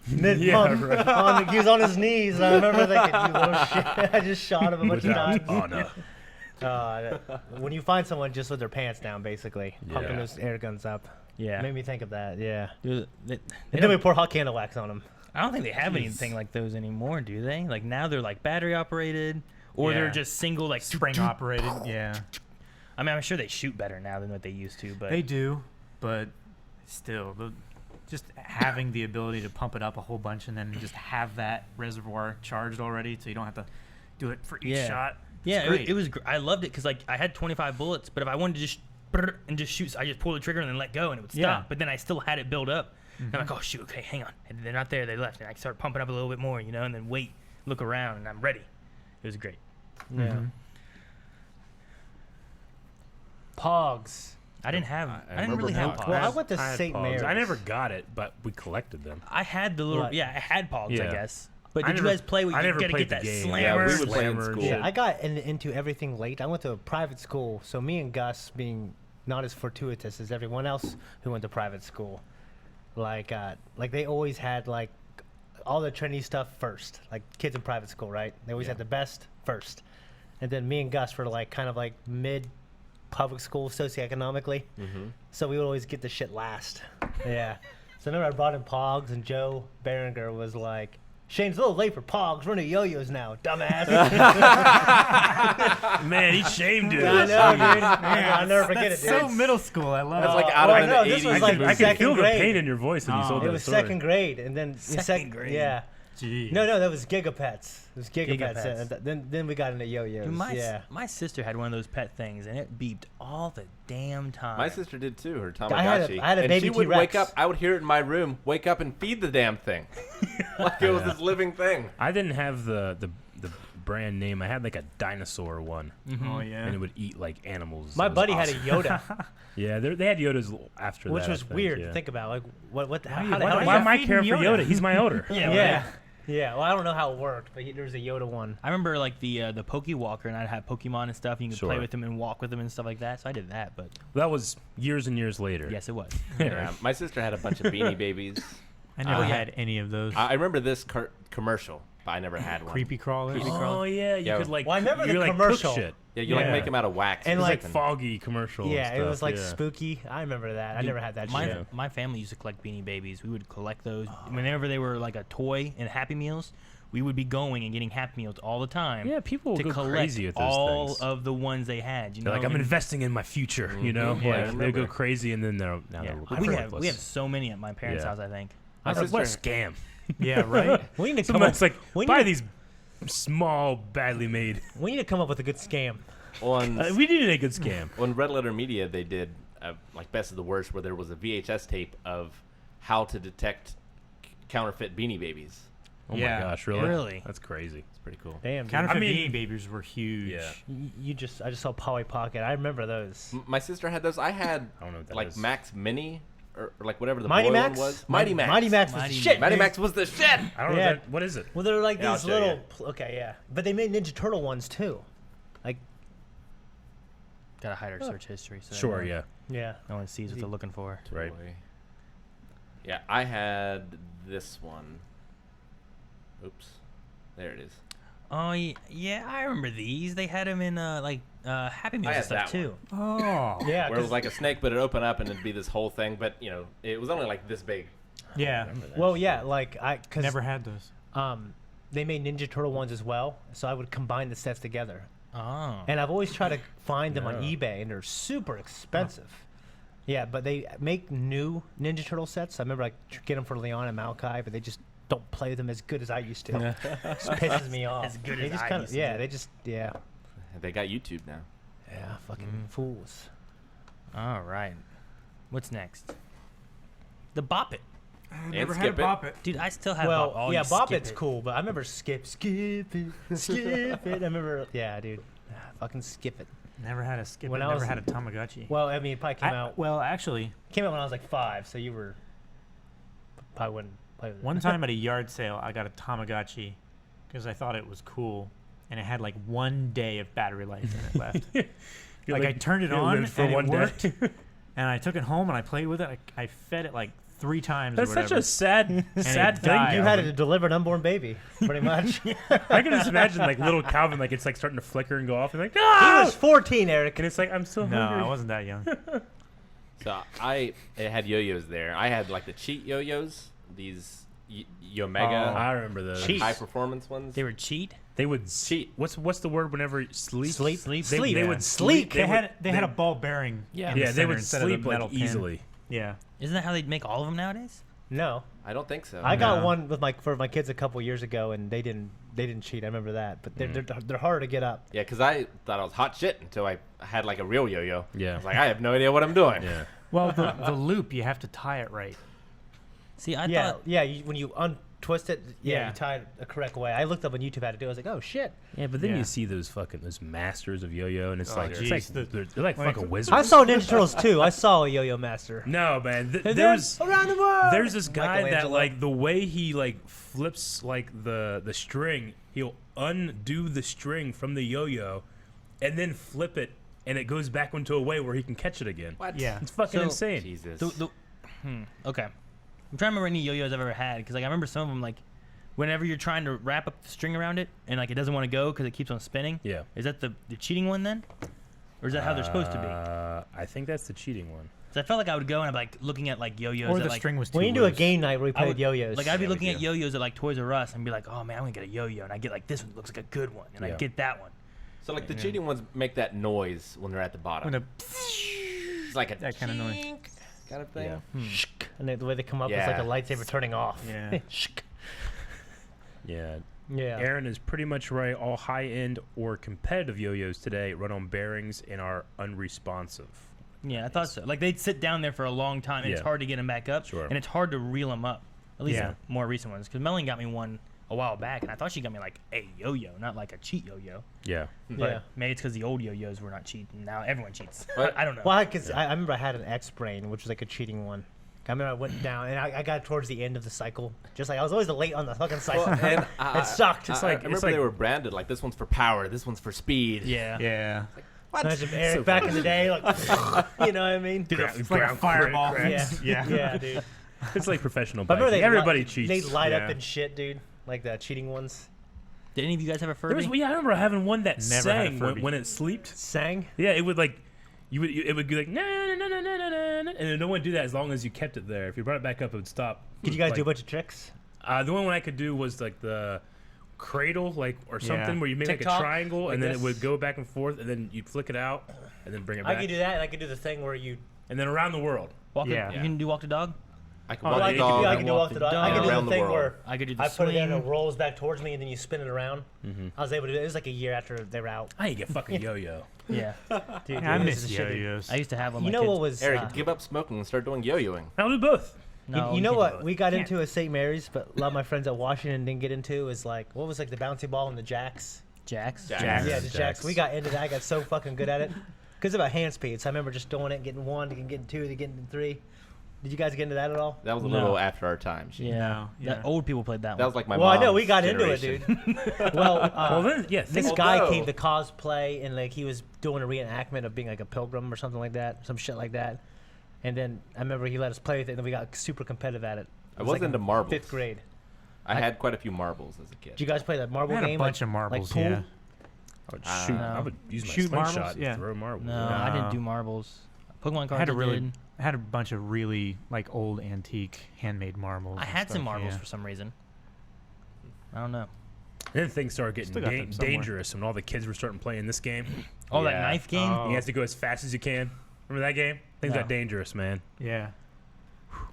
Mid-pump, he was on his knees, and I remember thinking, "You little shit!" I just shot him a bunch of times. Oh no. When you find someone just with their pants down, basically pumping Yeah. those air guns up, Yeah. made me think of that. Yeah, Dude, they and then we don't- pour hot candle wax on them. I don't think they have anything like those anymore, do they? Like now they're like battery operated, or they're Yeah. just single like Spring operated. Yeah, I mean, I'm sure they shoot better now than what they used to, but they do, but still, just having the ability to pump it up a whole bunch and then just have that reservoir charged already, so you don't have to do it for each Yeah. shot. yeah, It's great. it was. I loved it because like I had 25 bullets, but if I wanted to just shoot, I just pull the trigger and then let go, and it would stop. Yeah. But then I still had it build up. And I'm like, oh shoot, okay, hang on. And they're not there, they left. And I start pumping up a little bit more, you know, and then wait, look around, and I'm ready. It was great. Yeah. Pogs. I didn't have. I didn't really remember have Pogs. Pogs. Well, I went to I had St. Pogs. Mary's. I never got it, but we collected them. I had the little. Right. Yeah, I had Pogs, I Yeah. guess. But I did you never- guys play where I you never gotta played get the that game. slammer? Yeah, we would play in Slammer and school. Yeah, I got into everything late. I went to a private school, so me and Gus being not as fortuitous as everyone else who went to private school. Like they always had like all the trendy stuff first. Like kids in private school, right? They always had the best first, and then me and Gus were like kind of like mid public school socioeconomically. So we would always get the shit last. Yeah. So I remember I brought in Pogs, and Joe Berenger was like, Shane's a little late for Pogs. We're into Yo-yos now, dumbass. Man, he shamed you. I know, dude. I'll never forget it, dude. So middle school. I love That's it. like out well, of I an know, this 80s was like I could second feel the grade. pain in your voice when you told It that was story. second grade, and then Second grade. Yeah. Gee. No, that was Gigapets. It was Gigapets. Gigapets. And then we got into Yo-yos. Dude, Yeah. my sister had one of those pet things, and it beeped all the damn time. My sister did too, her Tamagotchi. I had a and baby she would T-Rex. wake up, I would hear it in my room, wake up and feed the damn thing. Like it was this living thing. I didn't have the brand name. I had like a dinosaur one, Oh yeah. and it would eat like animals. My It was buddy awesome. had a Yoda, Yeah, they had Yodas after which that. was I think, weird yeah. to think about. Like, what the hell? Why- How the why- hell why Why is am I feeding caring for Yoda? Yoda? He's my older. that? Yeah. Yeah. Well, I don't know how it worked, but there was a Yoda one. I remember like the Pokewalker, and I'd have Pokemon and stuff. And you could play Sure. with them and walk with them and stuff like that. So I did that, but That was years and years later. yes, it was. Yeah, my sister had a bunch of Beanie Babies. I never yeah. had any of those. I remember this commercial, but I never had one. Creepy crawlers. Oh yeah, you Yeah. could like. Well, I remember you the like commercial. Cook shit. Yeah, you like Yeah. make them out of wax. And It was like like foggy commercial. Yeah, and it was stuff, like yeah. spooky. I remember that. I Dude, never had that my, shit. my family used to collect Beanie Babies. We would collect those whenever they were like a toy in Happy Meals. We would be going and getting Happy Meals all the time. Yeah, people to will go collect crazy with those all things. of the ones they had. You know, They're like, I'm and- investing in my future. You know, Yeah, I like they go remember. crazy, and then they're Yeah. they're We worthless. have so many at my parents' Yeah. house. I think. My I was like, what a sister- scam! Yeah, right. We need to come up. Somebody's like, we buy need- these small, badly made. We need to come up with a good scam. on We needed a good scam. on Red Letter Media, they did like Best of the Worst, where there was a VHS tape of how to detect counterfeit Beanie Babies. Oh Yeah. my gosh, really? Really? That's crazy. It's pretty cool. Damn. Dude. Counterfeit I mean- Beanie Babies were huge. Yeah. I just saw Polly Pocket. I remember those. My sister had those. I had I don't know what that like is. Max Mini or like whatever the Mighty boy Max one was. Mighty Max. Mighty Max was Mighty the shit. Mighty dude. Max was the shit. I don't know. Yeah. What is it? Well, they're like Yeah, I'll these show little. you. Okay, yeah. But they made Ninja Turtle ones too. Like, Gotta hide our search history. So Sure, that yeah. yeah. No one sees what they're looking for. Right. Toy. Yeah, I had this one. Oops. There it is. Oh yeah, I remember these. They had them in Happy Meals I and had stuff that too. Oh. Yeah. Where it was like a snake, but it'd open up and it'd be this whole thing. But you know, it was only like this big. Yeah. Well, yeah. Like cause Never had those. they made Ninja Turtle ones as well, so I would combine the sets together. Oh. And I've always tried to find them on Yeah. eBay, and they're super expensive. Yeah, but they make new Ninja Turtle sets. I remember get them for Leon and Malachi, but they just don't play them as good as I used to. It just pisses me off. As good they as just I kinda, used to yeah, do. they just yeah, They got YouTube now. yeah, fucking fools. All right. What's next? The Bop It. And skip it. Dude, I still have Well, Bop. Oh, yeah, you Bop skip It's it. cool, but I remember skip it. I remember, yeah, dude, fucking skip it. Never had a skip. When it. I Never was- had a Tamagotchi. Well, I mean, it probably Well, actually, came out when I was like 5, so you were probably wouldn't play with it. one time at a yard sale, I got a Tamagotchi because I thought it was cool, and it had like 1 day of battery life in it left. You're Like I turned it you on lived for and one it day. worked, and I took it home and I played with it. I fed it like 3 times. That's or such whatever. a sad, sad it thing. died. You had to deliver an unborn baby, pretty much. He I can just imagine like little Calvin, like it's like starting to flicker and go off, and like no, was 14, Eric. and it's like I'm so No, hungry. I wasn't that young. So it had yo-yos there. I had like the cheat yo-yos, these Yomega I remember those. Cheat. high performance ones. They were cheat. They would Cheat. What's the word whenever you sleep? Sleep. Sleep. They, Sleep. they Yeah. would Sleep. sleep. They had a ball bearing. Yeah. in the Yeah, they center would instead of the sleep like metal pin. easily. Yeah. Isn't that how they make all of them nowadays? No, I don't think so. I got No. one with for my kids a couple years ago, and they didn't cheat. I remember that, but they're harder to get up. Yeah, because I thought I was hot shit until I had like a real yo-yo. Yeah. I was like, I have no idea what I'm doing. Yeah. Well, the loop, you have to tie it right. See, I yeah, thought. yeah. When you untwist it, Yeah. you tie it the correct way. I looked up on YouTube how to do it. I was like, oh shit. Yeah, but then Yeah. you see those masters of yo-yo, and it's Oh, like, geez. it's like they're like Like- fucking wizards. I saw Ninja Turtles too. I saw a yo-yo master. No, man. And There's then around the world. there's this guy that Michelangelo. like the way he like flips like the string, he'll undo the string from the yo-yo, and then flip it, and it goes back into a way where he can catch it again. What? Yeah. It's fucking So- insane. Jesus. Okay. I'm trying to remember any yo-yos I've ever had because like I remember some of them like whenever you're trying to wrap up the string around it and like it doesn't want to go because it keeps on spinning. Yeah. Is that the cheating one then, or is that how they're supposed to be? I think that's the cheating one. 'Cause I felt like I would go and I'd be like looking at like yo-yos. Or that, the like, string was too When you do a loose. game night where we I played would- yo-yos. Like I'd be Yeah, we looking at do. yo-yos at like Toys R Us and be like, oh man, I'm gonna get a yo-yo and I get like this one looks like a good one and I Yeah. get that one. So like the cheating ones make that noise when they're at the bottom. When It's like a that kind of noise. kind of thing. Yeah. and the way they come up is like Yeah. a lightsaber turning off. Yeah. Yeah. Yeah. Aaron is pretty much right. All high-end or competitive yo-yos today run on bearings and are unresponsive. Yeah, I thought so. Like they'd sit down there for a long time and it's Yeah. hard to get them back up. Sure. And it's hard to reel them up. At least Yeah. the more recent ones. Because Melanie got me one a while back and I thought she got me like a yo-yo, not like a cheat yo-yo. Yeah. But Yeah. maybe it's because the old yo-yos were not cheating. Now everyone cheats. But- I don't know. Well, because I remember I had an X-Brain, which was like a cheating one. I remember I went down and I got towards the end of the cycle. Just like I was always late on the fucking cycle. Well, and it sucked. It's I like- remember it's like- they were branded like this one's for power, this one's for speed. Yeah. Yeah. Imagine Eric back in the day, like, you know what I mean? Dude, It's like a fireball. Yeah, Yeah. yeah, dude. It's like professional But I remember biking. Everybody cheats. They light up Yeah. and shit, dude. Like the cheating ones. Did any of you guys have a There Furby? was, yeah, I remember having one that Never had a sang Furby. when it sleeped. Sang? Yeah, it would like, it would be like, no, and then no one would do that as long as you kept it there. If you brought it back up, it would stop. Could you guys Like, do a bunch of tricks? The only one I could do was like the cradle, like or something Yeah. where you make like TikTok, a triangle like and then this? it would go back and forth, and then you'd flick it out and then bring it I back, could do that, and I could do the thing where you. and then around the world. Walk Yeah. You can do walk the dog? I can Oh, walk yeah, the you dog. Yeah, I can do walk the dog. I can do around the the thing world. where I could do the I put it in and swing. it rolls back towards me, and then you spin it around. I was able to do it. It was like a year after they were out. I ain't get fucking yo-yo. Yeah. Dude, Yeah, I this miss is the shit, dude. yo-yos. I used to have one. You my know kids. what was. Eric, give up smoking and start doing yo-yoing. I'll do both. No, you know can't do what both. we got Can't. into at St. Mary's, but a lot of my friends at Washington didn't get into is like, what was like the bouncy ball and the jacks? Jacks? Jacks. Yeah, the jacks. We got into that. I got so fucking good at it. Because about hand speed. So I remember just doing it, getting one, to getting two, to getting three. Did you guys get into that at all? That was a No. little after our time. Yeah. No, yeah. That old people played that That one. was like my Well, I know mom's we got into it, generation. dude. Well, Well, then, yeah, this think, guy Although- came to cosplay and like he was doing a reenactment of being like a pilgrim or something like that, some shit like that. And then I remember he let us play with it, and then we got super competitive at it. I It was like into in marbles. 5th grade. I had quite a few marbles as a kid. Did you guys play that marble I had game? a bunch like, of marbles. pool? Yeah. I would shoot. No. I would use my Shoot marbles? slingshot Yeah. and throw marbles. No, I didn't No. do marbles. Pokemon cards I had a I really, did. I had a bunch of really like old antique handmade marbles. I and had some stuff, marbles yeah. for some reason. I don't know. And then things started getting Still got them somewhere. dangerous when all the kids were starting playing this game. Oh, that Yeah. knife game? Oh. You have to go as fast as you can. Remember that game? Things No. got dangerous, man. Yeah.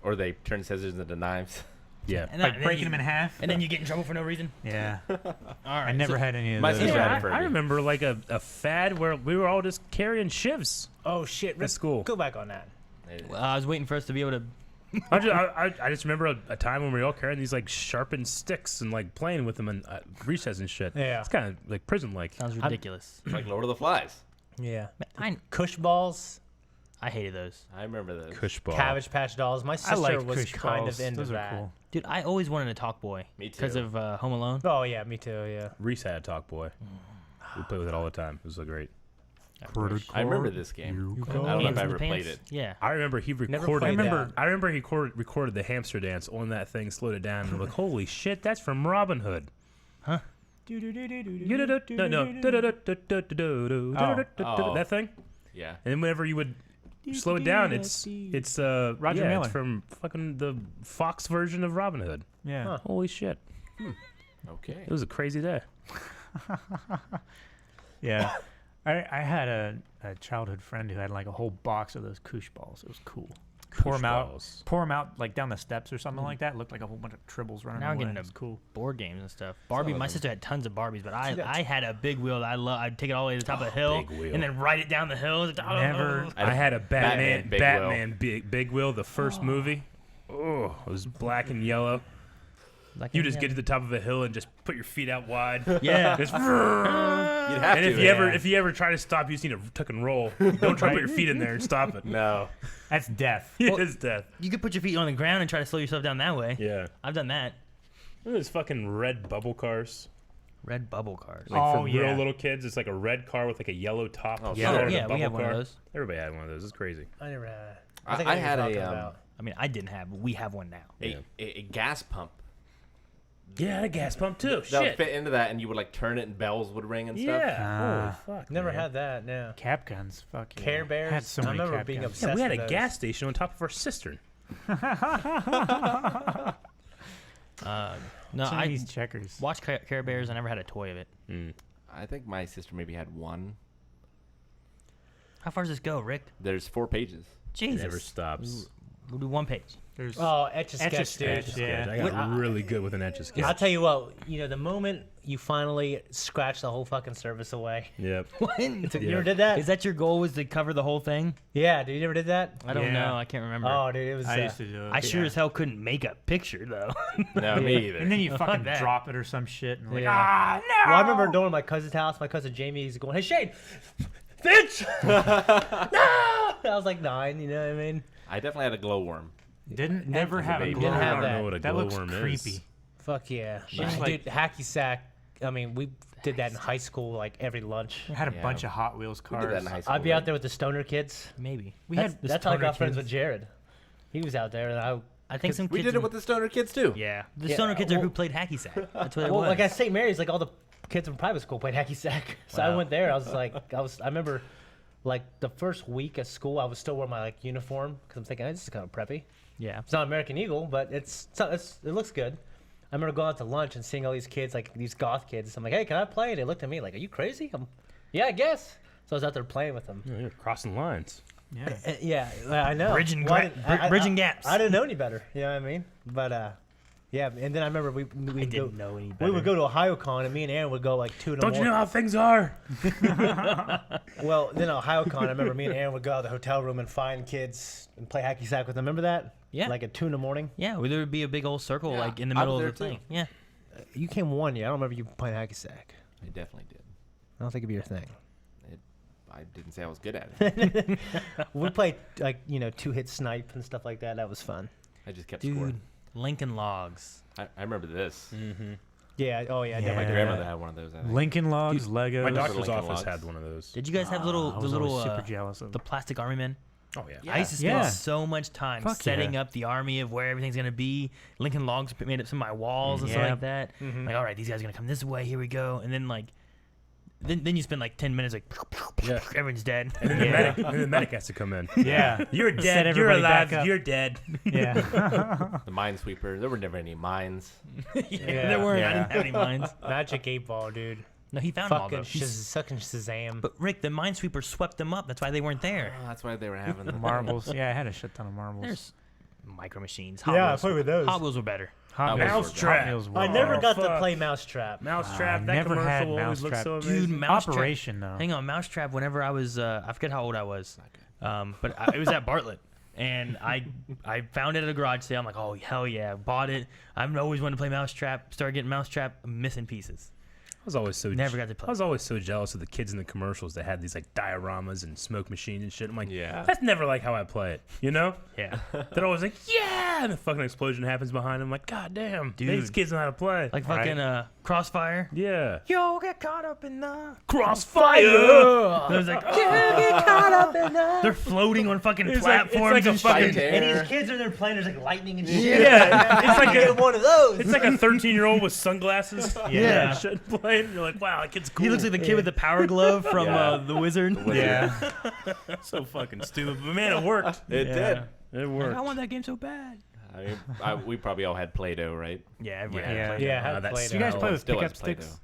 Or they turn scissors into knives. Yeah. And Like then breaking you- them in half. And then you get in trouble for no reason? Yeah. All right. I never so- had any of My those. sister had Yeah, a Furby. I remember like a fad where we were all just carrying shivs Oh shit! at school. Go back on that. I was waiting for us to be able to. I just remember a time when we were all carrying these like sharpened sticks and like playing with them in recess and shit. Yeah. It's kind of like prison-like. Sounds ridiculous. Like Lord of the Flies. Yeah. I Cush balls, I hated those. I remember those. Cush ball. Cabbage Patch dolls. My I sister like was Kush kind balls. of into Those are that. cool. Dude, I always wanted a Talk Boy. Me Because too. of Home Alone. Oh yeah, me too. Yeah. Reese had a talk boy. We played with it all the time. It was so great. I remember this game. I don't know Hands if I in the ever played pants? it. Yeah. I remember he Never recorded. played that. I remember he recorded the hamster dance on that thing, slowed it down, and I'm like, holy shit, that's from Robin Hood. Huh? No. Oh. That thing. Yeah. And then whenever you would slow it down, it's Roger yeah, Miller. It's from fucking the Fox version of Robin Hood. Yeah. Huh. Holy shit. Okay. It was a crazy day. Yeah. I had a childhood friend who had like a whole box of those Kush balls. It was cool. Pour them out like down the steps or something like that. It looked like a whole bunch of tribbles running Now I'm away. getting It was cool. Board games and stuff. Barbie. of My them. sister had tons of Barbies, but She got- I had a big wheel that I love. I'd take it all the way to the top of the hill big wheel. and then ride it down the hill. Never- I had a Batman Big Big Wheel, the first movie. Oh, it was black and yellow. You just get to the top of a hill and just put your feet out wide. Yeah. Just You'd have and to. if you ever try to stop, you just need to tuck and roll. Don't try to put your feet in there and stop it. No. That's death. It is death. You could put your feet on the ground and try to slow yourself down that way. Yeah. I've done that. Look at those fucking red bubble cars. Red bubble cars. Like Oh, for yeah. real little kids, it's like a red car with like a yellow top. Oh, yeah. sure. Oh, yeah, bubble we have one car. of those. Everybody had one of those. It's crazy. I never had. I think I had know what a, you're talking about. I mean, I didn't have, but we have one now. A gas pump. Yeah, I had a gas pump too. That would Shit. fit into that, and you would like turn it, and bells would ring and stuff. Yeah. Holy fuck. Never man. had that. No. Cap guns. Fuck yeah. Care Bears. Had so I many remember cap being guns. obsessed Yeah, we had with a those. gas station on top of our cistern. No, I Chinese checkers. watched Care Bears. I never had a toy of it. I think my sister maybe had one. How far does this go, Rick? There's 4 pages. It Jesus. never stops. We'll do one page. There's Oh, Etch-a-Sketch, dude. Etch-a-Sketch, yeah. I got really good with an Etch-a-Sketch. I'll tell you what. The moment you finally scratch the whole fucking service away. Yep. You ever did that? Is that your goal? Was to cover the whole thing? Yeah, dude. You ever did that? I don't Yeah. know. I can't remember. Oh, dude, it was. I used to do it. I sure as hell couldn't make a picture though. No, me either. And then you fucking that. drop it or some shit, and like, Yeah. no. Well, I remember going to my cousin's house. My cousin Jamie is going, "Hey, Shane, bitch!" No. I was like 9. You know what I mean? I definitely had a glowworm. Never as a have a baby. glowworm. Didn't have I don't that. know what a That looks glowworm creepy. is. Fuck yeah, Looks like- dude. Hacky sack. I mean, we did that in high school, like every lunch. I had a Yeah. bunch of Hot Wheels We cars. did that in high school. I'd be out there with the stoner kids. Maybe. We That's, had the that's how I stoner got friends kids. with Jared. He was out there, and I think some We kids. did it with the stoner kids too. Yeah. The Yeah, stoner kids are well- who played hacky sack. That's what it well, was. like at St. Mary's, like all the kids from private school played hacky sack. So I Wow. went there. I was like, I remember, like the first week at school, I was still wearing my like uniform because I'm thinking, hey, this is kind of preppy. yeah. It's not American Eagle, but it looks good. I remember going out to lunch and seeing all these kids, like these goth kids. I'm like, hey, can I play? They looked at me like, are you crazy? Yeah, I guess. So I was out there playing with them. Yeah, you're crossing lines. Yeah. Yeah, I know. Bridging Well, bridging gaps. I didn't know any better. You know what I mean? But yeah. And then I remember we I didn't know any better. we would go to OhioCon, and me and Aaron would go like 2 in the Don't you morning. know how things are? Well, then OhioCon, I remember me and Aaron would go to the hotel room and find kids and play hacky sack with them. Remember that? Yeah. Like at 2 in the morning. Yeah, well, there would be a big old circle Yeah, like in the I middle was of the there, thing. too. Yeah. You came 1 year. I don't remember you playing hacky sack. I definitely did. I don't think it'd be your thing. I didn't say I was good at it. We played like 2-hit snipe and stuff like that. That was fun. I just kept Dude, scoring. Lincoln Logs. I remember this. Yeah. Oh yeah. Yeah. My Definitely. grandmother had one of those. I think. Lincoln Logs, Legos. My Those are doctor's Lincoln office Logs. had one of those. Did you guys have little I the was little always super jealous of the plastic army men? Oh yeah. Yeah. I used to spend Yeah. so much time Fuck setting yeah. up the army of where everything's gonna be. Lincoln Logs made up some of my walls and stuff Yeah. like that. Like, all right, these guys are gonna come this way. Here we go. And then like, then you spend like 10 minutes like, Yeah. everyone's dead. And then the medic has to come in. Yeah. You're Set dead. You're everybody back alive. up. You're dead. Yeah. The minesweeper. There were never any mines. yeah, there weren't. I Yeah. didn't have any mines. Magic 8-Ball, dude. No, he found them all Fucking though. sucking Shazam. But Rick, the minesweeper swept them up. That's why they weren't there. Oh, that's why they were having the Marbles. Yeah, I had a shit ton of marbles. There's micro machines. Yeah, I Wheels. played with those. Hot Wheels were better. Hot Wheels Wheels were were- good. Hot Wheels were I never awesome. got to fuck. play Mousetrap. Mousetrap. I That never had commercial always looked so Mousetrap. amazing. Dude, Mousetrap. Operation though. Hang on, Mousetrap. Whenever I was, I forget how old I was, but it was at Bartlett, and I found it at a garage sale. I'm like, oh hell yeah, bought it. I've always wanted to play Mousetrap. Started getting Mousetrap, missing pieces. I was always so Never got to play. I was always so jealous of the kids in the commercials that had these like dioramas and smoke machines and shit. I'm like, Yeah. that's never like how I play it. You know? Yeah, They're always like, yeah, and the fucking explosion happens behind them. I'm like, god damn, Dude. these kids know how to play. like fucking Crossfire. yeah. Yo, get caught up in the Crossfire. There's like, get caught up in the. They're floating on fucking It's like platforms a and fucking- shit. And these kids are there playing. There's like lightning and shit. Yeah, it's like Get a one of those. it's like a 13-year-old with sunglasses. Yeah. shit playing. You're like, wow, that kid's cool. He looks like the kid with the power glove from Yeah. the Wizard. Yeah. so fucking stupid, but man, it worked. It Yeah. did. It Like, worked. I want that game so bad. I mean, we probably all had Play-Doh, right? Yeah, everyone Yeah. had Yeah. Play-Doh. Yeah, I had that Play-Doh. You guys smell. play with Still pickup has Play-Doh. sticks?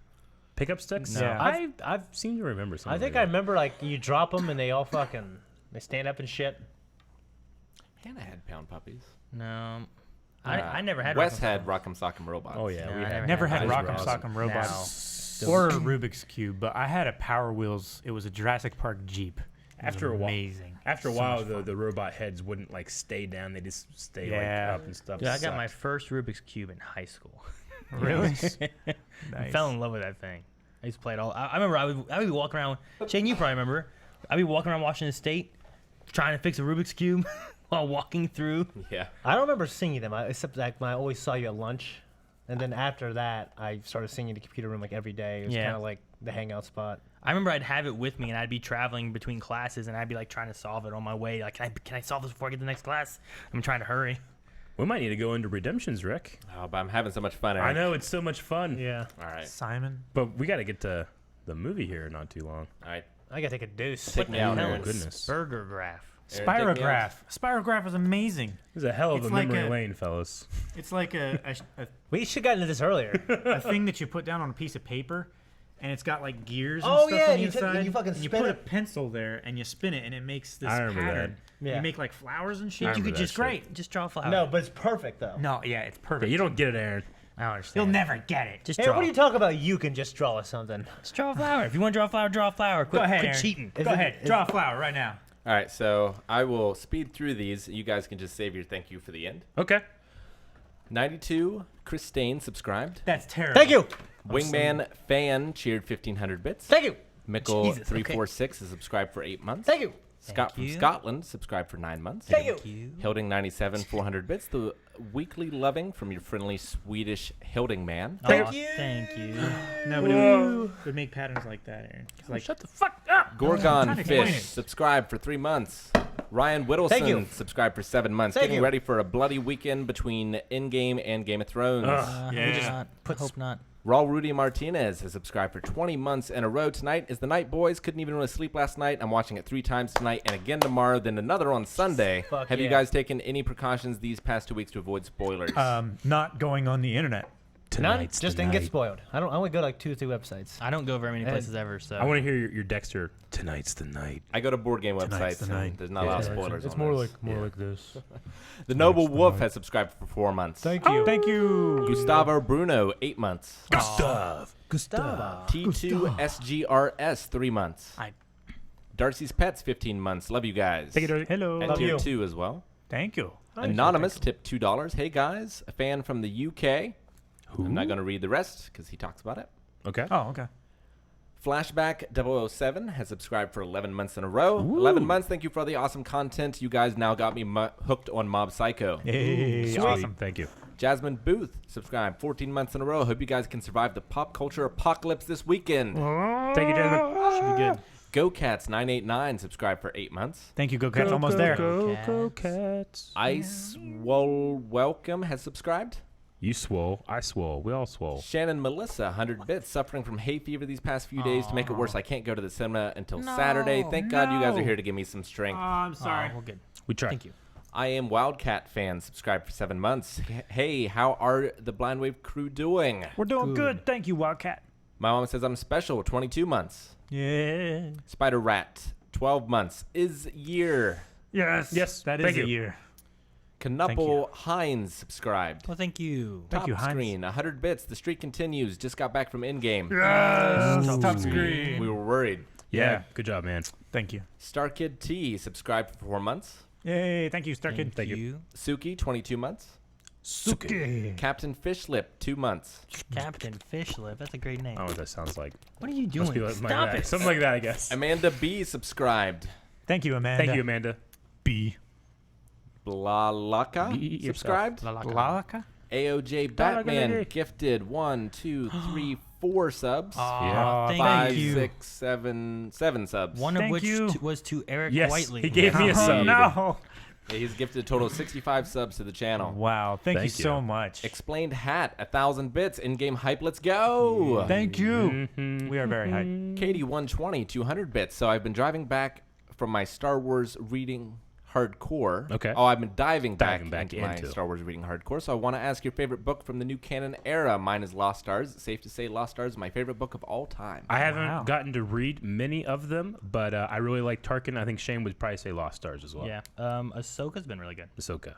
Pickup sticks? No. I've seem to remember something. I think like I that. remember like you drop them and they all fucking they stand up and shit. Hannah had Pound Puppies. No, I never had. Wes Rock'em had Sock'em. Rock'em Sock'em Robots. Oh yeah, No, we I had Never had those were Rock'em awesome. Sock'em Robots No. or Rubik's Cube, but I had a Power Wheels. It was a Jurassic Park Jeep. After a while, amazing. after a So while, much fun. the robot heads wouldn't like stay down; they just stay Yeah. like up and stuff. Dude, I got my Sucked. first Rubik's Cube in high school. Really? I Nice. fell in love with that thing. I used to play it all. I remember I would be walking around. Shane, you probably remember. I'd be walking around Washington State trying to fix a Rubik's Cube while walking through. Yeah. I don't remember seeing them, except like when I always saw you at lunch. And then after that, I started seeing you in the computer room like every day. It was Yeah. kind of like the hangout spot. I remember I'd have it with me, and I'd be traveling between classes, and I'd be like trying to solve it on my way. Like, can I solve this before I get to the next class? I'm trying to hurry. We might need to go into redemptions, Rick. Oh, but I'm having so much fun. I Eric. know it's so much fun. Yeah. All right. Simon. But we got to get to the movie here not too long. All right. I gotta take a deuce. Take me out, hell Aaron. Oh goodness, Burger graph. Aaron, take me out. Spirograph. Spirograph is amazing. this is a hell of It's a like memory a- lane, fellas. It's like We should have gotten into this earlier. a thing that you put down on a piece of paper, and it's got like gears and Oh, stuff yeah, on and the you take- inside. and you fucking and you spin put a it. pencil there, and you spin it, and it makes this I remember that. pattern. Yeah. You make like flowers and shit. I You remember could that just shit. great. Just draw a flower. No, but it's perfect though. No, yeah, it's But perfect. you don't get it, Aaron. I don't understand. You'll never get it. Just Hey, draw. what are you talking about? You can just draw us something. Just draw a flower. If you want to draw a flower, draw a flower. Quit, Go ahead, quit Aaron. cheating. Go ahead. Draw a flower right now. All right. So I will speed through these. You guys can just save your thank you for the end. Okay. 92. Chris Stain subscribed. That's terrible. Thank you. Wingman fan cheered 1500 bits. Thank you. Mickle Jesus, okay. 346 is subscribed for 8 months. Thank you. Scott from you. Scotland subscribed for 9 months. Thank you. you. Hilding 97 400 bits. The weekly loving from your friendly Swedish Hilding man. Thank Aw, you. Thank you. No, but it would make patterns like that, Aaron. It's like, Shut the fuck up. Gorgon trying to explain Fish it. subscribed for 3 months. Ryan Whittleson Thank you. subscribed for 7 months. Thank Getting you. ready for a bloody weekend between Endgame and Game of Thrones. I Yeah. hope not. I hope not. Raul Rudy Martinez has subscribed for 20 months in a row. Tonight is the night, boys. Couldn't even really sleep last night. I'm watching it 3 times tonight and again tomorrow, then another on Sunday. Fuck Have you yeah. guys taken any precautions these past 2 weeks to avoid spoilers? not going on the internet. None. Tonight's Just the didn't get night. spoiled. I only go like 2 or 3 websites. I don't go very many And- places ever, so. I want to hear your Dexter. Tonight's the night. I go to board game Tonight's websites the and night. there's not a lot of spoilers It's on more those. like this. The Noble Wolf has subscribed for 4 months. Thank you. Thank you. Gustavo Bruno, 8 months. Gustav. T2SGRS, 3 months. I- Darcy's Pets, 15 months. Love you guys. Take it, Dirty. Hello. And Love tier you. 2 as well. Thank you. Anonymous tipped $2. Hey guys, a fan from the UK. I'm not going to read the rest because he talks about it. Okay. Oh, okay. Flashback 007 has subscribed for 11 months in a row. 11 months. Thank you for all the awesome content. You guys now got me hooked on Mob Psycho. Hey, Sweet. awesome. Thank you. Jasmine Booth subscribed 14 months in a row. Hope you guys can survive the pop culture apocalypse this weekend. Thank you, Jasmine. Should be good. GoCats989 subscribed for 8 months. Thank you, Go Cats. Almost there. Go Cats. Ice Welcome has subscribed. You swole. I swole. We all swole. Shannon Melissa, 100 bits, suffering from hay fever these past few days. To make it worse, I can't go to the cinema until Saturday. Thank God you guys are here to give me some strength. I'm sorry. Oh, well, good. We tried. Thank you. I am Wildcat fan, subscribed for 7 months. Hey, how are the Blind Wave crew doing? We're doing good. Thank you, Wildcat. My mom says I'm special, 22 months. Yeah. Spider Rat, 12 months. Is year. Yes. Yes, That thank is you. a year. Knuppel Hines subscribed. Well, thank you. Thank Top you, Heinz. screen, 100 bits. The streak continues. Just got back from Endgame. Yes. Top We screen. were worried. Yeah. Good job, man. Thank you. Starkid T subscribed for 4 months. Yay. Thank you, Star Kid. Thank you. Suki, 22 months. Suki. Captain Fishlip, 2 months. Captain Fishlip. That's a great name. I don't know what that sounds like. What are you Must doing? be like Stop that. it. Something like that, I guess. Amanda B subscribed. Thank you, Amanda. Thank you, Amanda. B. Blalaka Be yourself. subscribed. Lalaka? AOJ Batman gifted 1, 2, 3, 4 subs. Aw, thank 5, you. 6, 7 subs. One of Thank which you. was to Eric Yes, Whiteley. he gave me a Oh, sub. no. Yeah, he's gifted a total of 65 subs to the channel. Wow. Thank you Thank so you. much. Explained Hat, 1,000 bits. In-game hype, let's go. Thank you. Mhm. We are very hyped. Katie 120, 200 bits. So I've been driving back from my Star Wars reading hardcore. Okay. Oh, I've been diving back Diving into my Star Wars reading hardcore. So I want to ask your favorite book from the new canon era. Mine is Lost Stars. It's safe to say Lost Stars is my favorite book of all time. I haven't gotten to read many of them, but I really like Tarkin. I think Shane would probably say Lost Stars as well. Yeah. Ahsoka's been really good. Ahsoka.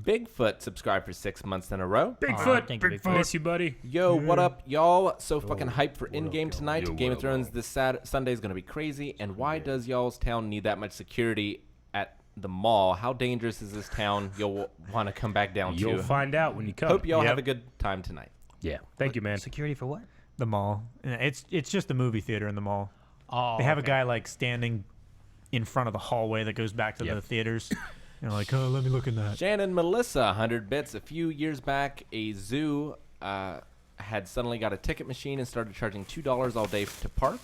Bigfoot subscribed for 6 months in a row. Bigfoot. Thank you, Bigfoot. Miss you, buddy. Yo, what up, y'all? So fucking hyped for what up, Endgame y'all? tonight. Yo, Game what of up, Thrones y'all? this Sunday is going to be crazy. And why does y'all's town need that much security at the mall? How dangerous is this town? You'll want to come back down You'll to. find out when you come. Hope y'all have a good time tonight. Yeah. Thank you, man. Security for what? The mall. It's just a movie theater in the mall. Oh, They have a guy like standing in front of the hallway that goes back to the theaters. You're like, oh, let me look in that. Shannon Melissa, 100 bits. A few years back, a zoo had suddenly got a ticket machine and started charging $2 all day to park.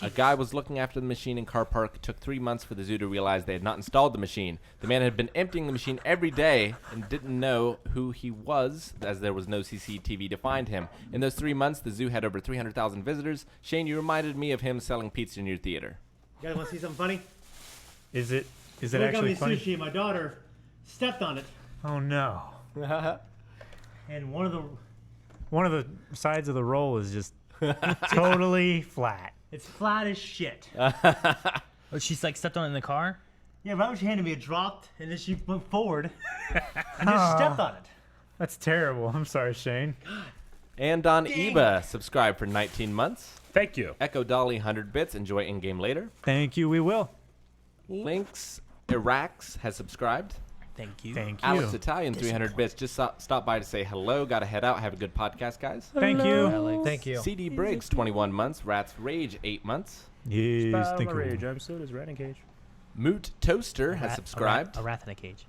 A guy was looking after the machine in car park. It took 3 months for the zoo to realize they had not installed the machine. The man had been emptying the machine every day and didn't know who he was, as there was no CCTV to find him. In those 3 months, the zoo had over 300,000 visitors. Shane, you reminded me of him selling pizza in your theater. You guys want to see something funny? Is it They got actually me funny? sushi. My daughter stepped on it, Oh no. and one of the sides of the roll is just totally flat. it's flat as shit. Oh, she's like stepped on it in the car? Yeah, right when she handed me, it dropped, and then she went forward and just stepped on it. That's terrible. I'm sorry, Shane. And Don Eba subscribed for 19 months. Thank you. Echo Dolly, 100 bits. Enjoy in-game later. Thank you. We will. Links Irax has subscribed. Thank you. Thank you. Alex Italian, 300 bits. Just stop by to say hello. Got to head out. Have a good podcast, guys. Thank you. Alex. Thank you. CD Briggs, 21 months. Rats Rage, 8 months. Yes, Spot on thank my you. rage. I'm so does Rat Cage. Moot Toaster has subscribed. A rat in a cage.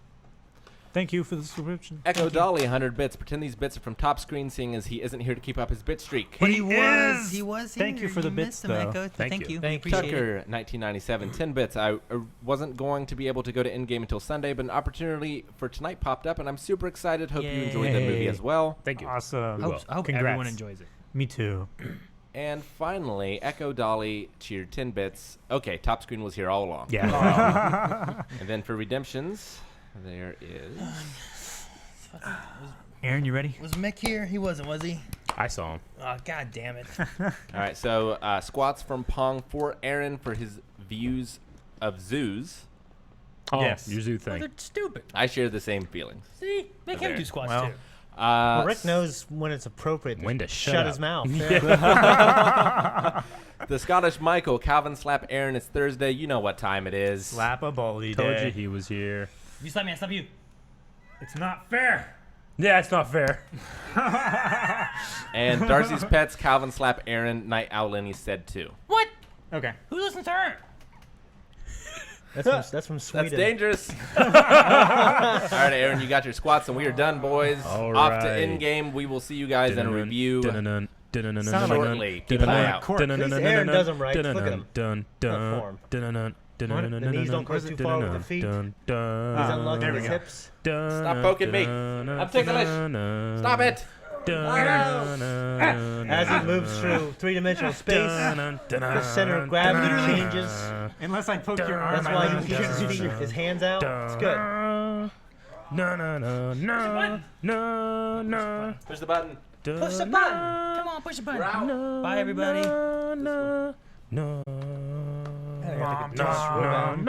Thank you for the subscription. Echo Dolly, 100 bits. Pretend these bits are from top screen, seeing as he isn't here to keep up his bit streak. But He he is! was Thank here. you for the bits, missed him, though. Echo. Thank you. We Thank you. appreciate Tucker, it. 1997, 10 bits. I wasn't going to be able to go to Endgame until Sunday, but an opportunity for tonight popped up, and I'm super excited. Hope you enjoyed the movie Yay. as well. Thank you. Awesome. I hope Congrats. everyone enjoys it. Me too. And finally, Echo Dolly cheered 10 bits. Okay, top screen was here all along. Yeah. And then for redemptions, there is. Aaron, you ready? Was Mick here? He wasn't, was he? I saw him. Oh, god damn it. All right, so squats from Pong for Aaron for his views of zoos. Oh, Yes. your zoo Oh, thing. they're stupid. I share the same feelings. See? Make him There. do squats Well, too. Well, Rick knows when it's appropriate to When to shut shut up. his mouth. The Scottish Michael, Calvin slap Aaron. It's Thursday. You know what time it is. Slap a baldy Told day. you he was here. You slap me, I slap you. It's not fair. Yeah, it's not fair. And Darcy's Pets, Calvin slap Aaron. Night Owl Lenny said too. What? Okay. Who listens to her? That's from Sweden. That's dangerous. All right, Aaron, you got your squats, and we are done, boys. All Off to right. end game. We will see you guys in a review Sound shortly. People out. At least Aaron does them right. Look at him. Dun Not form. dun The knees don't go too far with the feet. He's unlucky there with we his go. hips. Stop poking me. I'm ticklish. Stop it. As he moves through three-dimensional space, the center of gravity changes. Unless I poke your arm. That's why you can see his hands out. It's good. Push the button. Push the button. Come on, push the button. We're out. Bye, everybody. I gotta take a piss real bad.